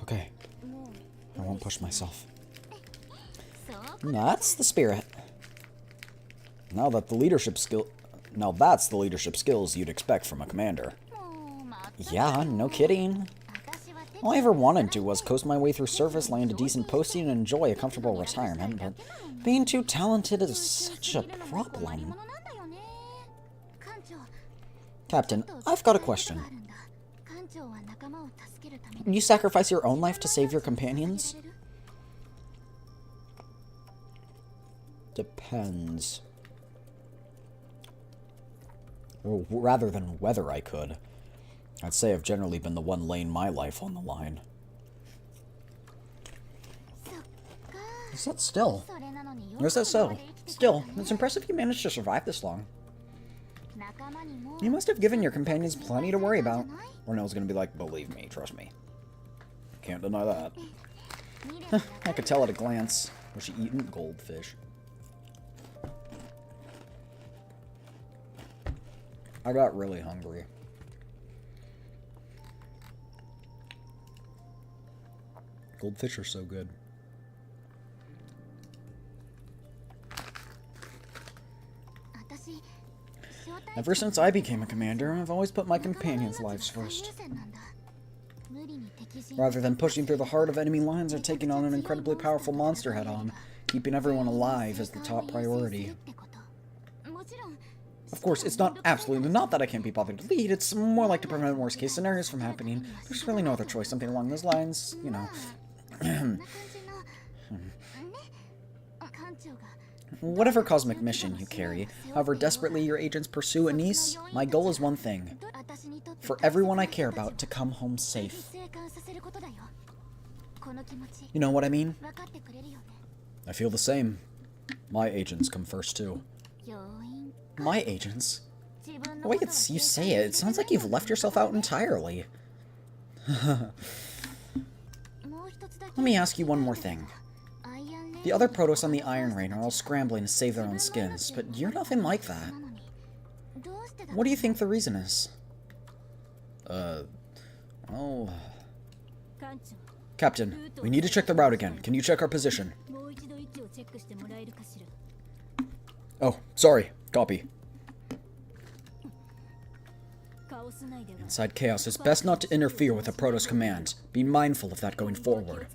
Okay, I won't push myself. That's the spirit. Now that's the leadership skills you'd expect from a commander. Yeah, no kidding. All I ever wanted to was coast my way through surface, land a decent posting, and enjoy a comfortable retirement, but being too talented is such a problem. Captain, I've got a question. Would you sacrifice your own life to save your companions? Depends. Or rather than whether I could. I'd say I've generally been the one laying my life on the line. Sit still. Or is that so? Still, it's impressive you managed to survive this long. You must have given your companions plenty to worry about. Ornell's gonna be like, believe me, trust me. Can't deny that. I could tell at a glance. Was she eating goldfish? I got really hungry. Goldfish are so good. Ever since I became a commander, I've always put my companions' lives first. Rather than pushing through the heart of enemy lines or taking on an incredibly powerful monster head-on, keeping everyone alive is the top priority. Of course, it's not absolutely not that I can't be bothered to lead, it's more like to prevent worst-case scenarios from happening. There's really no other choice, something along those lines, you know. Whatever cosmic mission you carry, however desperately your agents pursue Anise, my goal is one thing. For everyone I care about to come home safe. You know what I mean? I feel the same. My agents come first, too. My agents? The way you say it, it sounds like you've left yourself out entirely. Let me ask you one more thing. The other Protoss on the Iron Rain are all scrambling to save their own skins, but you're nothing like that. What do you think the reason is? Oh... Captain, we need to check the route again. Can you check our position? Oh, sorry. Copy. Inside Chaos, it's best not to interfere with a Protoss command. Be mindful of that going forward.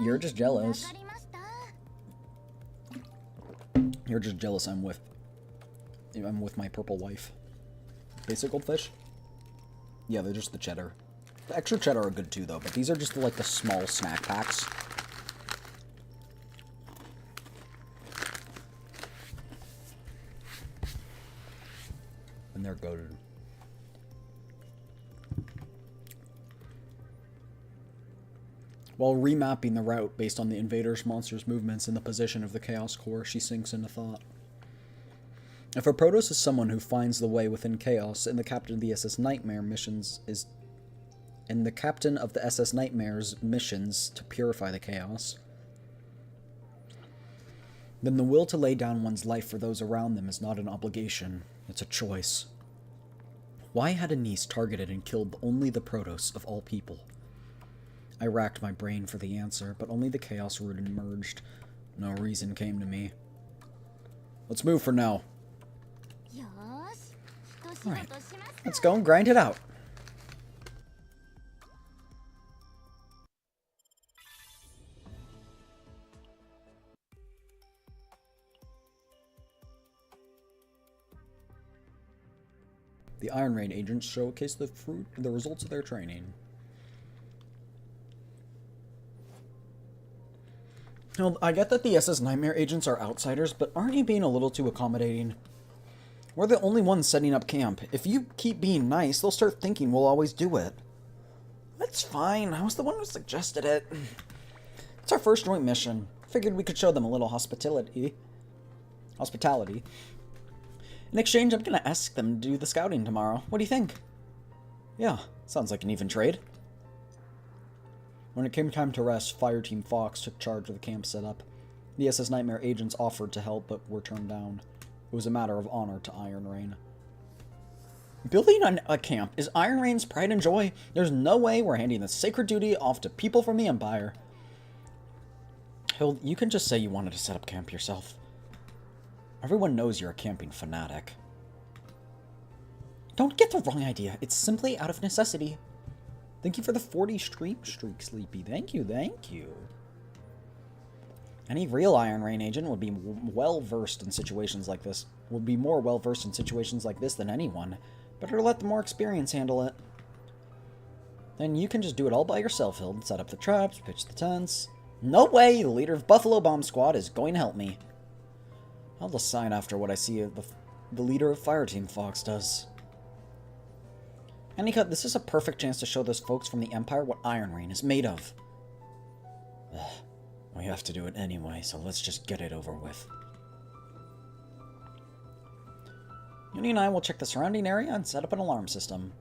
You're just jealous. You're just jealous I'm with my purple wife. Basic goldfish? Yeah, they're just the cheddar. The extra cheddar are good too, though, but these are just like the small snack packs. And they're goated. While remapping the route based on the invaders' monsters' movements and the position of the Chaos Core, she sinks into thought. If a Protoss is someone who finds the way within Chaos, and the captain of the SS Nightmare's missions to purify the Chaos, then the will to lay down one's life for those around them is not an obligation, it's a choice. Why had Anise targeted and killed only the Protoss of all people? I racked my brain for the answer, but only the Chaos root emerged. No reason came to me. Let's move for now. Alright, let's go and grind it out. The Iron Rain agents showcase the results of their training. Now, I get that the SS Nightmare agents are outsiders, but aren't you being a little too accommodating? We're the only ones setting up camp. If you keep being nice, they'll start thinking we'll always do it. That's fine. I was the one who suggested it. It's our first joint mission. Figured we could show them a little hospitality. In exchange, I'm gonna ask them to do the scouting tomorrow. What do you think? Yeah, sounds like an even trade. When it came time to rest, Fireteam Fox took charge of the camp setup. The SS Nightmare agents offered to help, but were turned down. It was a matter of honor to Iron Rain. Building a camp is Iron Rain's pride and joy. There's no way we're handing this sacred duty off to people from the Empire. Hilde, you can just say you wanted to set up camp yourself. Everyone knows you're a camping fanatic. Don't get the wrong idea. It's simply out of necessity. Thank you for the 40 streak, Sleepy. Thank you, thank you. Any real Iron Rain agent would be well-versed in situations like this. Would be more well-versed in situations like this than anyone. Better let the more experienced handle it. Then you can just do it all by yourself, Hilde. Set up the traps, pitch the tents. No way! The leader of Buffalo Bomb Squad is going to help me. I'll decide after what I see the leader of Fireteam Fox does. Anika, this is a perfect chance to show those folks from the Empire what Iron Rain is made of. We have to do it anyway, so let's just get it over with. Uni and I will check the surrounding area and set up an alarm system.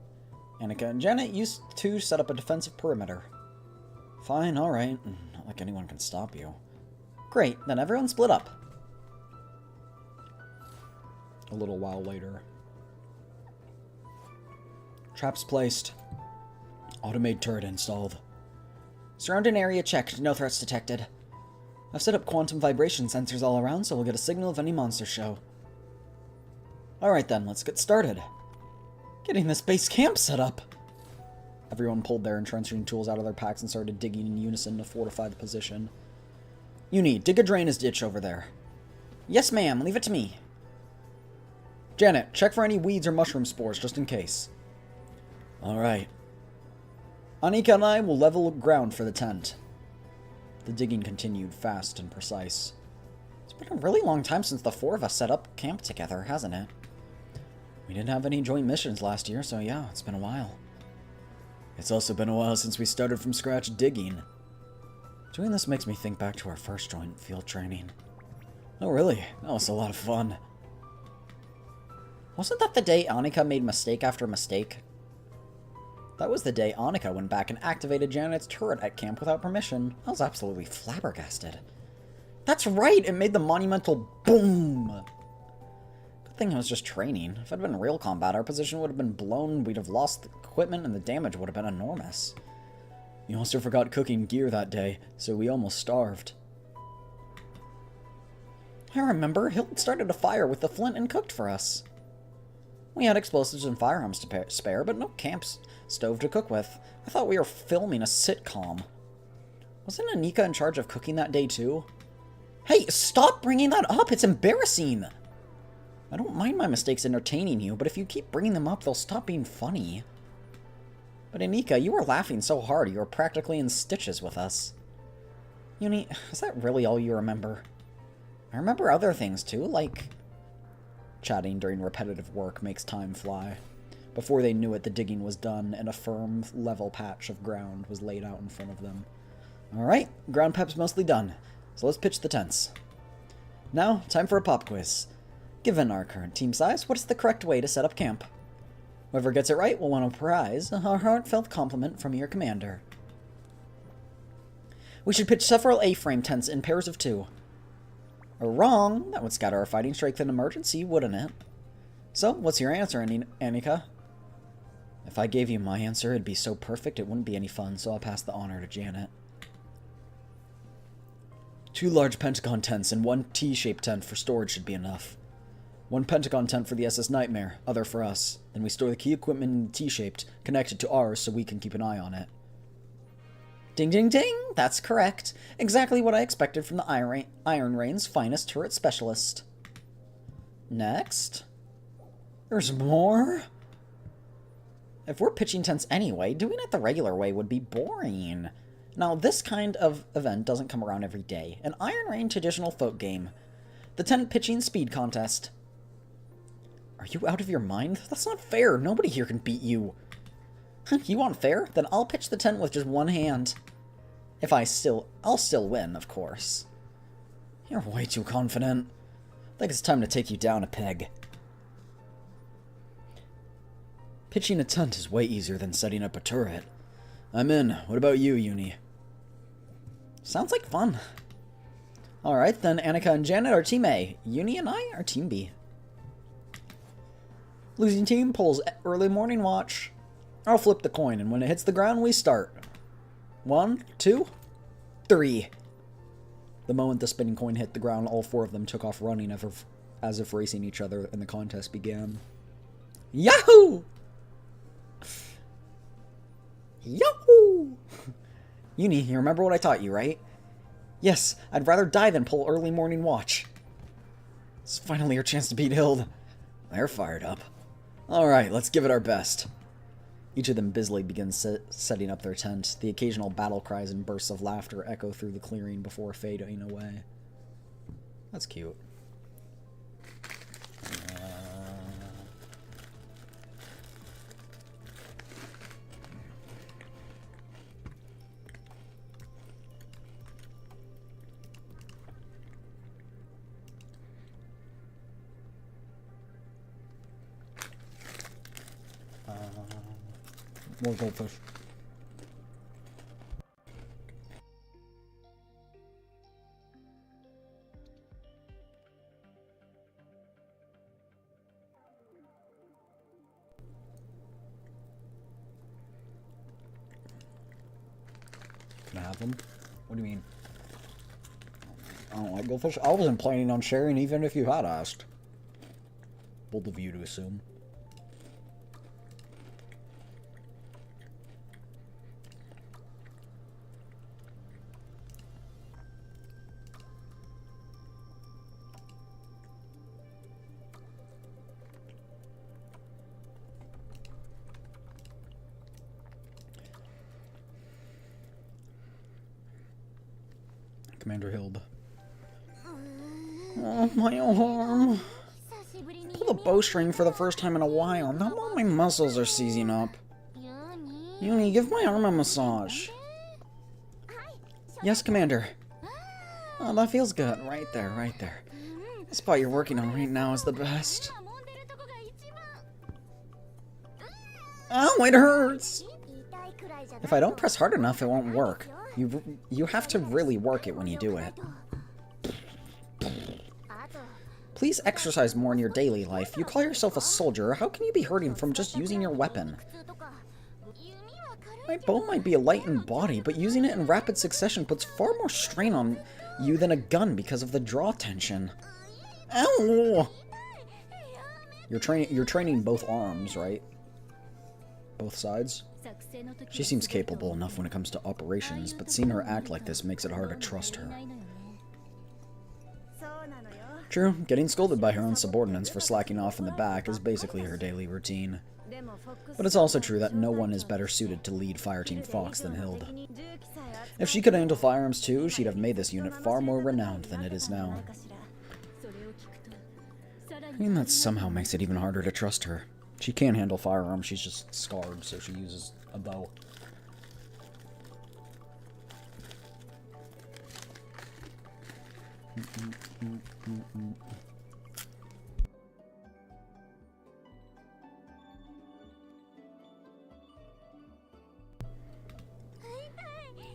Anika and Janet, you two set up a defensive perimeter. Fine, alright. Not like anyone can stop you. Great, then everyone split up. A little while later. Traps placed. Automated turret installed. Surrounding area checked. No threats detected. I've set up quantum vibration sensors all around, so we'll get a signal if any monsters show. Alright then, let's get started. Getting this base camp set up. Everyone pulled their entrenching tools out of their packs and started digging in unison to fortify the position. Uni, dig a drainage ditch over there. Yes, ma'am. Leave it to me. Janet, check for any weeds or mushroom spores, just in case. Alright. Anika and I will level ground for the tent. The digging continued, fast and precise. It's been a really long time since the four of us set up camp together, hasn't it? We didn't have any joint missions last year, so yeah, it's been a while. It's also been a while since we started from scratch digging. Doing this makes me think back to our first joint field training. Oh really? That was a lot of fun. Wasn't that the day Anika made mistake after mistake? That was the day Anika went back and activated Janet's turret at camp without permission. I was absolutely flabbergasted. That's right! It made the monumental boom! Good thing it was just training. If it had been real combat, our position would have been blown, we'd have lost the equipment, and the damage would have been enormous. You also forgot cooking gear that day, so we almost starved. I remember, Hilde started a fire with the flint and cooked for us. We had explosives and firearms to spare, but no camp stove to cook with. I thought we were filming a sitcom. Wasn't Anika in charge of cooking that day too? Hey, stop bringing that up! It's embarrassing! I don't mind my mistakes entertaining you, but if you keep bringing them up, they'll stop being funny. But Anika, you were laughing so hard you were practically in stitches with us. Uni, is that really all you remember? I remember other things too, like... Chatting during repetitive work makes time fly. Before they knew it, the digging was done, and a firm, level patch of ground was laid out in front of them. Alright, ground prep's mostly done, so let's pitch the tents. Now, time for a pop quiz. Given our current team size, what is the correct way to set up camp? Whoever gets it right will win a prize, a heartfelt compliment from your commander. We should pitch several A-frame tents in pairs of 2. Wrong! That would scatter our fighting strength in emergency, wouldn't it? So, what's your answer, Anika? If I gave you my answer, it'd be so perfect it wouldn't be any fun, so I'll pass the honor to Janet. 2 large pentagon tents and 1 T-shaped tent for storage should be enough. 1 pentagon tent for the SS Nightmare, other for us. Then we store the key equipment in the T-shaped, connected to ours so we can keep an eye on it. Ding ding ding! That's correct. Exactly what I expected from the Iron Rain's finest turret specialist. Next. There's more? If we're pitching tents anyway, doing it the regular way would be boring. Now, this kind of event doesn't come around every day. An Iron Rain traditional folk game. The tent pitching speed contest. Are you out of your mind? That's not fair. Nobody here can beat you. You want fair? Then I'll pitch the tent with just one hand. I'll still win, of course. You're way too confident. I think it's time to take you down a peg. Pitching a tent is way easier than setting up a turret. I'm in. What about you, Uni? Sounds like fun. Alright, then Annika and Janet are Team A. Uni and I are Team B. Losing team pulls early morning watch. I'll flip the coin, and when it hits the ground, we start. 1, 2, 3. The moment the spinning coin hit the ground, all 4 of them took off running as if racing each other, and the contest began. Yahoo! Yahoo! Uni, you remember what I taught you, right? Yes, I'd rather die than pull early morning watch. It's finally your chance to beat Hilde. They're fired up. Alright, let's give it our best. Each of them busily begins setting up their tent. The occasional battle cries and bursts of laughter echo through the clearing before fading away. That's cute. More goldfish. Can I have them? What do you mean? I don't like goldfish. I wasn't planning on sharing even if you had asked. Bold of you to assume. Commander Hilde. Oh, my arm. I pulled a bowstring for the first time in a while. Now all my muscles are seizing up. Uni, give my arm a massage. Yes, Commander. Oh, that feels good. Right there, right there. The spot you're working on right now is the best. Oh, it hurts! If I don't press hard enough, it won't work. You have to really work it when you do it. Please exercise more in your daily life. You call yourself a soldier. How can you be hurting from just using your weapon? My bow might be light in body, but using it in rapid succession puts far more strain on you than a gun because of the draw tension. Ow! You're training both arms, right? Both sides? She seems capable enough when it comes to operations, but seeing her act like this makes it hard to trust her. True, getting scolded by her own subordinates for slacking off in the back is basically her daily routine. But it's also true that no one is better suited to lead Fireteam Fox than Hilde. If she could handle firearms too, she'd have made this unit far more renowned than it is now. I mean, that somehow makes it even harder to trust her. She can't handle firearms, she's just scarred, so she uses a bow.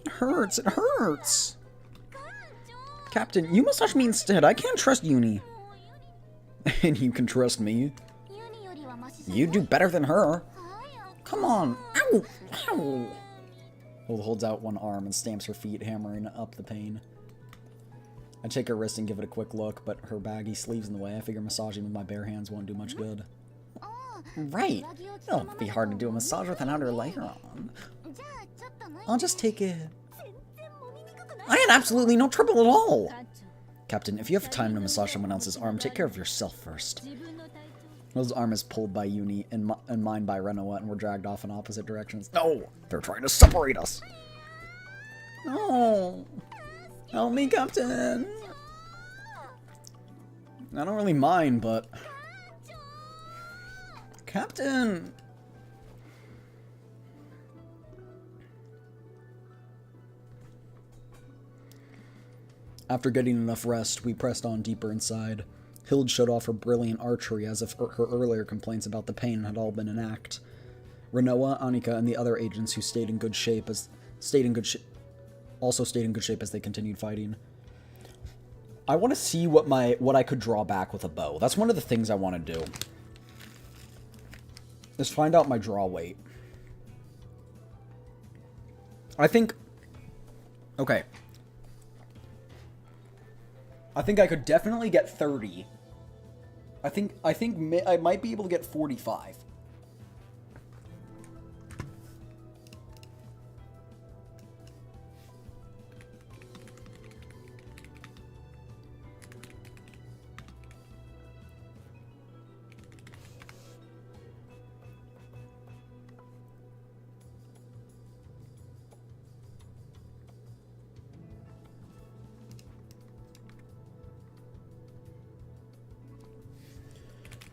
It hurts, it hurts! Captain, you massage me instead, I can't trust Uni. And you can trust me. You do better than her. Come on. Ow! Ow! Hilde holds out one arm and stamps her feet, hammering up the pain. I take her wrist and give it a quick look, but her baggy sleeve's in the way. I figure massaging with my bare hands won't do much good. Right. It'll be hard to do a massage with an outer layer on. I'll just take it. I had absolutely no trouble at all. Captain, if you have time to massage someone else's arm, take care of yourself first. His arm is pulled by Uni and mine by Renoa, and we're dragged off in opposite directions. No! They're trying to separate us! No! Help me, Captain! I don't really mind, but... Captain! After getting enough rest, we pressed on deeper inside. Hilde showed off her brilliant archery as if her earlier complaints about the pain had all been an act. Renoa, Annika, and the other agents who stayed in good shape also stayed in good shape as they continued fighting. I want to see what I could draw back with a bow. That's one of the things I want to do. Is find out my draw weight. I think... Okay. I think I could definitely get 30. I think I might be able to get 45.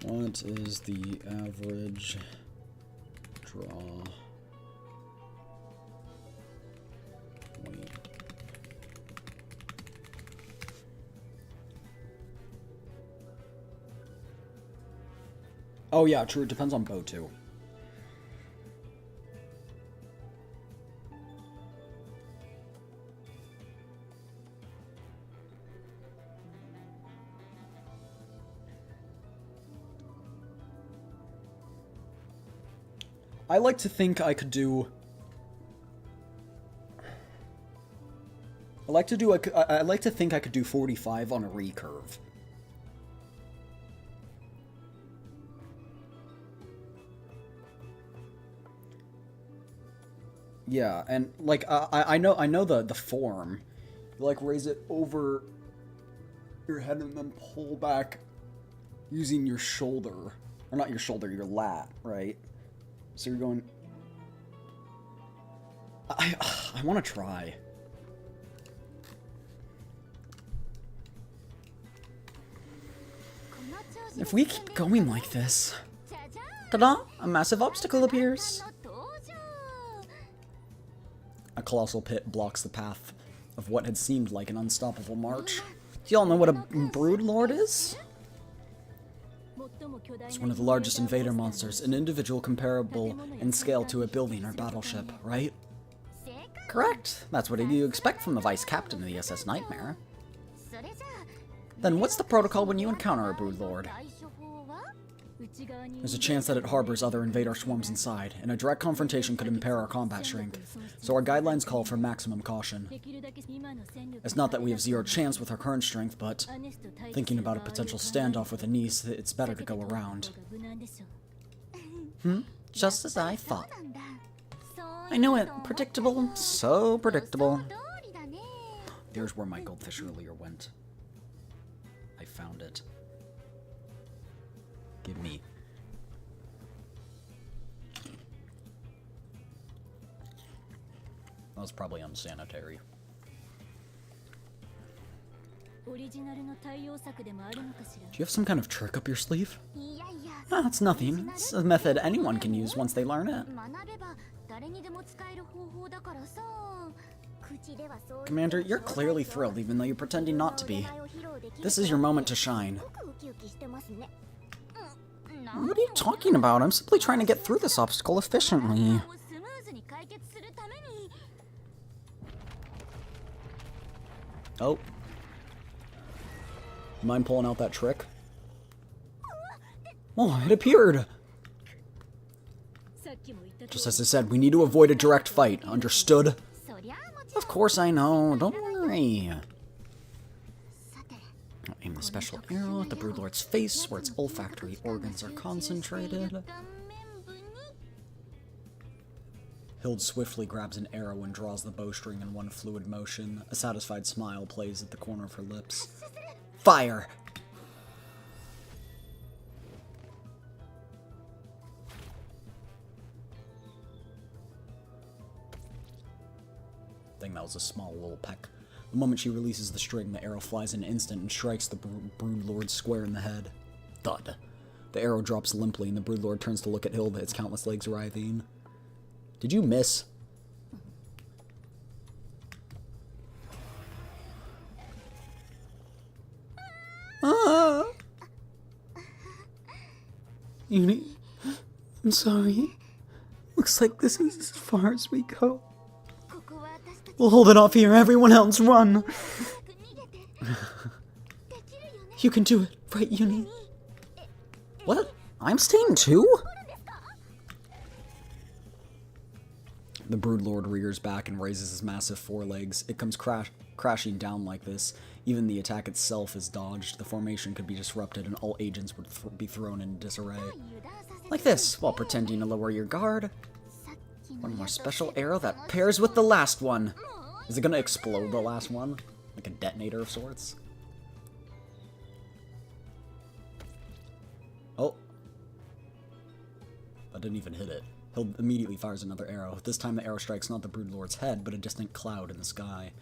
What is the average draw weight? Oh yeah, true. It depends on bow too. I like to think I could do... I like to think I could do 45 on a recurve. Yeah, and like I know the form. You like raise it over your head and then pull back using your shoulder, or not your shoulder, your lat, right? So you're going... I want to try. If we keep going like this... Ta-da! A massive obstacle appears! A colossal pit blocks the path of what had seemed like an unstoppable march. Do y'all know what a brood lord is? It's one of the largest invader monsters, an individual comparable in scale to a building or battleship, right? Correct. That's what you expect from the vice captain of the SS Nightmare. Then what's the protocol when you encounter a brood lord? There's a chance that it harbors other invader swarms inside, and a direct confrontation could impair our combat strength, so our guidelines call for maximum caution. It's not that we have zero chance with our current strength, but thinking about a potential standoff with a niece, it's better to go around. Just as I thought. I knew it. Predictable. So predictable. There's where my goldfish earlier went. I found it. Give me. That was probably unsanitary. Do you have some kind of trick up your sleeve? Ah, it's nothing. It's a method anyone can use once they learn it. Commander, you're clearly thrilled even though you're pretending not to be. This is your moment to shine. What are you talking about? I'm simply trying to get through this obstacle efficiently. Oh. Mind pulling out that trick? Oh, it appeared! Just as I said, we need to avoid a direct fight. Understood? Of course I know. Don't worry. I'll aim the special arrow at the broodlord's face, where its olfactory organs are concentrated. Hilde swiftly grabs an arrow and draws the bowstring in one fluid motion. A satisfied smile plays at the corner of her lips. Fire! think that was a small little peck. The moment she releases the string, the arrow flies in an instant and strikes the Brood Lord square in the head. Thud. The arrow drops limply, and the Brood Lord turns to look at Hilde, its countless legs writhing. Did you miss? Ah! Uni, I'm sorry. Looks like this is as far as we go. We'll hold it off here. Everyone else, run! You can do it, right, Uni? What? I'm staying too? The Brood Lord rears back and raises his massive forelegs. It comes crashing down like this. Even the attack itself is dodged. The formation could be disrupted and all agents would be thrown in disarray. Like this, while pretending to lower your guard. One more special arrow that pairs with the last one. Is it gonna explode the last one? Like a detonator of sorts? Oh. That didn't even hit it. Hilde immediately fires another arrow. This time the arrow strikes not the Brood Lord's head, but a distant cloud in the sky.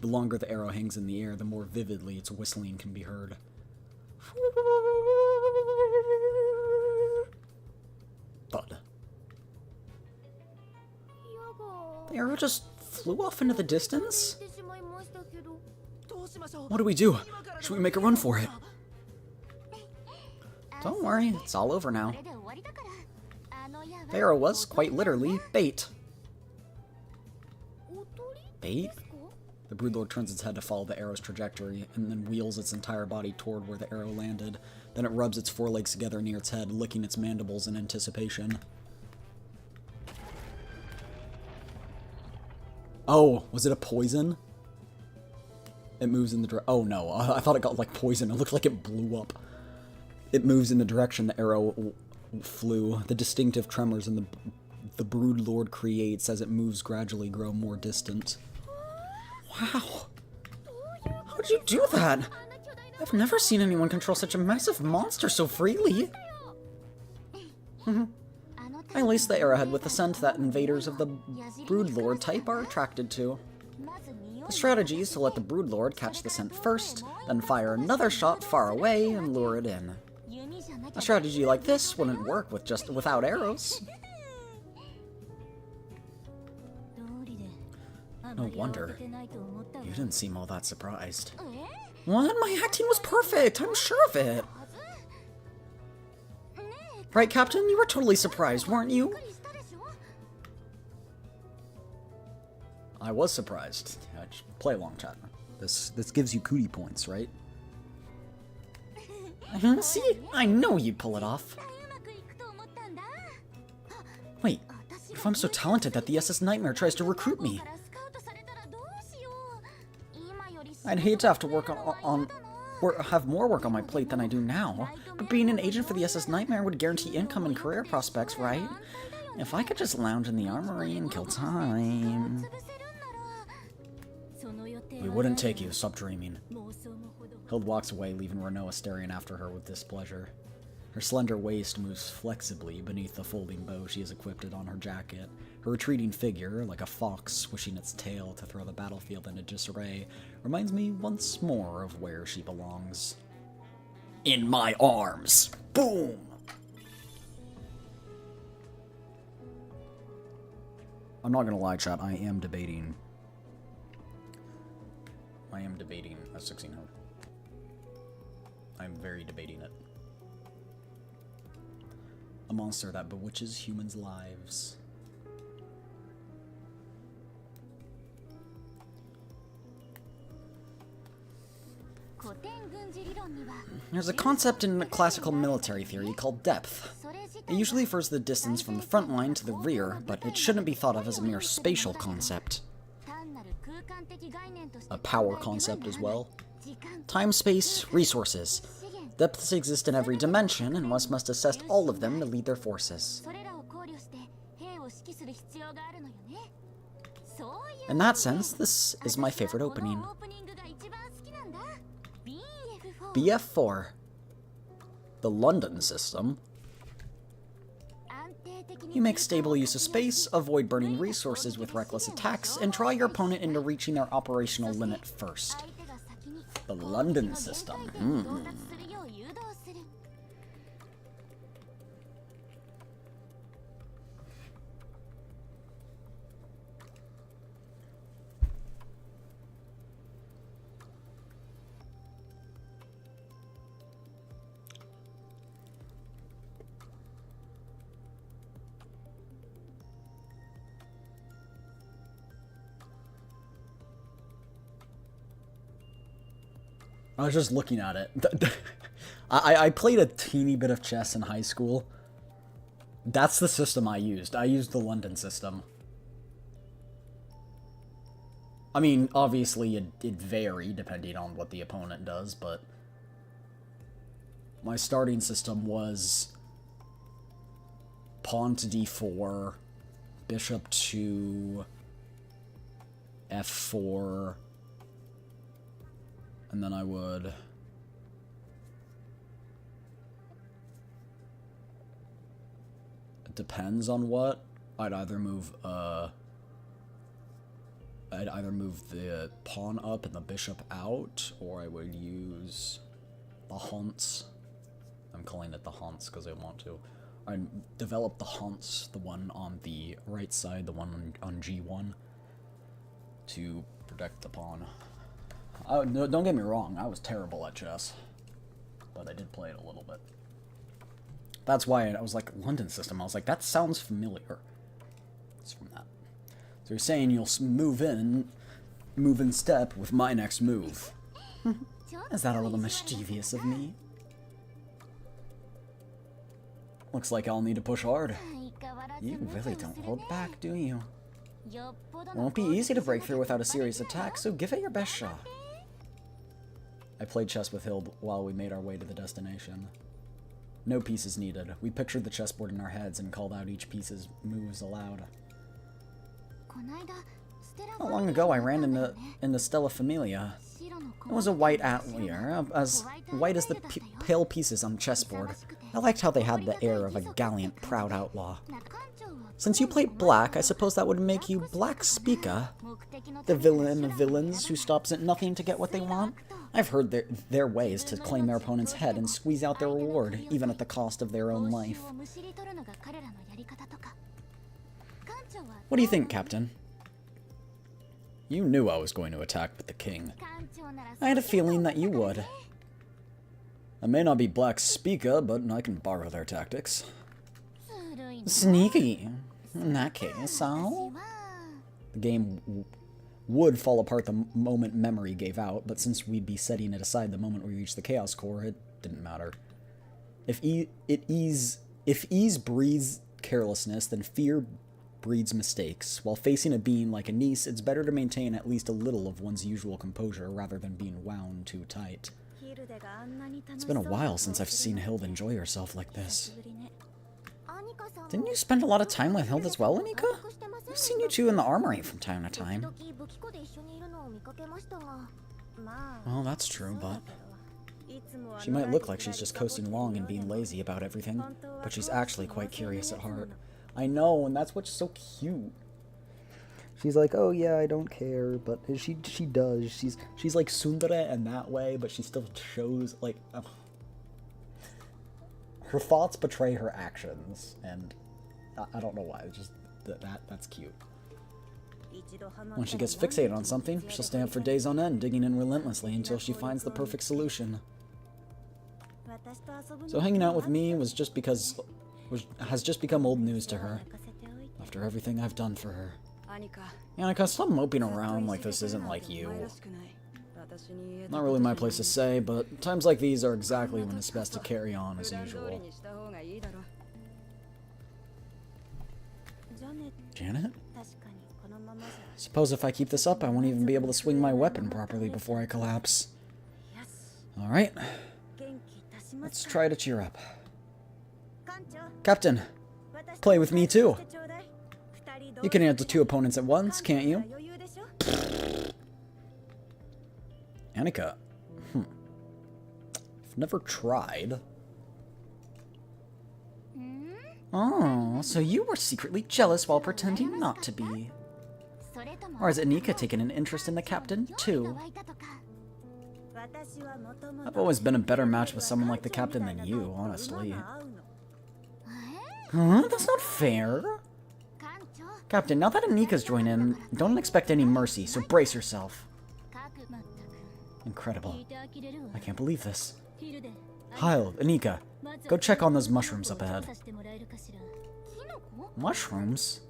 The longer the arrow hangs in the air, the more vividly its whistling can be heard. Thud. The arrow just flew off into the distance? What do we do? Should we make a run for it? Don't worry, it's all over now. The arrow was, quite literally, bait. Bait? The Brood Lord turns its head to follow the arrow's trajectory, and then wheels its entire body toward where the arrow landed. Then it rubs its forelegs together near its head, licking its mandibles in anticipation. Oh, was it a poison? It moves in the oh no, I thought it got like poison. It looked like it blew up. It moves in the direction the arrow flew. The distinctive tremors the Brood Lord creates as it moves gradually grow more distant. Wow. How'd you do that? I've never seen anyone control such a massive monster so freely. I laced the arrowhead with the scent that invaders of the Brood Lord type are attracted to. The strategy is to let the Brood Lord catch the scent first, then fire another shot far away and lure it in. A strategy like this wouldn't work without arrows. No wonder. You didn't seem all that surprised. What? My acting was perfect! I'm sure of it! Right, Captain? You were totally surprised, weren't you? I was surprised. Play along, chat. This gives you cootie points, right? See? I know you'd pull it off. Wait, if I'm so talented that the SS Nightmare tries to recruit me, I'd hate to have to have more work on my plate than I do now, but being an agent for the SS Nightmare would guarantee income and career prospects, right? If I could just lounge in the armory and kill time... We wouldn't take you, stop dreaming. Hilde walks away, leaving Renoa staring after her with displeasure. Her slender waist moves flexibly beneath the folding bow she has equipped on her jacket. Her retreating figure, like a fox swishing its tail to throw the battlefield into disarray, reminds me once more of where she belongs. In my arms! Boom! I'm not gonna lie, chat, I am debating a 1600. I'm very debating it. A monster that bewitches humans' lives. There's a concept in classical military theory called depth. It usually refers to the distance from the front line to the rear, but it shouldn't be thought of as a mere spatial concept. A power concept as well. Time, space, resources. Depths exist in every dimension, and one must assess all of them to lead their forces. In that sense, this is my favorite opening. BF4. The London system. You make stable use of space, avoid burning resources with reckless attacks, and draw your opponent into reaching their operational limit first. The London system. I was just looking at it. I played a teeny bit of chess in high school. That's the system I used. I used the London system. I mean, obviously it varied depending on what the opponent does, but my starting system was pawn to d4, bishop to f4, and then I would it depends on what. I'd either move the pawn up and the bishop out, or I would use the hunts. I'm calling it the hunts because I want to. I'd develop the hunts, the one on the right side, the one on G1, to protect the pawn. No, don't get me wrong, I was terrible at chess, but I did play it a little bit. That's why I was like, London system, I was like, that sounds familiar. It's from that. So you're saying you'll move in step with my next move. Is that a little mischievous of me? Looks like I'll need to push hard. You really don't hold back, do you? It won't be easy to break through without a serious attack, so give it your best shot. I played chess with Hilde while we made our way to the destination. No pieces needed. We pictured the chessboard in our heads and called out each piece's moves aloud. Not long ago, I ran into Stella Familia. It was a white atelier, as white as the pale pieces on the chessboard. I liked how they had the air of a gallant, proud outlaw. Since you played black, I suppose that would make you Black Spica, the villain of villains who stops at nothing to get what they want. I've heard their ways to claim their opponent's head and squeeze out their reward, even at the cost of their own life. What do you think, Captain? You knew I was going to attack with the king. I had a feeling that you would. I may not be Black Spica, but I can borrow their tactics. Sneaky. In that case, so? The game would fall apart the moment memory gave out, but since we'd be setting it aside the moment we reached the Chaos Core, it didn't matter. If ease breeds carelessness, then fear breeds mistakes. While facing a being like a niece, it's better to maintain at least a little of one's usual composure rather than being wound too tight. It's been a while since I've seen Hilde enjoy herself like this. Didn't you spend a lot of time with Hilde as well, Anika? I've seen you two in the armory from time to time. Well, that's true, but she might look like she's just coasting along and being lazy about everything, but she's actually quite curious at heart. I know, and that's what's so cute. She's like, oh yeah, I don't care, but she does. She's like tsundere in that way, but she still shows like her thoughts betray her actions, and I don't know why. It's just that's cute. When she gets fixated on something, she'll stay up for days on end, digging in relentlessly until she finds the perfect solution. So hanging out with me has just become old news to her, after everything I've done for her. Anika, stop moping around like this isn't like you. Not really my place to say, but times like these are exactly when it's best to carry on as usual. Janet? Suppose if I keep this up, I won't even be able to swing my weapon properly before I collapse. Alright. Let's try to cheer up. Captain, play with me too. You can handle two opponents at once, can't you? Anika. I've never tried. Oh, so you were secretly jealous while pretending not to be. Or has Anika taken an interest in the captain, too? I've always been a better match with someone like the captain than you, honestly. Huh? That's not fair. Captain, now that Anika's joined in, don't expect any mercy, so brace yourself. Incredible. I can't believe this. Hilde, Anika, go check on those mushrooms up ahead. Mushrooms?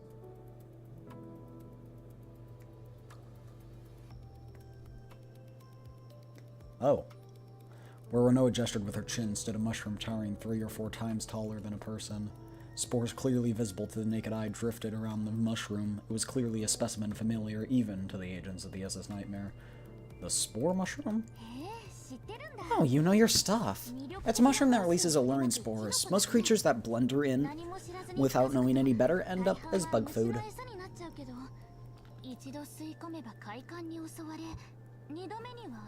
Oh. Where Renoa gestured with her chin stood a mushroom towering 3 or 4 times taller than a person. Spores clearly visible to the naked eye drifted around the mushroom. It was clearly a specimen familiar even to the agents of the SS Nightmare. The spore mushroom? Oh, you know your stuff. It's a mushroom that releases alluring spores. Most creatures that blunder in without knowing any better end up as bug food.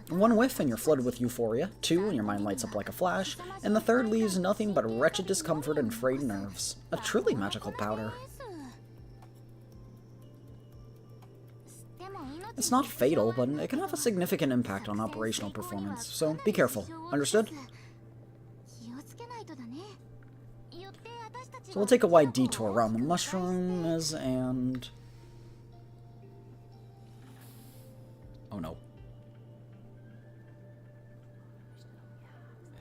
One whiff and you're flooded with euphoria, 2 and your mind lights up like a flash, and the 3rd leaves nothing but wretched discomfort and frayed nerves. A truly magical powder. It's not fatal, but it can have a significant impact on operational performance, so be careful. Understood? So we'll take a wide detour around the mushrooms and... Oh no.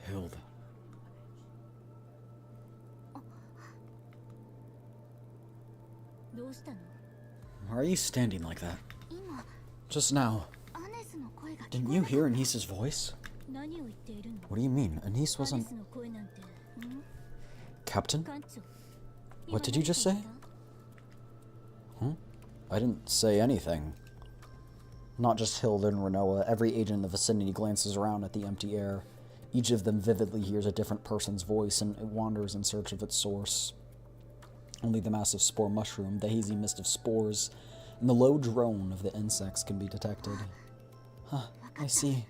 Hilde. Why are you standing like that? Just now. Didn't you hear Anisa's voice? What do you mean? Anise wasn't... Captain? What did you just say? Huh? I didn't say anything. Not just Hilde and Renoa, every agent in the vicinity glances around at the empty air. Each of them vividly hears a different person's voice, and it wanders in search of its source. Only the massive spore mushroom, the hazy mist of spores, and the low drone of the insects can be detected. Huh, I see.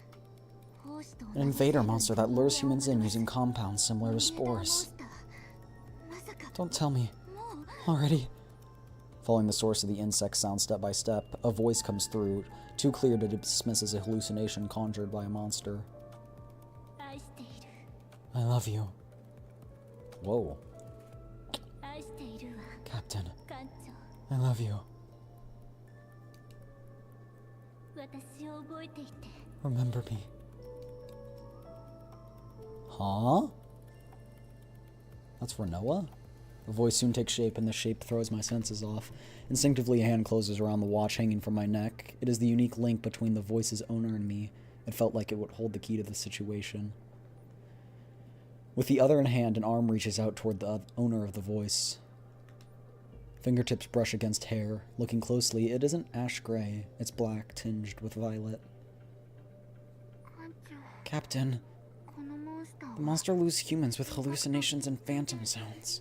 An invader monster that lures humans in using compounds similar to spores. Don't tell me. Already. Following the source of the insect sound step by step, a voice comes through, too clear to dismiss as a hallucination conjured by a monster. I love you. Whoa. Captain, I love you. Remember me. Huh? That's Renoa? The voice soon takes shape, and the shape throws my senses off. Instinctively, a hand closes around the watch hanging from my neck. It is the unique link between the voice's owner and me. It felt like it would hold the key to the situation. With the other in hand, an arm reaches out toward the owner of the voice. Fingertips brush against hair. Looking closely, it isn't ash gray. It's black, tinged with violet. Captain, the monster lures humans with hallucinations and phantom sounds.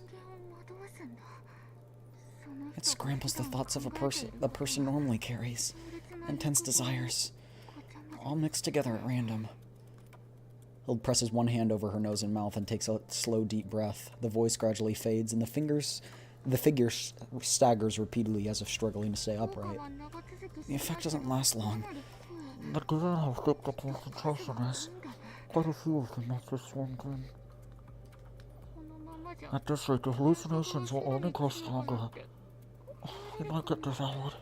It scrambles the thoughts of a person normally carries. Intense desires. All mixed together at random. Hilde presses one hand over her nose and mouth and takes a slow, deep breath. The voice gradually fades, and the figure staggers repeatedly as if struggling to stay upright. The effect doesn't last long. But given how thick the concentration is, quite a few of them make this one grin. At this rate, the hallucinations will only grow stronger. We might get devoured.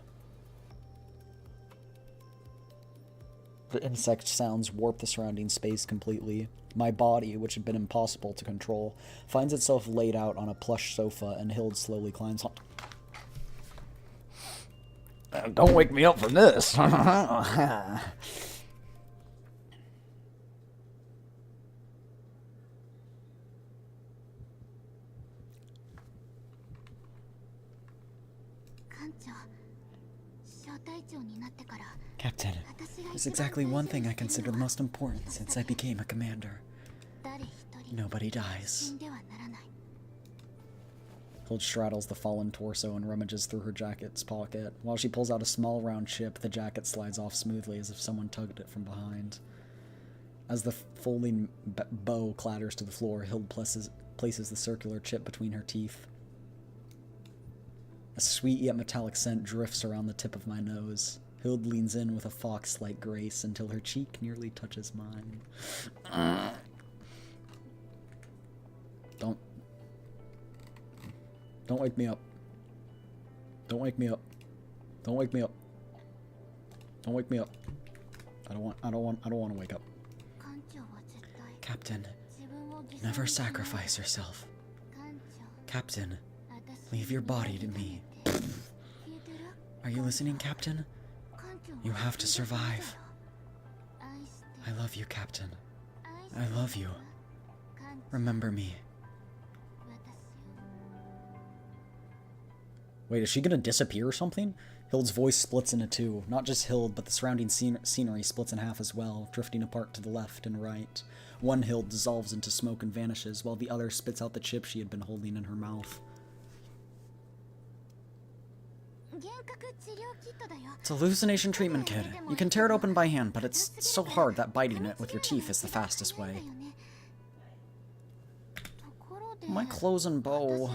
The insect sounds warp the surrounding space completely. My body, which had been impossible to control, finds itself laid out on a plush sofa, and Hilde slowly climbs on. Don't wake me up from this! Captain, there's exactly one thing I consider the most important since I became a commander. Nobody dies. Hilde straddles the fallen torso and rummages through her jacket's pocket. While she pulls out a small round chip, the jacket slides off smoothly as if someone tugged it from behind. As the folding bow clatters to the floor, Hilde places the circular chip between her teeth. A sweet yet metallic scent drifts around the tip of my nose. Hilde leans in with a fox-like grace until her cheek nearly touches mine. Don't wake me up. Don't wake me up. Don't wake me up. Don't wake me up. I don't want to wake up. Captain, never sacrifice yourself. Captain, leave your body to me. Are you listening, Captain? You have to survive. I love you, Captain. I love you. Remember me. Wait, is she gonna disappear or something? Hilde's voice splits into two. Not just Hilde, but the surrounding scenery splits in half as well, drifting apart to the left and right. One Hilde dissolves into smoke and vanishes, while the other spits out the chip she had been holding in her mouth. It's a hallucination treatment kit. You can tear it open by hand, but it's so hard that biting it with your teeth is the fastest way. My clothes and bow.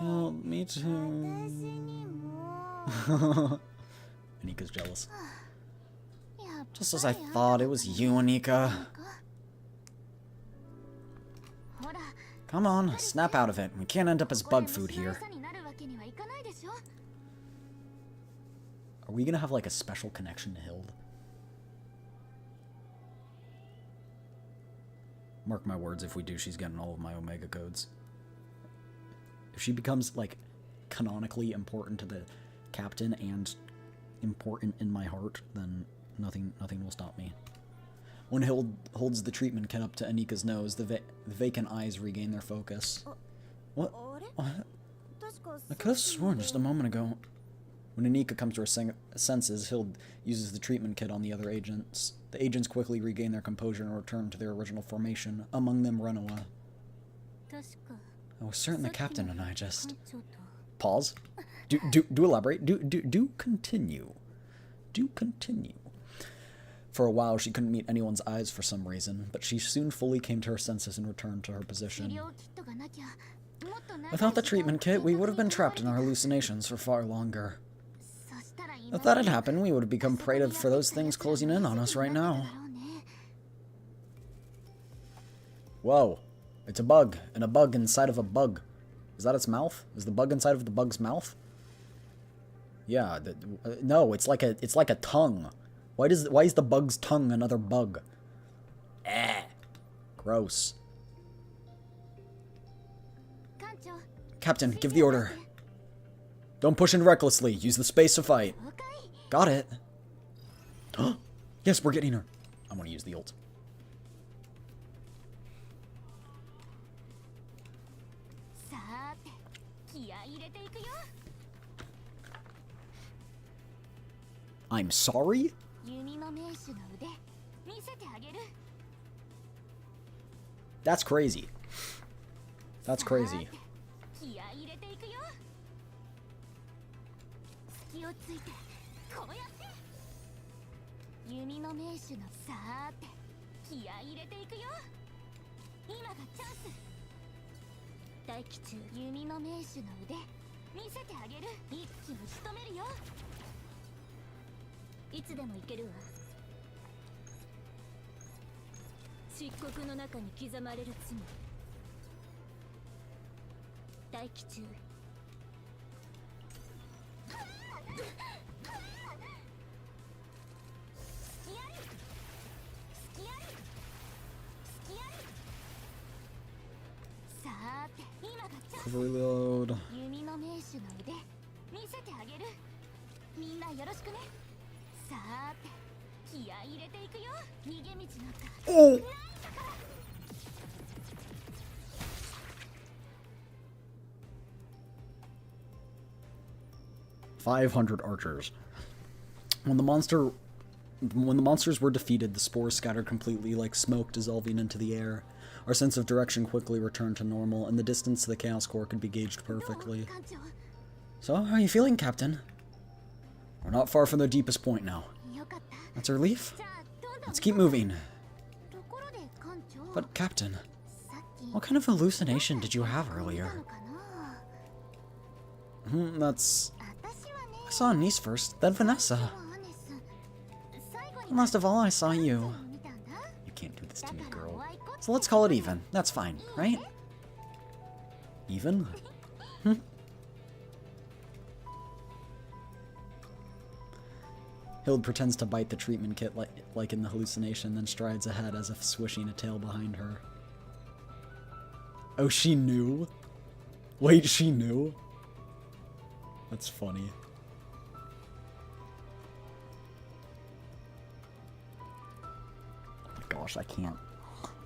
Well, me too. Anika's jealous. Just as I thought, it was you, Anika. Come on, snap out of it. We can't end up as bug food here. Are we gonna have like a special connection to Hilde? Mark my words, if we do, she's getting all of my Omega codes. If she becomes, like, canonically important to the captain and important in my heart, then nothing will stop me. When Hilde holds the treatment kit up to Anika's nose, the vacant eyes regain their focus. What? I could have sworn just a moment ago. When Anika comes to her senses, Hilde uses the treatment kit on the other agents. The agents quickly regain their composure and return to their original formation, among them Renoa. I was certain the captain and I just... Pause. Do elaborate. Do continue. Do continue. For a while, she couldn't meet anyone's eyes for some reason, but she soon fully came to her senses and returned to her position. Without the treatment kit, we would have been trapped in our hallucinations for far longer. If that had happened, we would have become prey for those things closing in on us right now. Whoa. It's a bug, and a bug inside of a bug. Is that its mouth? Is the bug inside of the bug's mouth? Yeah, no, it's like a tongue. Why is the bug's tongue another bug? Gross. Captain, give the order. Don't push in recklessly. Use the space to fight. Got it. Yes, we're getting her. I want to use the ult. I'm sorry? That's crazy. That's crazy. Reload. Oh! 500 archers. When the monsters were defeated, the spores scattered completely like smoke dissolving into the air. Our sense of direction quickly returned to normal, and the distance to the Chaos Core could be gauged perfectly. So, how are you feeling, Captain? We're not far from the deepest point now. That's a relief? Let's keep moving. But, Captain, What kind of hallucination did you have earlier? That's... I saw Niece first, then Vanessa. And last of all, I saw you. You can't do this to me, girl. So let's call it even. That's fine, right? Even? Hilde pretends to bite the treatment kit like in the hallucination, then strides ahead as if swishing a tail behind her. Oh, she knew? Wait, she knew? That's funny. Oh my gosh, I can't.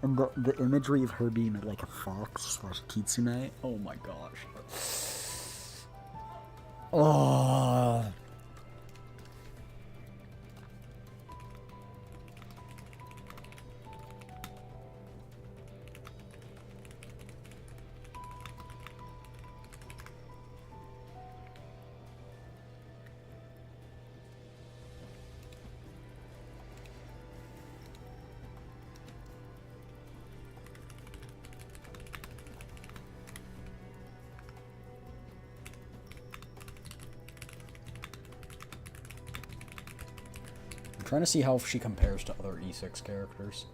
And the imagery of her being like a fox / kitsune. Oh my gosh. Oh. I'm trying to see how she compares to other E6 characters.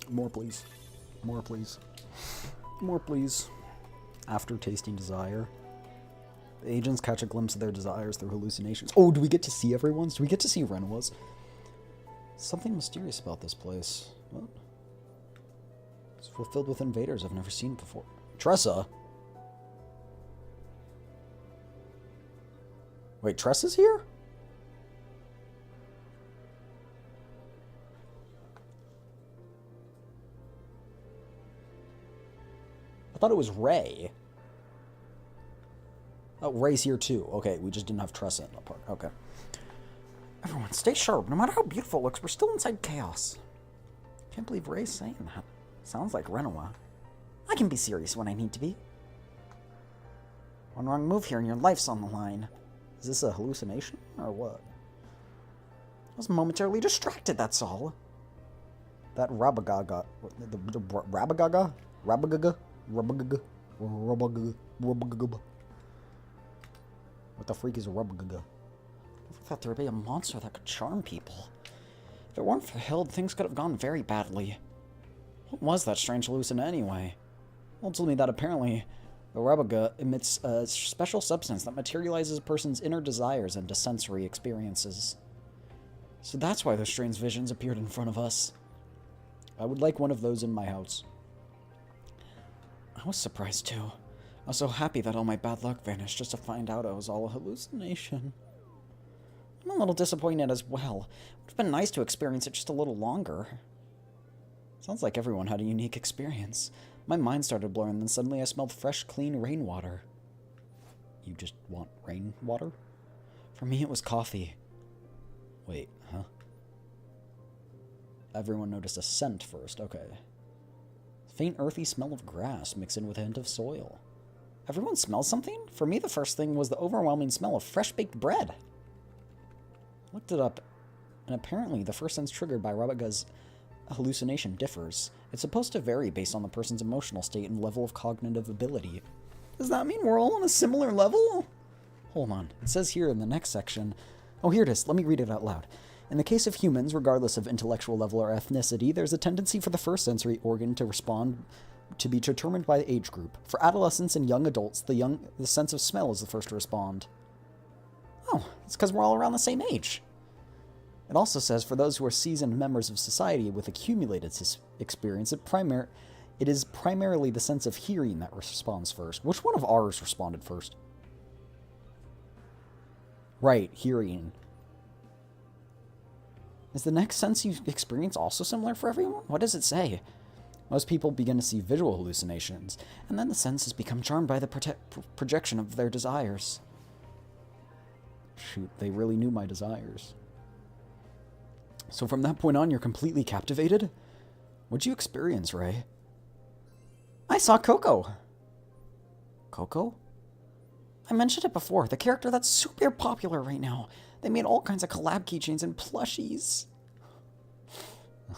More, please. More, please. More, please. After tasting desire. The agents catch a glimpse of their desires through hallucinations. Oh, do we get to see everyone's? Do we get to see Renoa's? Something mysterious about this place. What? It's filled with invaders I've never seen before. Tressa? Wait, Tressa's here? I thought it was Ray. Oh, Ray's here too. Okay, we just didn't have Tressa in the park. Okay. Everyone, stay sharp. No matter how beautiful it looks, we're still inside chaos. Can't believe Ray's saying that. Sounds like Renoa. I can be serious when I need to be. One wrong move here and your life's on the line. Is this a hallucination or what? I was momentarily distracted, that's all. That Rabagaga. The Rabagaga? Rabagaga? Rabagaga? Rabagaga? What the freak is a Rabagaga? I never thought there would be a monster that could charm people. If it weren't for Hilde, things could have gone very badly. What was that strange hallucination anyway? Well, told me that apparently the Rabagaga emits a special substance that materializes a person's inner desires into sensory experiences. So that's why those strange visions appeared in front of us. I would like one of those in my house. I was surprised too. I was so happy that all my bad luck vanished just to find out it was all a hallucination. I'm a little disappointed as well. It would have been nice to experience it just a little longer. Sounds like everyone had a unique experience. My mind started blurring, then suddenly I smelled fresh, clean rainwater. You just want rainwater? For me, it was coffee. Wait, huh? Everyone noticed a scent first, okay. Faint earthy smell of grass mixed in with a hint of soil. Everyone smells something? For me, the first thing was the overwhelming smell of fresh-baked bread. I looked it up, and apparently the first sense triggered by Rabaga's hallucination differs. It's supposed to vary based on the person's emotional state and level of cognitive ability. Does that mean we're all on a similar level? Hold on. It says here in the next section... Oh, here it is. Let me read it out loud. In the case of humans, regardless of intellectual level or ethnicity, there's a tendency for the first sensory organ to respond to be determined by the age group. For adolescents and young adults, the sense of smell is the first to respond. Oh, it's because we're all around the same age. It also says for those who are seasoned members of society with accumulated experience, it is primarily the sense of hearing that responds first. Which one of ours responded first? Right, hearing. Is the next sense you experience also similar for everyone? What does it say? Most people begin to see visual hallucinations, and then the senses become charmed by the projection of their desires. Shoot, they really knew my desires. So from that point on, you're completely captivated? What'd you experience, Ray? I saw Coco. Coco? I mentioned it before, the character that's super popular right now. They made all kinds of collab keychains and plushies.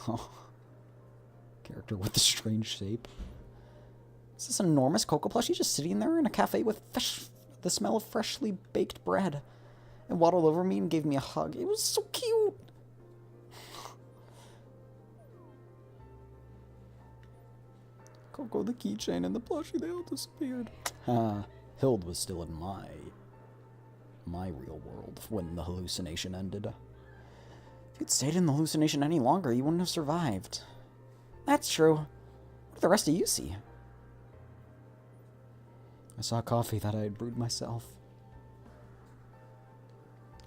Oh. Character with the strange shape. Is this enormous Coco plushie just sitting there in a cafe with the smell of freshly baked bread? It waddled over me and gave me a hug. It was so cute. Coco the keychain and the plushie, they all disappeared. Hilde was still in my real world when the hallucination ended. If you'd stayed in the hallucination any longer, you wouldn't have survived. That's true. What did the rest of you see? I saw coffee that I had brewed myself.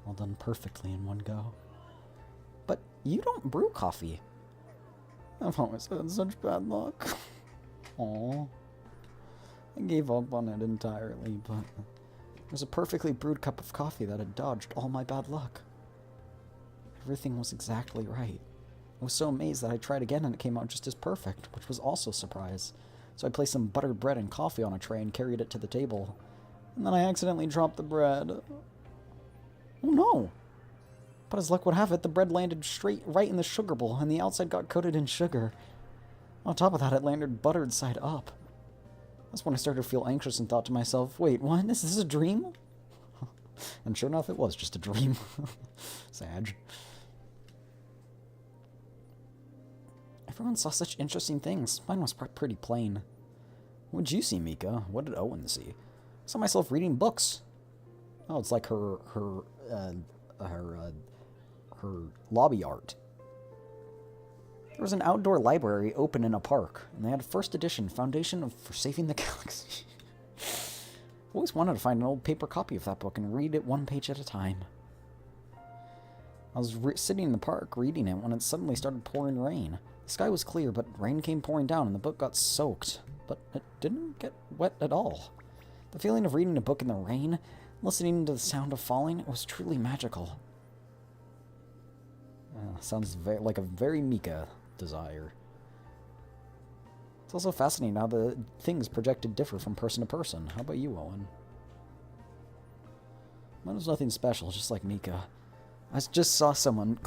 All done perfectly in one go. But you don't brew coffee. I've always had such bad luck. Aw. I gave up on it entirely, but it was a perfectly brewed cup of coffee that had dodged all my bad luck. Everything was exactly right. I was so amazed that I tried again and it came out just as perfect, which was also a surprise. So I placed some buttered bread and coffee on a tray and carried it to the table. And then I accidentally dropped the bread. Oh no! But as luck would have it, the bread landed right in the sugar bowl, and the outside got coated in sugar. On top of that, it landed buttered side up. That's when I started to feel anxious and thought to myself, wait, what? Is this a dream? And sure enough, it was just a dream. Sad. Everyone saw such interesting things. Mine was pretty plain. What did you see, Mika? What did Owen see? I saw myself reading books. Oh, it's like her lobby art. There was an outdoor library open in a park, and they had first edition Foundation for Saving the Galaxy. I've always wanted to find an old paper copy of that book and read it one page at a time. I was sitting in the park reading it when it suddenly started pouring rain. The sky was clear, but rain came pouring down and the book got soaked. But it didn't get wet at all. The feeling of reading a book in the rain, listening to the sound of falling, it was truly magical. Sounds like a very Mika desire. It's also fascinating how the things projected differ from person to person. How about you, Owen? Mine was nothing special, just like Mika. I just saw someone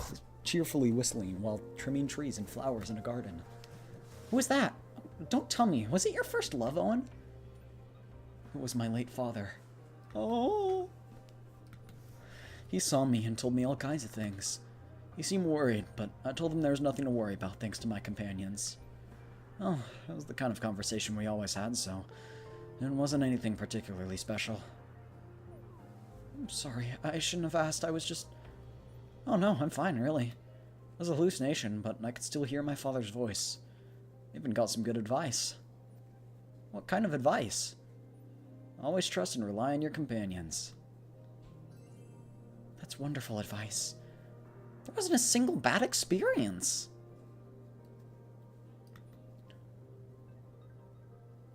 cheerfully whistling while trimming trees and flowers in a garden. Who was that? Don't tell me. Was it your first love, Owen? It was my late father. Oh. He saw me and told me all kinds of things. He seemed worried, but I told him there was nothing to worry about thanks to my companions. Oh, it was the kind of conversation we always had, so it wasn't anything particularly special. I'm sorry, I shouldn't have asked. I was just... Oh no, I'm fine, really. It was a hallucination, but I could still hear my father's voice. I even got some good advice. What kind of advice? Always trust and rely on your companions. That's wonderful advice. There wasn't a single bad experience.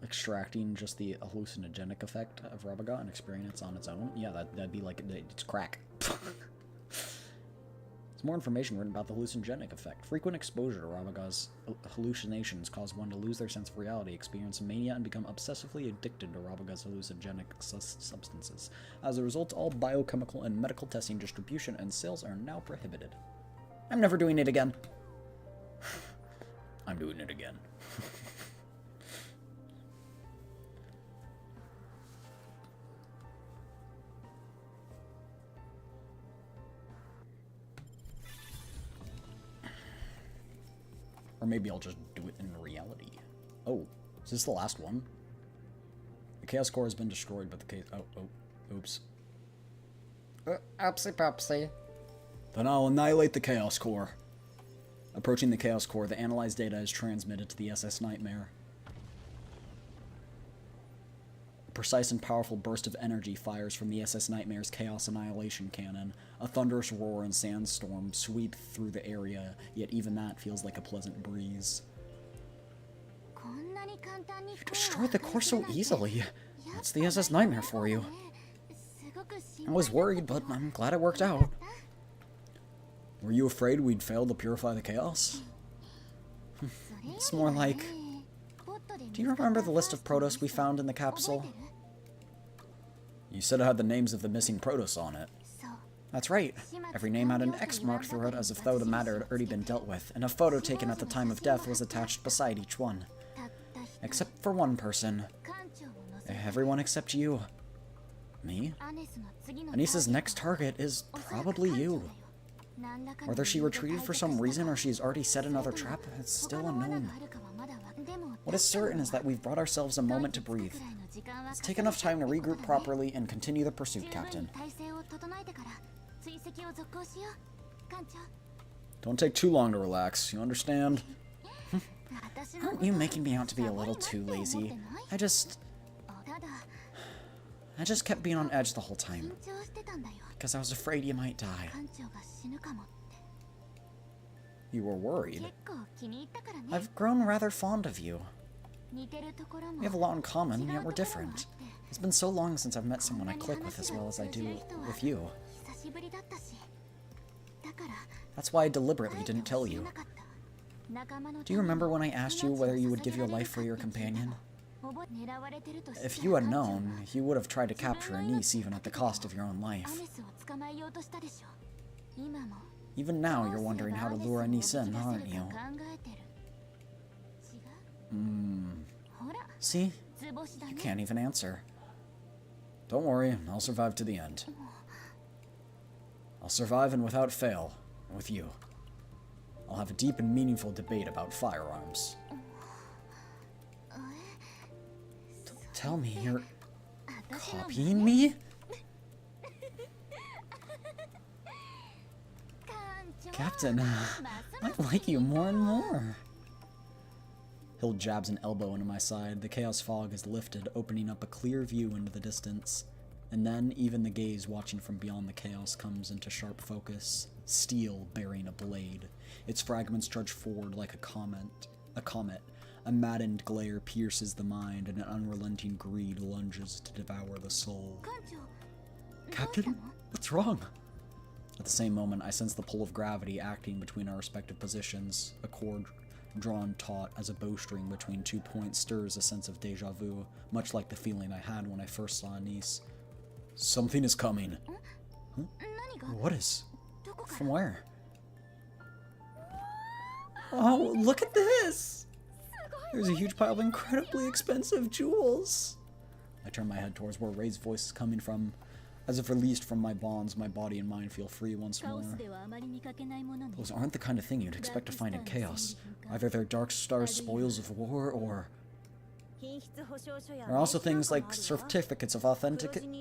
Extracting just the hallucinogenic effect of Rabaga and experiencing it on its own? Yeah, that'd be like, it's crack. There's more information written about the hallucinogenic effect. Frequent exposure to Rabaga's hallucinations cause one to lose their sense of reality, experience mania, and become obsessively addicted to Rabaga's hallucinogenic substances. As a result, all biochemical and medical testing, distribution, and sales are now prohibited. I'm never doing it again. I'm doing it again. Or maybe I'll just do it in reality. Oh, is this the last one? The Chaos Core has been destroyed, but the oops. Oopsie poopsie. Then I'll annihilate the Chaos Core. Approaching the Chaos Core, the analyzed data is transmitted to the SS Nightmare. precise and powerful burst of energy fires from the SS Nightmare's Chaos Annihilation Cannon. A thunderous roar and sandstorm sweep through the area, yet even that feels like a pleasant breeze. You destroyed the core so easily. That's the SS Nightmare for you. I was worried, but I'm glad it worked out. Were you afraid we'd fail to purify the chaos? It's more like... Do you remember the list of Protoss we found in the capsule? You said it had the names of the missing Protoss on it. That's right. Every name had an X marked through it as if though the matter had already been dealt with, and a photo taken at the time of death was attached beside each one. Except for one person. Everyone except you. Me? Anissa's next target is probably you. Whether she retreated for some reason or she's already set another trap, it's still unknown. What is certain is that we've brought ourselves a moment to breathe. Let's take enough time to regroup properly and continue the pursuit, Captain. Don't take too long to relax, you understand? Aren't you making me out to be a little too lazy? I just kept being on edge the whole time. Because I was afraid you might die. You were worried. I've grown rather fond of you. We have a lot in common, yet we're different. It's been so long since I've met someone I click with as well as I do with you. That's why I deliberately didn't tell you. Do you remember when I asked you whether you would give your life for your companion? If you had known, you would have tried to capture Anise even at the cost of your own life. Even now, you're wondering how to lure Anise in, aren't you? See? You can't even answer. Don't worry, I'll survive to the end. I'll survive and without fail, with you. I'll have a deep and meaningful debate about firearms. Tell me, you're copying me? Captain, I like you more and more. Hilde jabs an elbow into my side. The chaos fog is lifted, opening up a clear view into the distance. And then even the gaze watching from beyond the chaos comes into sharp focus. Steel bearing a blade. Its fragments trudge forward like a comet. A maddened glare pierces the mind, and an unrelenting greed lunges to devour the soul. Captain, what's wrong? At the same moment, I sense the pull of gravity acting between our respective positions. A cord drawn taut as a bowstring between 2 points stirs a sense of deja vu, much like the feeling I had when I first saw Anise. Something is coming. Huh? What is? From where? Oh, look at this! There's a huge pile of incredibly expensive jewels. I turn my head towards where Ray's voice is coming from. As if released from my bonds, my body and mind feel free once more. Those aren't the kind of thing you'd expect to find in chaos. Either they're Dark Star's spoils of war, or... There are also things like certificates of authenticity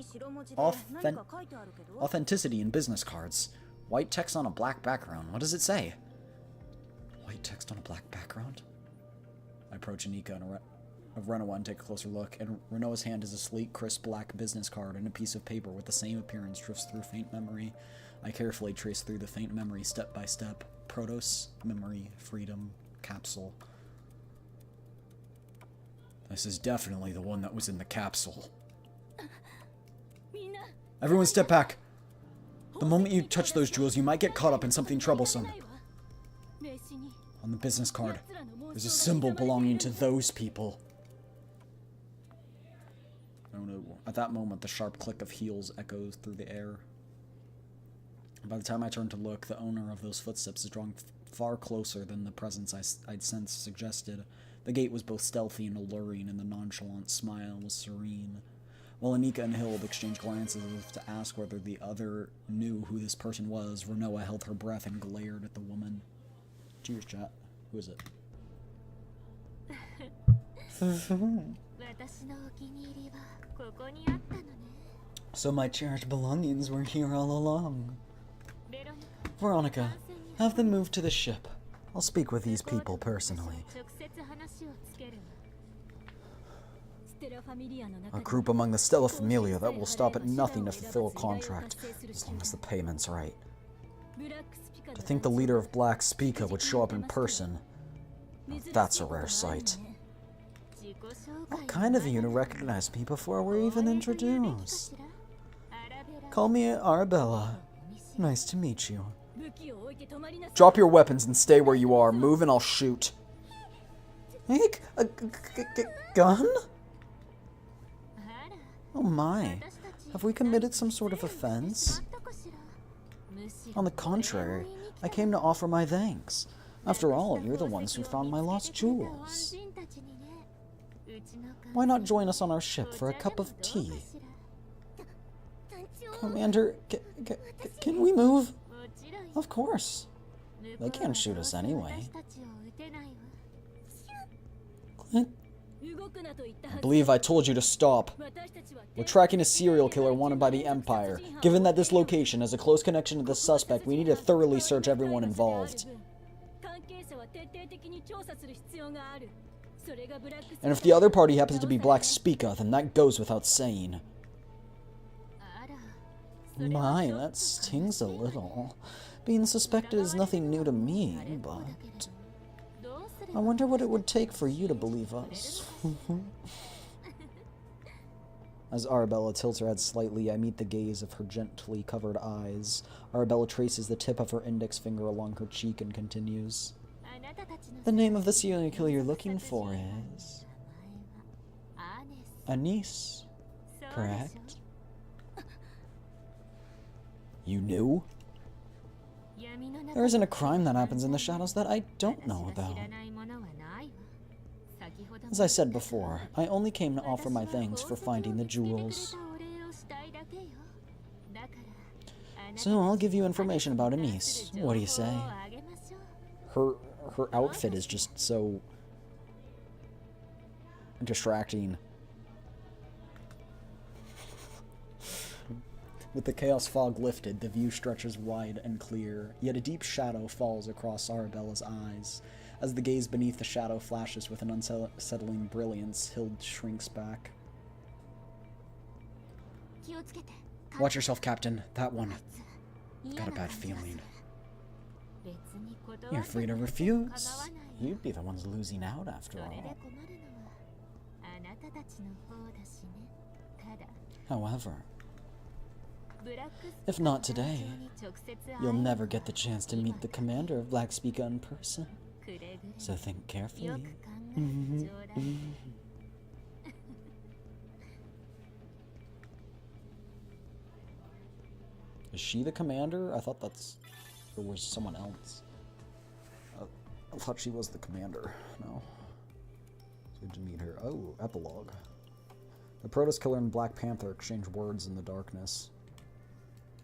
and business cards. White text on a black background. What does it say? White text on a black background? I approach Anika and Renoa and take a closer look, and Renoa's hand is a sleek, crisp black business card, and a piece of paper with the same appearance drifts through faint memory. I carefully trace through the faint memory step by step. Protoss, memory, freedom, capsule. This is definitely the one that was in the capsule. Everyone step back! The moment you touch those jewels, you might get caught up in something troublesome. On the business card, there's a symbol belonging to those people. At that moment, the sharp click of heels echoes through the air. By the time I turn to look, the owner of those footsteps is drawn far closer than the presence I'd sensed suggested. The gait was both stealthy and alluring, and the nonchalant smile was serene. While Anika and Hilde exchanged glances as if to ask whether the other knew who this person was, Renoa held her breath and glared at the woman. Cheers, chat. Who is it? So my cherished belongings were here all along. Veronica, have them moved to the ship. I'll speak with these people personally. A group among the Stella Familia that will stop at nothing to fulfill a contract, as long as the payment's right. To think the leader of Black Spica would show up in person, now that's a rare sight. How kind of you to recognize me before we're even introduced. Call me Arabella. Nice to meet you. Drop your weapons and stay where you are. Move and I'll shoot. Hey, a gun? Oh my. Have we committed some sort of offense? On the contrary, I came to offer my thanks. After all, you're the ones who found my lost jewels. Why not join us on our ship for a cup of tea? Commander, can we move? Of course. They can't shoot us anyway. I believe I told you to stop. We're tracking a serial killer wanted by the Empire. Given that this location has a close connection to the suspect, we need to thoroughly search everyone involved. And if the other party happens to be Black Spica, then that goes without saying. My, that stings a little. Being suspected is nothing new to me, but... I wonder what it would take for you to believe us. As Arabella tilts her head slightly, I meet the gaze of her gently covered eyes. Arabella traces the tip of her index finger along her cheek and continues. The name of the serial killer you're looking for is... Anise, correct? You knew? There isn't a crime that happens in the shadows that I don't know about. As I said before, I only came to offer my thanks for finding the jewels. So I'll give you information about Anise. What do you say? Her outfit is just so distracting. With the chaos fog lifted, the view stretches wide and clear, yet a deep shadow falls across Arabella's eyes. As the gaze beneath the shadow flashes with an unsettling brilliance, Hilde shrinks back. Watch yourself, Captain. That one. I've got a bad feeling. You're free to refuse. You'd be the ones losing out after all. However, if not today, you'll never get the chance to meet the commander of Black Spica in person. So think carefully. Is she the commander? I thought there was someone else. I thought she was the commander. No. It's good to meet her. Oh, epilogue. The Protoss Killer and Black Panther exchange words in the darkness.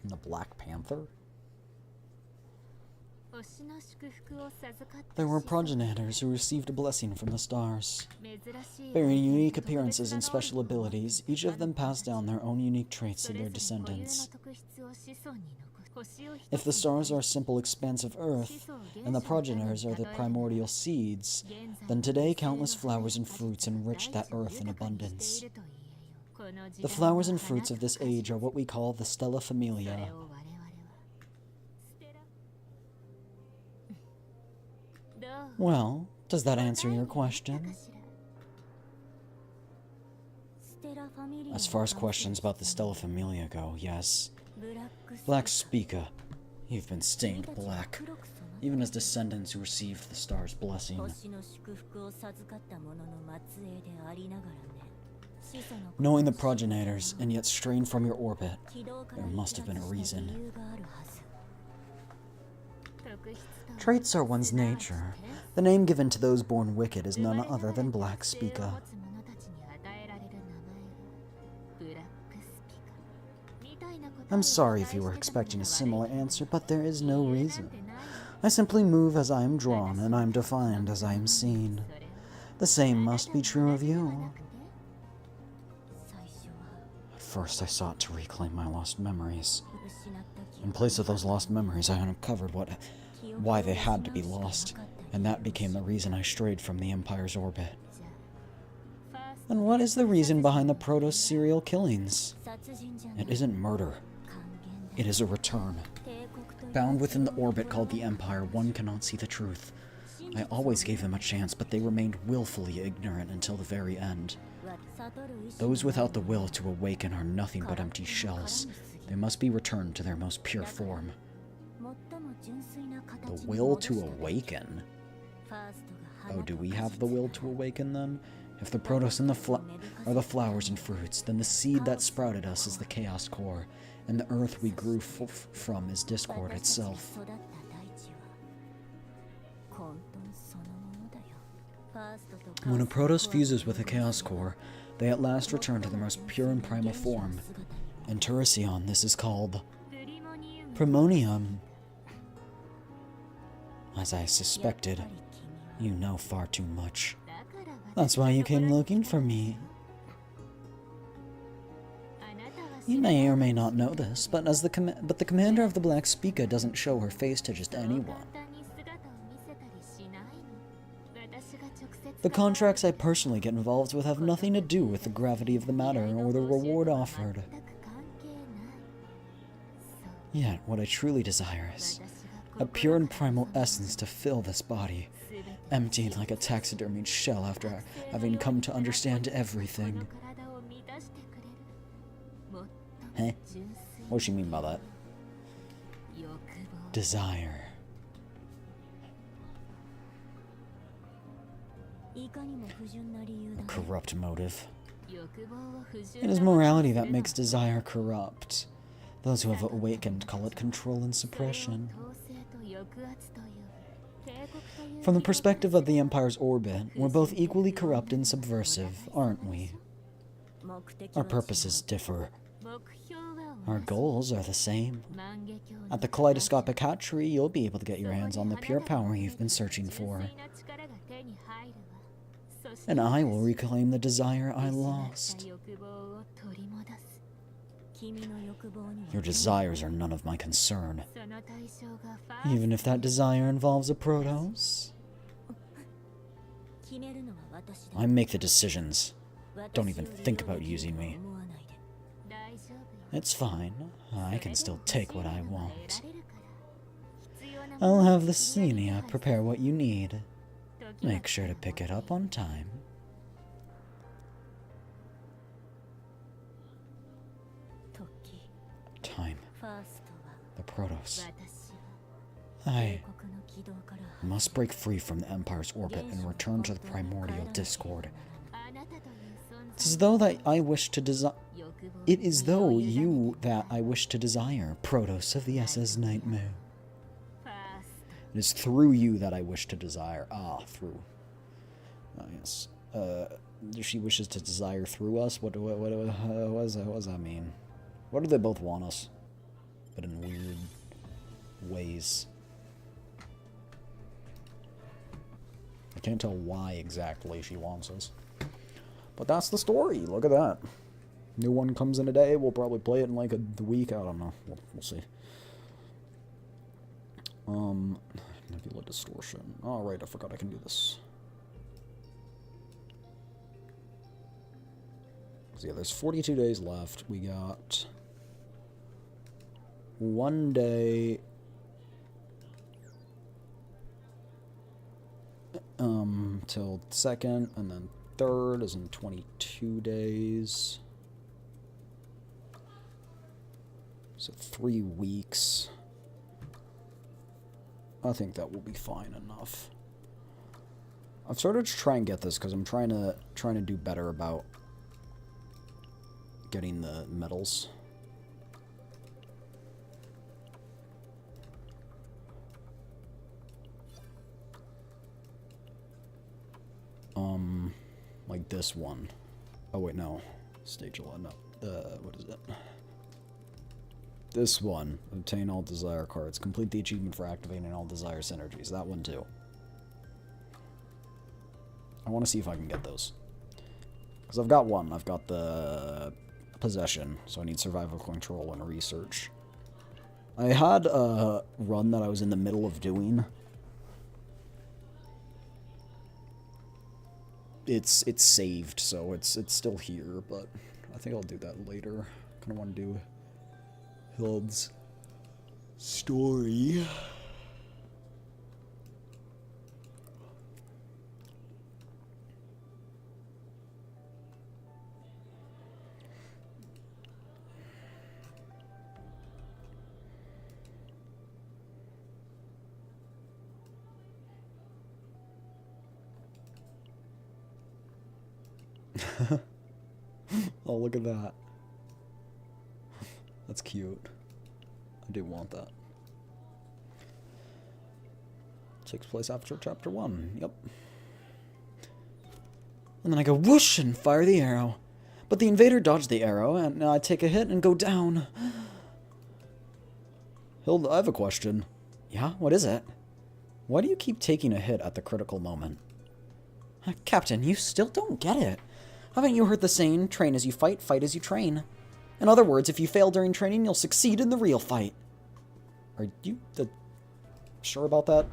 And the Black Panther? There were progenitors who received a blessing from the stars. Bearing unique appearances and special abilities, each of them passed down their own unique traits to their descendants. If the stars are a simple expanse of earth, and the progenitors are the primordial seeds, then today countless flowers and fruits enrich that earth in abundance. The flowers and fruits of this age are what we call the Stella Familia. Well, does that answer your question? As far as questions about the Stella Familia go, yes. Black Spica, you've been stained black, even as descendants who received the star's blessing. Knowing the progenitors, and yet straying from your orbit, there must have been a reason. Traits are one's nature. The name given to those born wicked is none other than Black Spica. I'm sorry if you were expecting a similar answer, but there is no reason. I simply move as I am drawn, and I am defined as I am seen. The same must be true of you. At first I sought to reclaim my lost memories. In place of those lost memories, I uncovered why they had to be lost, and that became the reason I strayed from the Empire's orbit. And what is the reason behind the Protoss serial killings? 殺人じゃない It isn't murder. 還元 It is a return. 帝国という Bound within the orbit called the Empire, one cannot see the truth. I always gave them a chance, but they remained willfully ignorant until the very end. 悟る意志 Those without the will to awaken are nothing but empty shells. They must be returned to their most pure form. 最も純粋な The 形に will 戻した to だけ awaken? ファーストが Oh, 放 do った we 果 have the 実 will to awaken then? If the Protoss and are the flowers and fruits, then the seed that sprouted us is the Chaos Core, and the earth we grew from is Discord 私たちが itself. 育った大地は混沌そのものだよ。ファーストとカオス When a が Protoss 加わる fuses with a Chaos Core, they at last return to their most pure and primal form. In Terracion, this is called ブリモニウム Primonium. As I やっ suspected, ぱり君 you know far too much. はだから That's why you came looking for me. あなたは You may or may not know this, but the commander of the Black Spica doesn't show her face to just そう anyone. 簡単に姿を見せたりしないの。私が直接 The contracts I personally get involved with have nothing to do with the gravity of the matter or the reward offered. 全く関係ない Yet, what I truly desire そう is 私が a pure and primal essence to fill this body, 全て emptied like a taxidermied shell after having come to understand everything. この体を満たしてくれる最も Eh? 純粋 What does she mean by that? 欲望 Desire. いかにも不純な理由 A だね corrupt motive. 欲望は不純 It な is もの morality と that するな makes desire corrupt. Those who have awakened call it control and それを suppression. 統制と抑圧という帝国という From the 理由 perspective of the Empire's orbit, we're both equally corrupt and subversive, aren't we? 目的 Our は違う purposes differ. 目標は Our 同じ goals are the same. 万華鏡の At the kaleidoscopic hatchery, you'll be able to get your hands on the pure power you've been searching for. 純粋な力が手に入るわ。そして And I will reclaim the desire I 失った lost. 欲望を取り戻す。君の欲望には Your desires are none of my concern, その対象がファースト even if that desire involves a Protoss. 決めるのは私だ I make the decisions. 私 don't を even 利 think 用 about できる using と me. 思わないで。大丈夫よ It's fine. I can still take what I want. それで欲しいものが得られるから。必要なもの I'll は have the すぐに手 Xenia 配する prepare what you need. 時が Make sure to pick it up on time. 時 Time. ファーストは The Protoss. 私は I 帝国の軌道から must break free from the Empire's orbit and return to the primordial discord. あなたという存 It's as though that I wish to desire. 在欲望 It is though に身を委ね you that I wish to desire, Protoss of the SS Nightmare. ファース It is through you that I wish to desire. Ah, through. Ah, yes. She wishes to desire through us. What does that mean? What do they both want us? But in weird ways. I can't tell why exactly she wants us. But that's the story. Look at that. New one comes in a day. We'll probably play it in like the week. I don't know. We'll see. Nebula distortion. Oh, right. I forgot I can do this. So yeah, there's 42 days left. We got 1 day till 2nd, and then 3rd is in 22 days. So 3 weeks. I think that will be fine enough. I've started to try and get this because I'm trying to do better about getting the medals. Like this one. Oh wait, no. Stage 11. No. What is it? This one. Obtain all desire cards. Complete the achievement for activating all desire synergies. That one too. I want to see if I can get those. Because I've got one. I've got the possession. So I need survival control and research. I had a run that I was in the middle of doing. it's saved, so it's still here, but I think I'll do that later. Kind of want to do Hilde's story. Oh, look at that. That's cute. I do want that. Takes place after chapter 1. Yep. And then I go whoosh and fire the arrow. But the invader dodged the arrow, and I take a hit and go down. Hilde, I have a question. Yeah? What is it? Why do you keep taking a hit at the critical moment? Captain, you still don't get it. Haven't you heard the saying, train as you fight, fight as you train? In other words, if you fail during training, you'll succeed in the real fight. Are you sure about that?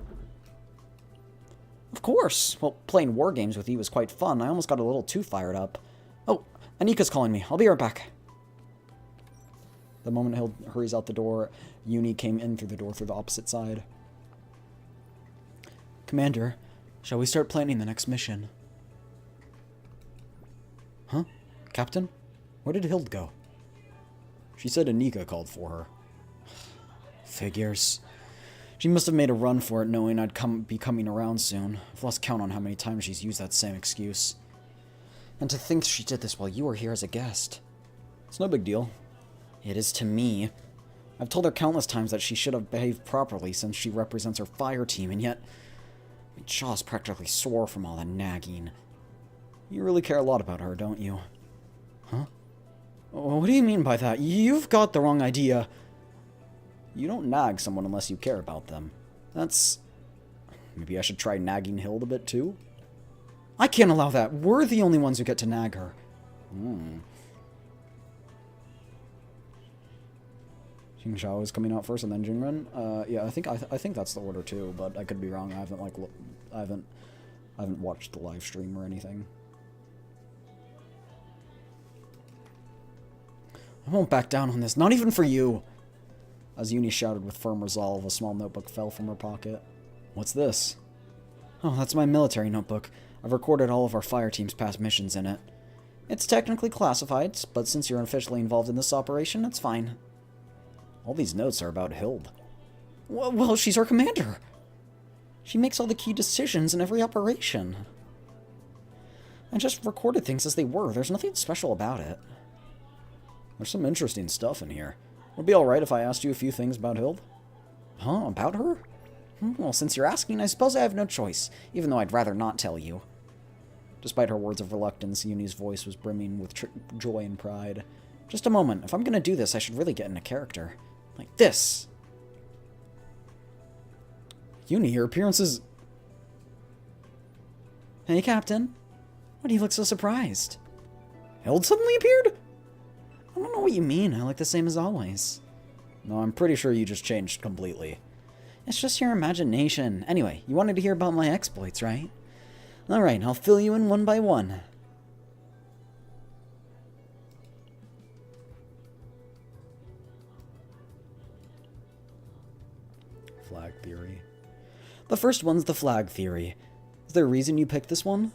Of course. Well, playing war games with you was quite fun. I almost got a little too fired up. Oh, Anika's calling me. I'll be right back. The moment Hilde hurries out the door, Uni came in through the door through the opposite side. Commander, shall we start planning the next mission? Huh? Captain? Where did Hilde go? She said Anika called for her. Figures. She must have made a run for it knowing I'd be coming around soon. I've lost count on how many times she's used that same excuse. And to think she did this while you were here as a guest. It's no big deal. It is to me. I've told her countless times that she should have behaved properly since she represents her fire team, and yet my jaw's practically sore from all the nagging. You really care a lot about her, don't you? Huh? What do you mean by that? You've got the wrong idea. You don't nag someone unless you care about them. That's... Maybe I should try nagging Hilde a bit too? I can't allow that. We're the only ones who get to nag her. Xingqiao is coming out first and then Jingren. Yeah, I think that's the order too, but I could be wrong. I haven't watched the live stream or anything. I won't back down on this, not even for you. As Uni shouted with firm resolve, a small notebook fell from her pocket. What's this? Oh, that's my military notebook. I've recorded all of our fire team's past missions in it. It's technically classified, but since you're officially involved in this operation, it's fine. All these notes are about Hilde. Well, she's our commander. She makes all the key decisions in every operation. I just recorded things as they were. There's nothing special about it. There's some interesting stuff in here. Would it be alright if I asked you a few things about Hilde? Huh? About her? Well, since you're asking, I suppose I have no choice, even though I'd rather not tell you. Despite her words of reluctance, Uni's voice was brimming with joy and pride. Just a moment. If I'm going to do this, I should really get into character. Like this. Uni, your appearance is... Hey, Captain. Why do you look so surprised? Hilde suddenly appeared? I don't know what you mean. I look the same as always. No, I'm pretty sure you just changed completely. It's just your imagination. Anyway, you wanted to hear about my exploits, right? Alright, I'll fill you in one by one. Flag theory. The first one's the flag theory. Is there a reason you picked this one?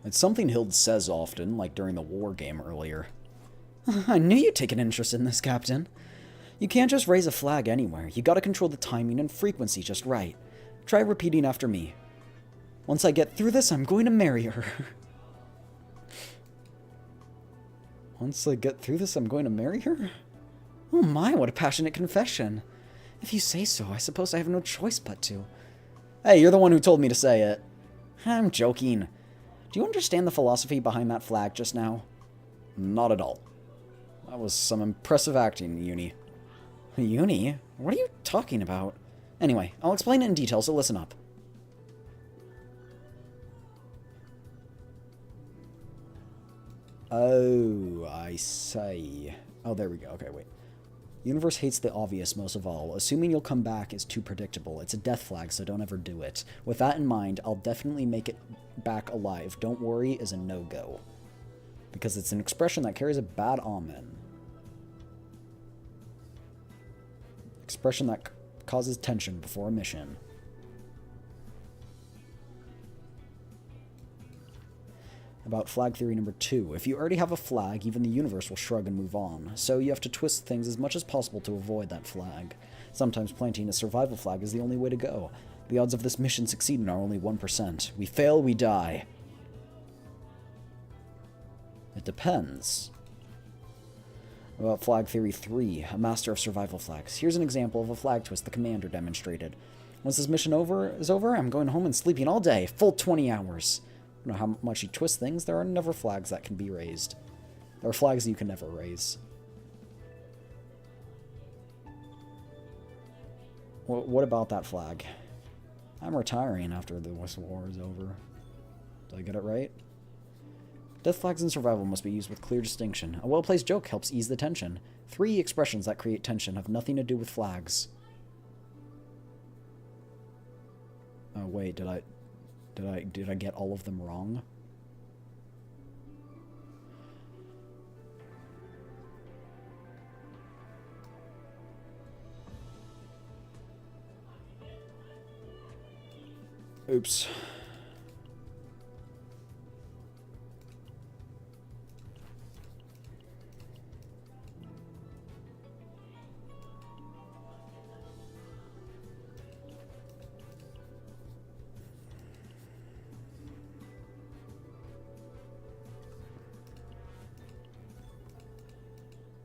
It's something Hilde says often, like during the war game earlier. I knew you'd take an interest in this, Captain. You can't just raise a flag anywhere. You gotta control the timing and frequency just right. Try repeating after me. Once I get through this, I'm going to marry her. Once I get through this, I'm going to marry her? Oh my, what a passionate confession. If you say so, I suppose I have no choice but to. Hey, you're the one who told me to say it. I'm joking. Do you understand the philosophy behind that flag just now? Not at all. That was some impressive acting, Uni. Uni? What are you talking about? Anyway, I'll explain it in detail, so listen up. Oh, I see. Oh, there we go. Okay, wait. The universe hates the obvious most of all. Assuming you'll come back is too predictable. It's a death flag, so don't ever do it. With that in mind, I'll definitely make it back alive, don't worry, is a no-go. Because it's an expression that carries a bad omen. Expression that causes tension before a mission. About flag theory number 2. If you already have a flag, even the universe will shrug and move on. So you have to twist things as much as possible to avoid that flag. Sometimes planting a survival flag is the only way to go. The odds of this mission succeeding are only 1%. We fail, we die. It depends. About flag theory 3, a master of survival flags. Here's an example of a flag twist the commander demonstrated. Once this mission is over, I'm going home and sleeping all day, full 20 hours. I don't know how much you twist things, there are never flags that can be raised. There are flags you can never raise. Well, what about that flag? I'm retiring after the Whistle War is over. Did I get it right? Death flags in survival must be used with clear distinction. A well-placed joke helps ease the tension. 3 expressions that create tension have nothing to do with flags. Oh wait, did I get all of them wrong? Oops.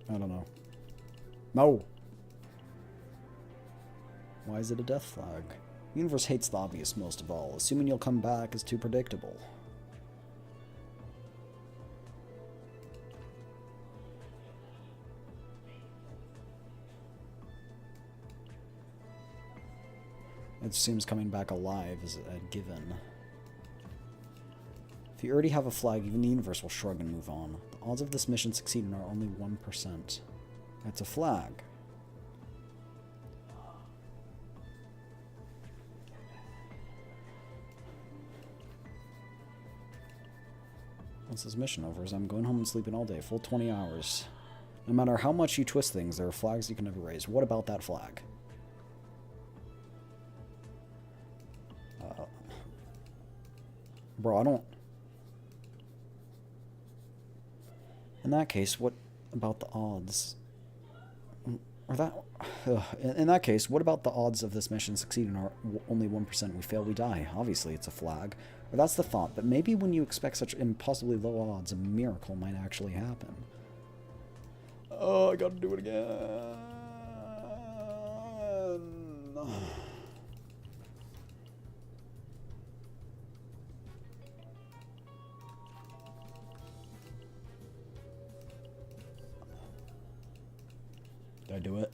I don't know. No! Why is it a death flag? The universe hates the obvious most of all. Assuming you'll come back is too predictable. It seems coming back alive is a given. If you already have a flag, even the universe will shrug and move on. The odds of this mission succeeding are only 1%. That's a flag. Once this mission over, I'm going home and sleeping all day, full 20 hours. No matter how much you twist things, there are flags you can never raise. What about that flag? Bro, I don't... In that case, what about the odds? Or that... In that case, what about the odds of this mission succeeding are only 1%? We fail, we die. Obviously, it's a flag. Or that's the thought, but maybe when you expect such impossibly low odds, a miracle might actually happen. Oh, I gotta do it again. Did I do it?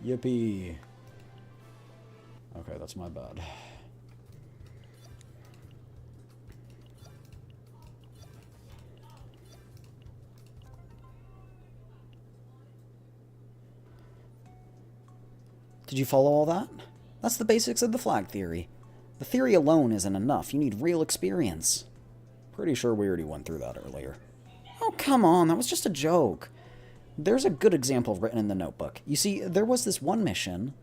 Yippee. Okay, that's my bad. Did you follow all that? That's the basics of the flag theory. The theory alone isn't enough. You need real experience. Pretty sure we already went through that earlier. Oh, come on. That was just a joke. There's a good example written in the notebook. You see, there was this one mission.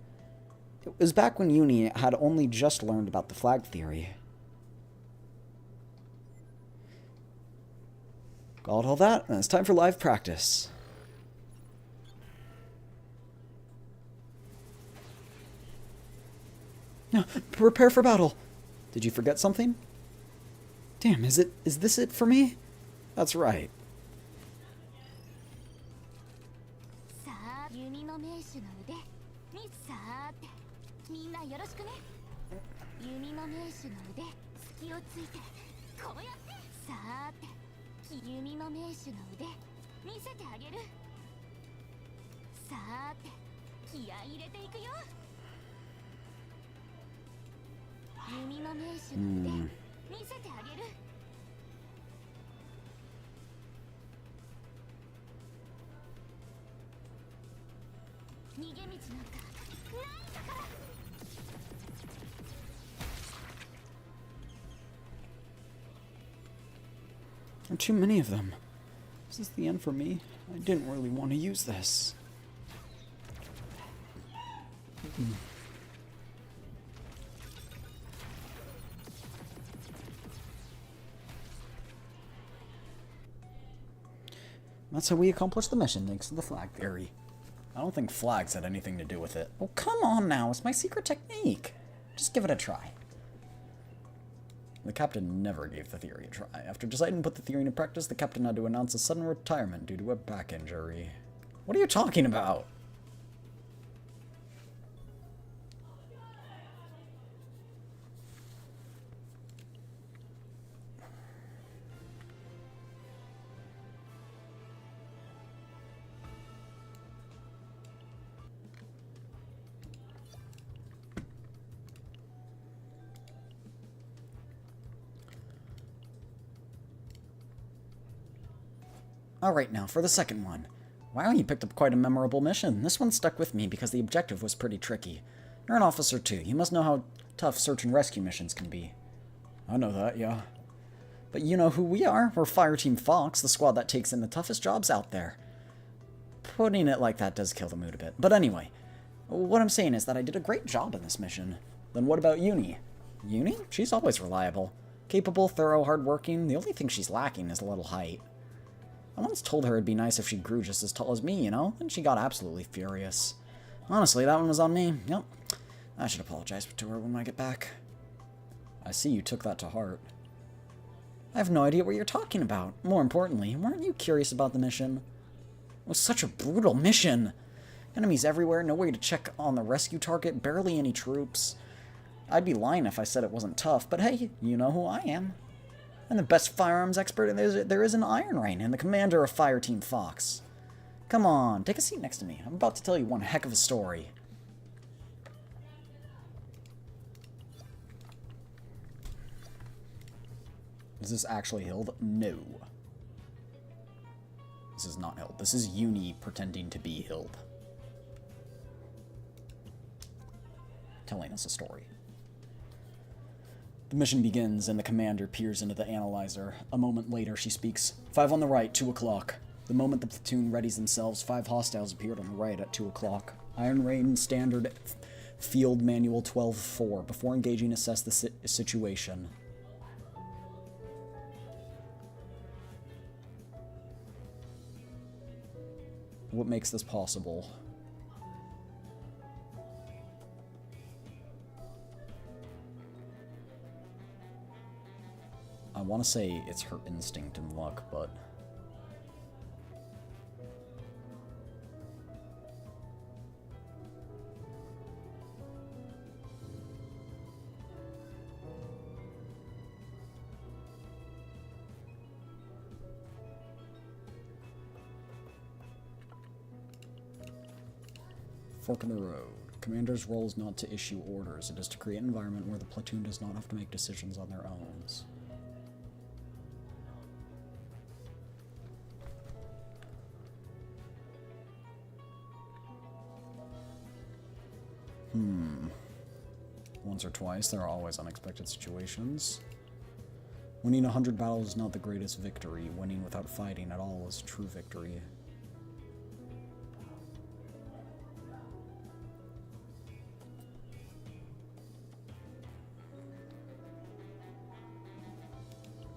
It was back when Uni had only just learned about the flag theory. Got all that, and it's time for live practice. No, prepare for battle. Did you forget something? Damn, is this it for me? That's right. There are too many of them. Is this the end for me? I didn't really want to use this. That's how we accomplished the mission, thanks to the flag theory. I don't think flags had anything to do with it. Oh, come on now. It's my secret technique. Just give it a try. The captain never gave the theory a try. After deciding to put the theory into practice, the captain had to announce a sudden retirement due to a back injury. What are you talking about? Alright, now, for the second one. Wow, you picked up quite a memorable mission. This one stuck with me because the objective was pretty tricky. You're an officer, too. You must know how tough search and rescue missions can be. I know that, yeah. But you know who we are. We're Fireteam Fox, the squad that takes in the toughest jobs out there. Putting it like that does kill the mood a bit. But anyway, what I'm saying is that I did a great job in this mission. Then what about Uni? Uni? She's always reliable. Capable, thorough, hardworking. The only thing she's lacking is a little height. I once told her it'd be nice if she grew just as tall as me, you know? And she got absolutely furious. Honestly, that one was on me. Yep. I should apologize to her when I get back. I see you took that to heart. I have no idea what you're talking about. More importantly, weren't you curious about the mission? It was such a brutal mission. Enemies everywhere, no way to check on the rescue target, barely any troops. I'd be lying if I said it wasn't tough, but hey, you know who I am. I'm the best firearms expert there is in Iron Rain, and the commander of Fireteam Fox. Come on, take a seat next to me. I'm about to tell you one heck of a story. Is this actually Hilde? No. This is not Hilde. This is Uni pretending to be Hilde. Telling us a story. The mission begins, and the commander peers into the analyzer. A moment later, she speaks. 5 on the right, 2 o'clock. The moment the platoon readies themselves, 5 hostiles appeared on the right at 2 o'clock. Iron Rain Standard Field Manual 12-4. Before engaging, assess the situation. What makes this possible? I want to say it's her instinct and luck, but... Fork in the road. Commander's role is not to issue orders. It is to create an environment where the platoon does not have to make decisions on their own. Once or twice, there are always unexpected situations. Winning 100 battles is not the greatest victory. Winning without fighting at all is true victory.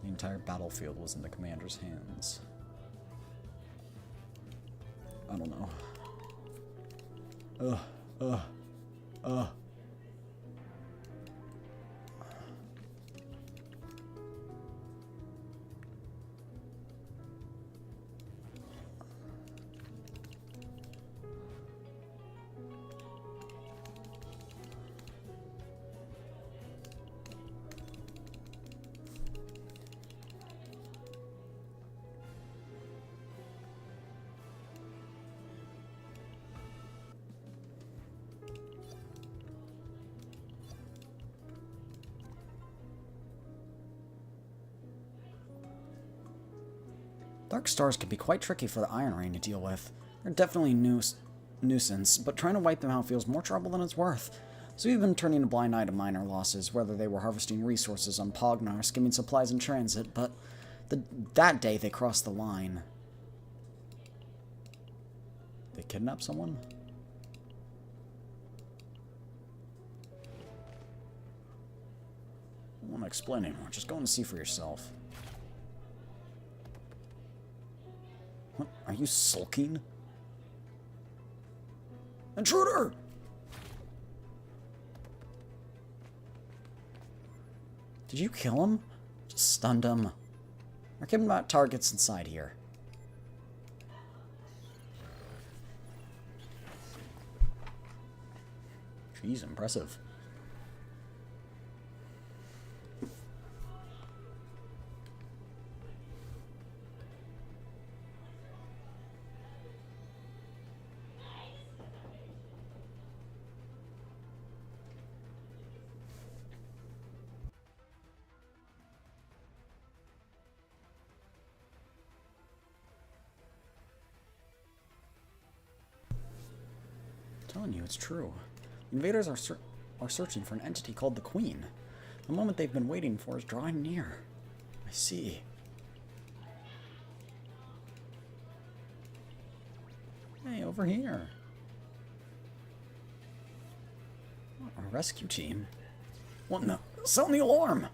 The entire battlefield was in the commander's hands. I don't know. Dark stars can be quite tricky for the Iron Rain to deal with. They're definitely a nuisance, but trying to wipe them out feels more trouble than it's worth. So we've been turning a blind eye to minor losses, whether they were harvesting resources on Pognar, skimming supplies in transit, but That day they crossed the line. They kidnapped someone? I don't want to explain anymore. Just go and see for yourself. What? Are you sulking? Intruder! Did you kill him? Just stunned him. Or keep him about targets inside here. Jeez, impressive. I'm telling you, it's true. Invaders are searching for an entity called the Queen. The moment they've been waiting for is drawing near. I see. Hey, over here. A rescue team? What in the... Sound the alarm!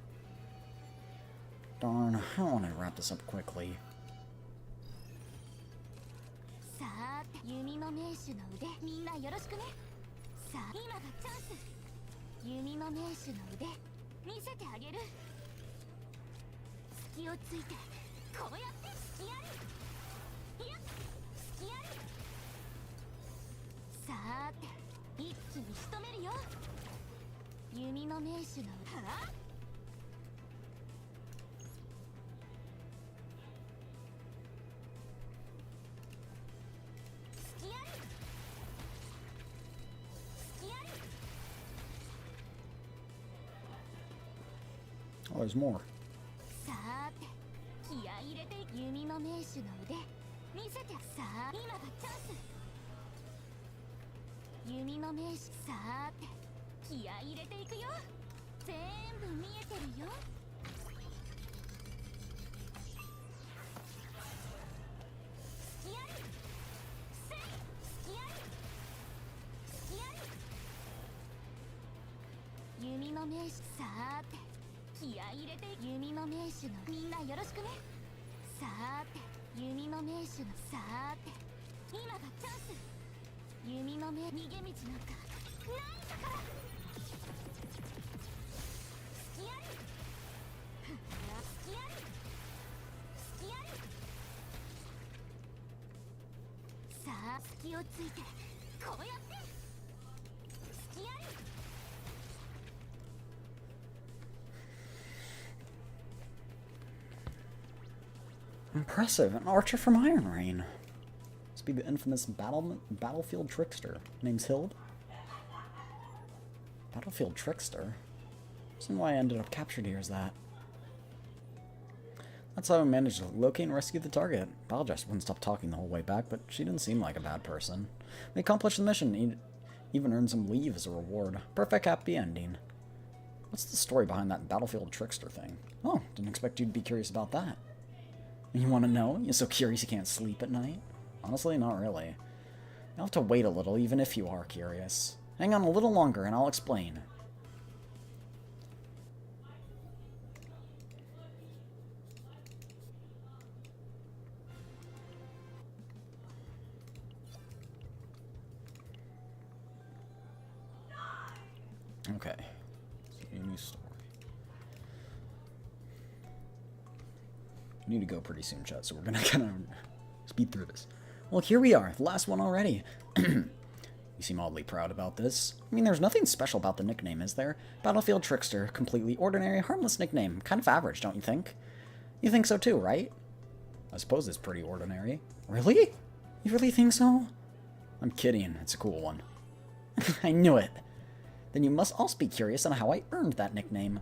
Darn, I want to wrap this up quickly. さあ弓の名手の腕みんなよろしくねさあ今がチャンス弓の名手の腕見せてあげる隙をついてこうやって隙ありいや隙ありさあて一気に仕留めるよ弓の名手の腕はあ Oh, there's more. さあて気合い入れて弓の名手の腕見せてさあ今がチャンス弓の名手さあて気合い入れていくよ全部見えてるよ隙ありせい隙あり隙あり弓の名手さあて気合い入れて弓の名手のみんなよろしくねさあて弓の名手のさあて今がチャンス弓の名逃げ道なんかないんだから隙あり隙あり隙ありさあ隙をついてこうやって隙あり Impressive, an archer from Iron Rain. Must be the infamous battlefield trickster. Name's Hilde. Battlefield trickster? Reason why I ended up captured here is that. That's how I managed to locate and rescue the target. Baljess wouldn't stop talking the whole way back, but she didn't seem like a bad person. We accomplished the mission, even earned some leave as a reward. Perfect happy ending. What's the story behind that battlefield trickster thing? Oh, didn't expect you to be curious about that. You want to know? You're so curious you can't sleep at night? Honestly, not really. You'll have to wait a little, even if you are curious. Hang on a little longer and I'll explain. Okay. New story. We need to go pretty soon, chat, so we're gonna kind of speed through this. Well, here we are, the last one already. You seem oddly proud about this. I mean, there's nothing special about the nickname, is there? Battlefield Trickster, completely ordinary, harmless nickname. Kind of average, don't you think? You think so too, right? I suppose it's pretty ordinary. Really? You really think so? I'm kidding, it's a cool one. I knew it. Then you must also be curious on how I earned that nickname.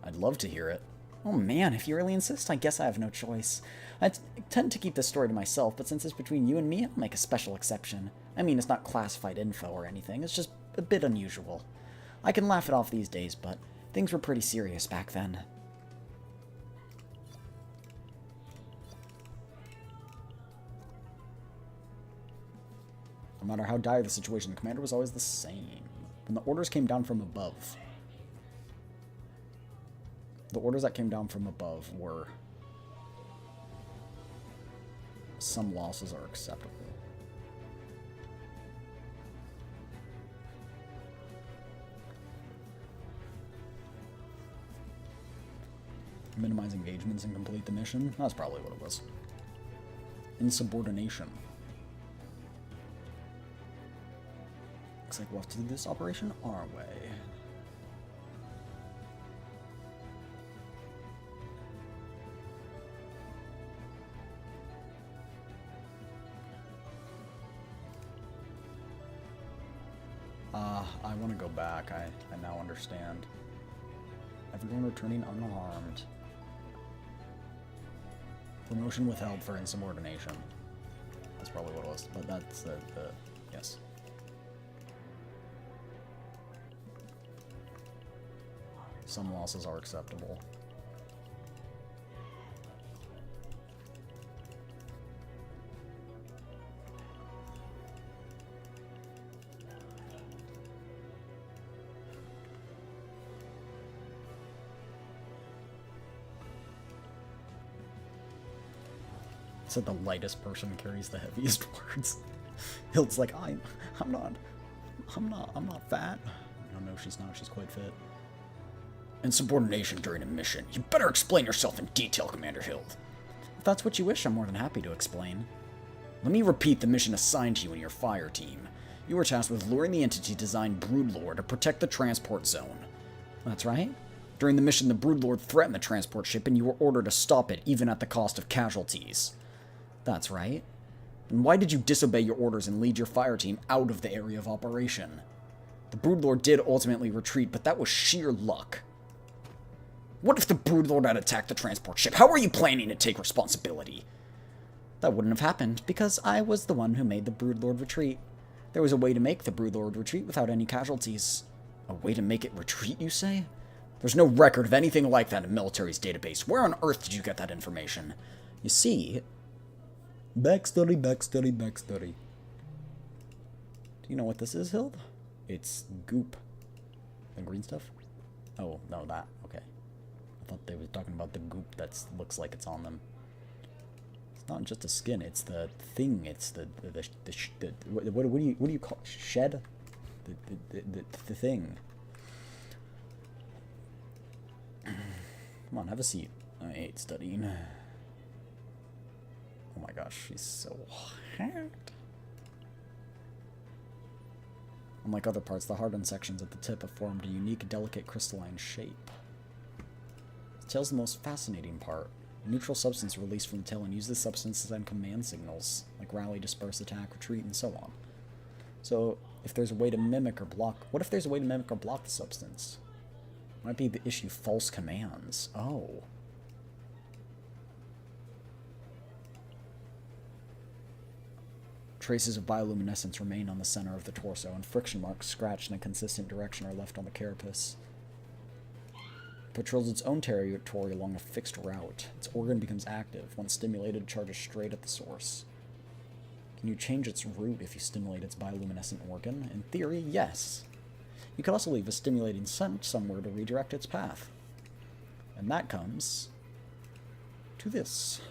I'd love to hear it. Oh man, if you really insist, I guess I have no choice. I tend to keep this story to myself, but since it's between you and me, I'll make a special exception. I mean, it's not classified info or anything, it's just a bit unusual. I can laugh it off these days, but things were pretty serious back then. No matter how dire the situation, the commander was always the same. When the orders came down from above, the orders that came down from above were some losses are acceptable. Minimize engagements and complete the mission. That's probably what it was. Insubordination. Looks like we'll have to do this operation our way. I want to go back. I now understand. Everyone returning unharmed. Promotion withheld for insubordination. That's probably what it was, but that's the yes. Some losses are acceptable. Said the lightest person carries the heaviest words. Hilde's like, I'm not fat. No, she's not. She's quite fit. Insubordination during a mission. You better explain yourself in detail, Commander Hilde. If that's what you wish, I'm more than happy to explain. Let me repeat the mission assigned to you and your fire team. You were tasked with luring the entity designed Broodlord to protect the transport zone. That's right. During the mission, the Broodlord threatened the transport ship, and you were ordered to stop it, even at the cost of casualties. That's right. And why did you disobey your orders and lead your fire team out of the area of operation? The Broodlord did ultimately retreat, but that was sheer luck. What if the Broodlord had attacked the transport ship? How are you planning to take responsibility? That wouldn't have happened, because I was the one who made the Broodlord retreat. There was a way to make the Broodlord retreat without any casualties. A way to make it retreat, you say? There's no record of anything like that in military's database. Where on earth did you get that information? You see... Backstory. Do you know what this is, Hilde? It's goop. The green stuff? Oh, no, that. Okay. I thought they were talking about the goop that looks like it's on them. It's not just the skin, it's the thing. It's the what do you call it? Shed? The thing. Come on, have a seat. I hate studying. Oh my gosh, she's so hot. Unlike other parts, the hardened sections at the tip have formed a unique, delicate crystalline shape. The tail's the most fascinating part. A neutral substance released from the tail and use this substance to send command signals, like rally, disperse, attack, retreat, and so on. So, if there's a way to mimic or block... What if there's a way to mimic or block the substance? Might be the issue false commands. Oh. Traces of bioluminescence remain on the center of the torso, and friction marks scratched in a consistent direction are left on the carapace. It patrols its own territory along a fixed route. Its organ becomes active. Once stimulated, it charges straight at the source. Can you change its route if you stimulate its bioluminescent organ? In theory, yes. You could also leave a stimulating scent somewhere to redirect its path. And that comes to this.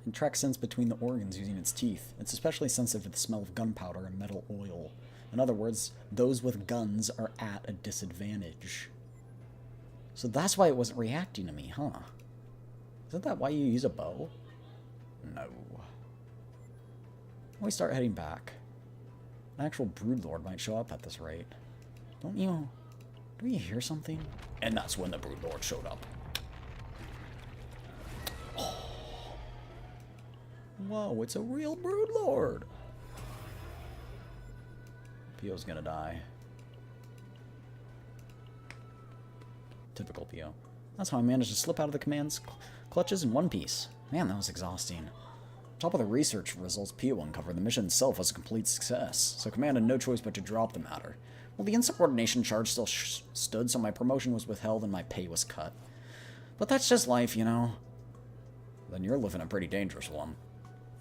It tracks scents between the organs using its teeth. It's especially sensitive to the smell of gunpowder and metal oil. In other words, those with guns are at a disadvantage. So that's why it wasn't reacting to me, huh? Isn't that why you use a bow? No. When we start heading back, an actual Broodlord might show up at this rate. Don't you hear something? And that's when the Broodlord showed up. Whoa, it's a real Broodlord! Pio's gonna die. Typical Pio. That's how I managed to slip out of the command's clutches in one piece. Man, that was exhausting. On top of the research results Pio uncovered, the mission itself was a complete success, so Command had no choice but to drop the matter. Well, the insubordination charge still stood, so my promotion was withheld and my pay was cut. But that's just life, you know. Then you're living a pretty dangerous one.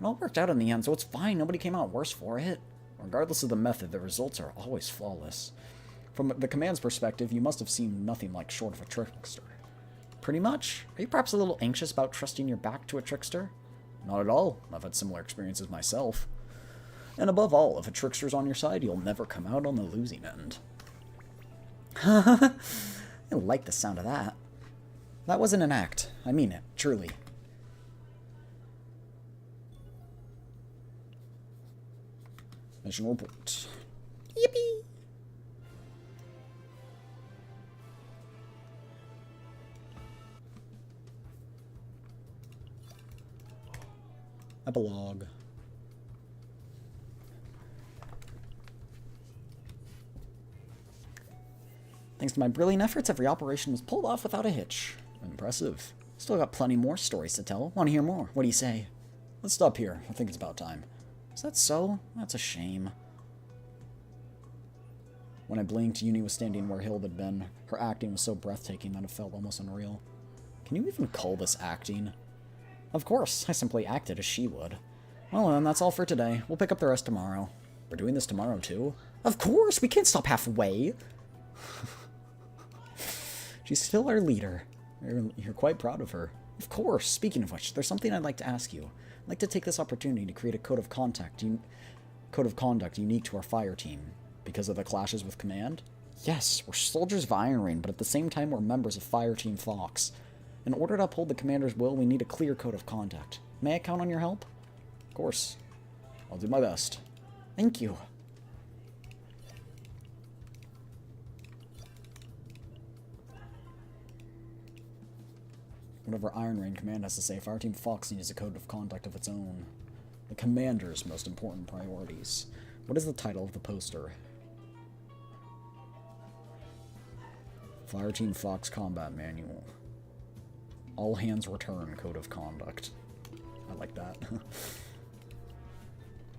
It all worked out in the end, so it's fine. Nobody came out worse for it. Regardless of the method, the results are always flawless. From the command's perspective, you must have seemed nothing like short of a trickster. Pretty much. Are you perhaps a little anxious about trusting your back to a trickster? Not at all. I've had similar experiences myself. And above all, if a trickster's on your side, you'll never come out on the losing end. I like the sound of that. That wasn't an act. I mean it, truly. Mission report. Yippee! Epilogue. Thanks to my brilliant efforts, every operation was pulled off without a hitch. Impressive. Still got plenty more stories to tell. Want to hear more? What do you say? Let's stop here. I think it's about time. Is that so? That's a shame. When I blinked, Uni was standing where Hilde had been. Her acting was so breathtaking that it felt almost unreal. Can you even call this acting? Of course, I simply acted as she would. Well then, that's all for today. We'll pick up the rest tomorrow. We're doing this tomorrow too? Of course, we can't stop halfway. She's still our leader. You're quite proud of her. Of course. Speaking of which, there's something I'd like to ask you. I'd like to take this opportunity to create a code of conduct unique to our fire team. Because of the clashes with Command? Yes, we're soldiers of Iron Rain, but at the same time we're members of Fire Team Fox. In order to uphold the Commander's will, we need a clear code of conduct. May I count on your help? Of course. I'll do my best. Thank you. Whatever Iron Rain Command has to say, Fire Team Fox needs a code of conduct of its own. The Commander's most important priorities. What is the title of the poster? Fire Team Fox Combat Manual. All hands return code of conduct. I like that.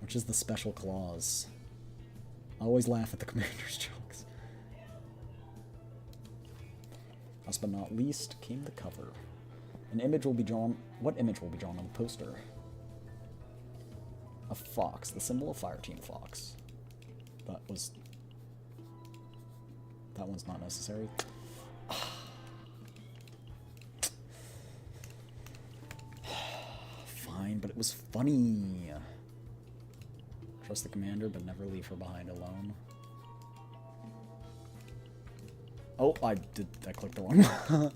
Which is the special clause? I always laugh at the Commander's jokes. Last but not least came the cover. An image will be drawn. What image will be drawn on the poster? A fox, the symbol of Fire Team Fox. That one's not necessary. Fine, but it was funny. Trust the Commander, but never leave her behind alone. Oh, I clicked the wrong one.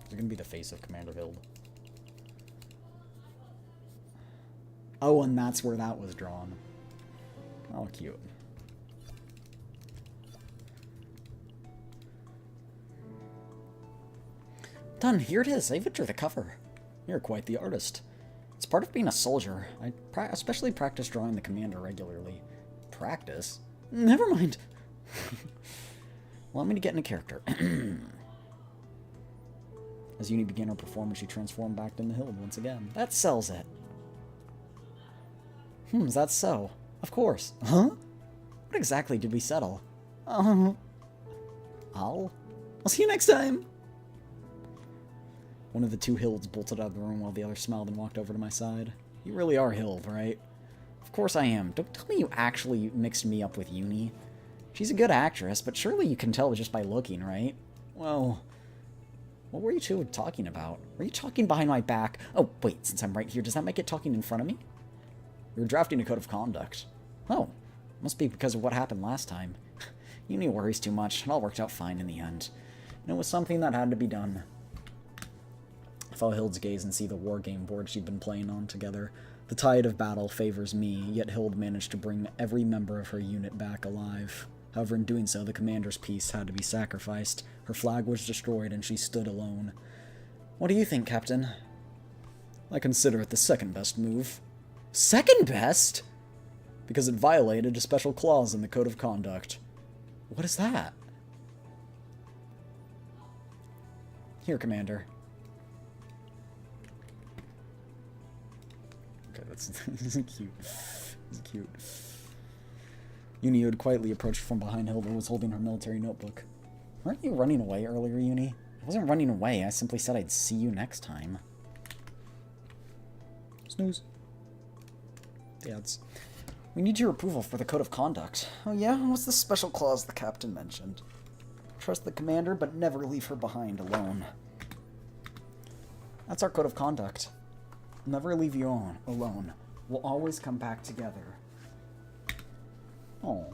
Is it gonna be the face of Commander Hilde? Oh, and that's where that was drawn. Oh, cute. Done. Here it is. I even drew the cover. You're quite the artist. It's part of being a soldier. I especially practice drawing the Commander regularly. Practice? Never mind. Want me to get into character. As Uni began her performance, she transformed back into Hilde once again. That sells it. Is that so? Of course. Huh? What exactly did we settle? I'll see you next time. One of the two Hildes bolted out of the room while the other smiled and walked over to my side. You really are Hilde, right? Of course I am. Don't tell me you actually mixed me up with Uni. She's a good actress, but surely you can tell just by looking, right? Well, what were you two talking about? Were you talking behind my back? Oh, wait, since I'm right here, does that make it talking in front of me? We were drafting a code of conduct. Oh, must be because of what happened last time. Uni worries too much. It all worked out fine in the end. And it was something that had to be done. I follow Hilde's gaze and see the war game board she'd been playing on together. The tide of battle favors me, yet Hilde managed to bring every member of her unit back alive. However, in doing so, the Commander's peace had to be sacrificed. Her flag was destroyed, and she stood alone. What do you think, Captain? I consider it the second best move. Second best? Because it violated a special clause in the Code of Conduct. What is that? Here, Commander. Okay, that's cute. That's cute. Uni would quietly approach from behind Hilde, who was holding her military notebook. Weren't you running away earlier, Uni? I wasn't running away. I simply said I'd see you next time. Snooze. Dads. We need your approval for the code of conduct. Oh yeah? What's the special clause the captain mentioned? Trust the commander, but never leave her behind alone. That's our code of conduct. Never leave you alone. We'll always come back together. Oh.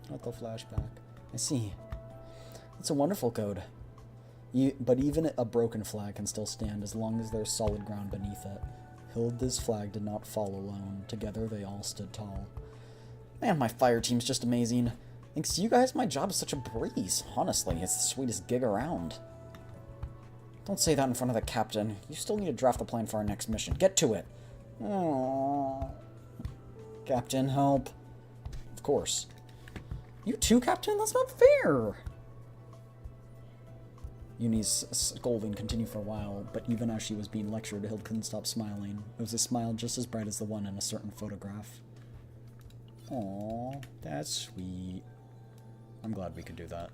Not the flashback. I see. It's a wonderful code. But even a broken flag can still stand as long as there's solid ground beneath it. Hilde's flag did not fall alone. Together they all stood tall. Man, my fire team's just amazing. Thanks to you guys, my job is such a breeze. Honestly, it's the sweetest gig around. Don't say that in front of the captain. You still need to draft a plan for our next mission. Get to it. Aww. Captain, help. Of course. You too, Captain? That's not fair. Uni's scolding continued for a while, but even as she was being lectured, Hilde couldn't stop smiling. It was a smile just as bright as the one in a certain photograph. Aww, that's sweet. I'm glad we could do that.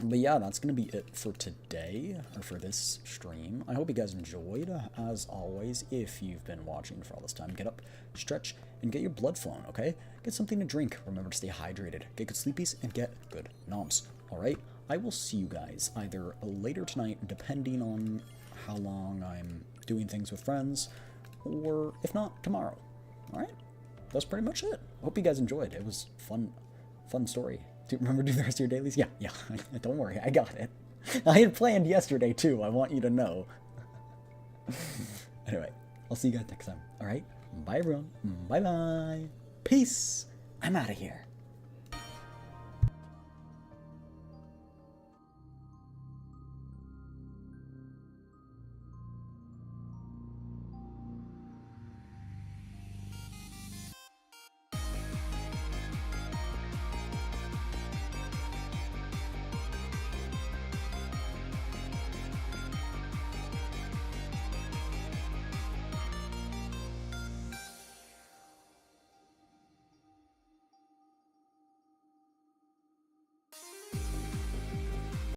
But yeah, that's going to be it for today, or for this stream. I hope you guys enjoyed. As always, if you've been watching for all this time, get up, stretch, and get your blood flowing, okay? Get something to drink. Remember to stay hydrated. Get good sleepies, and get good noms. Alright? I will see you guys either later tonight, depending on how long I'm doing things with friends, or if not, tomorrow. Alright? That's pretty much it. Hope you guys enjoyed. It was fun story. Do you remember to do the rest of your dailies? Yeah. Don't worry, I got it. I had planned yesterday, too. I want you to know. Anyway, I'll see you guys next time. Alright? Bye, everyone. Bye-bye. Peace. I'm out of here.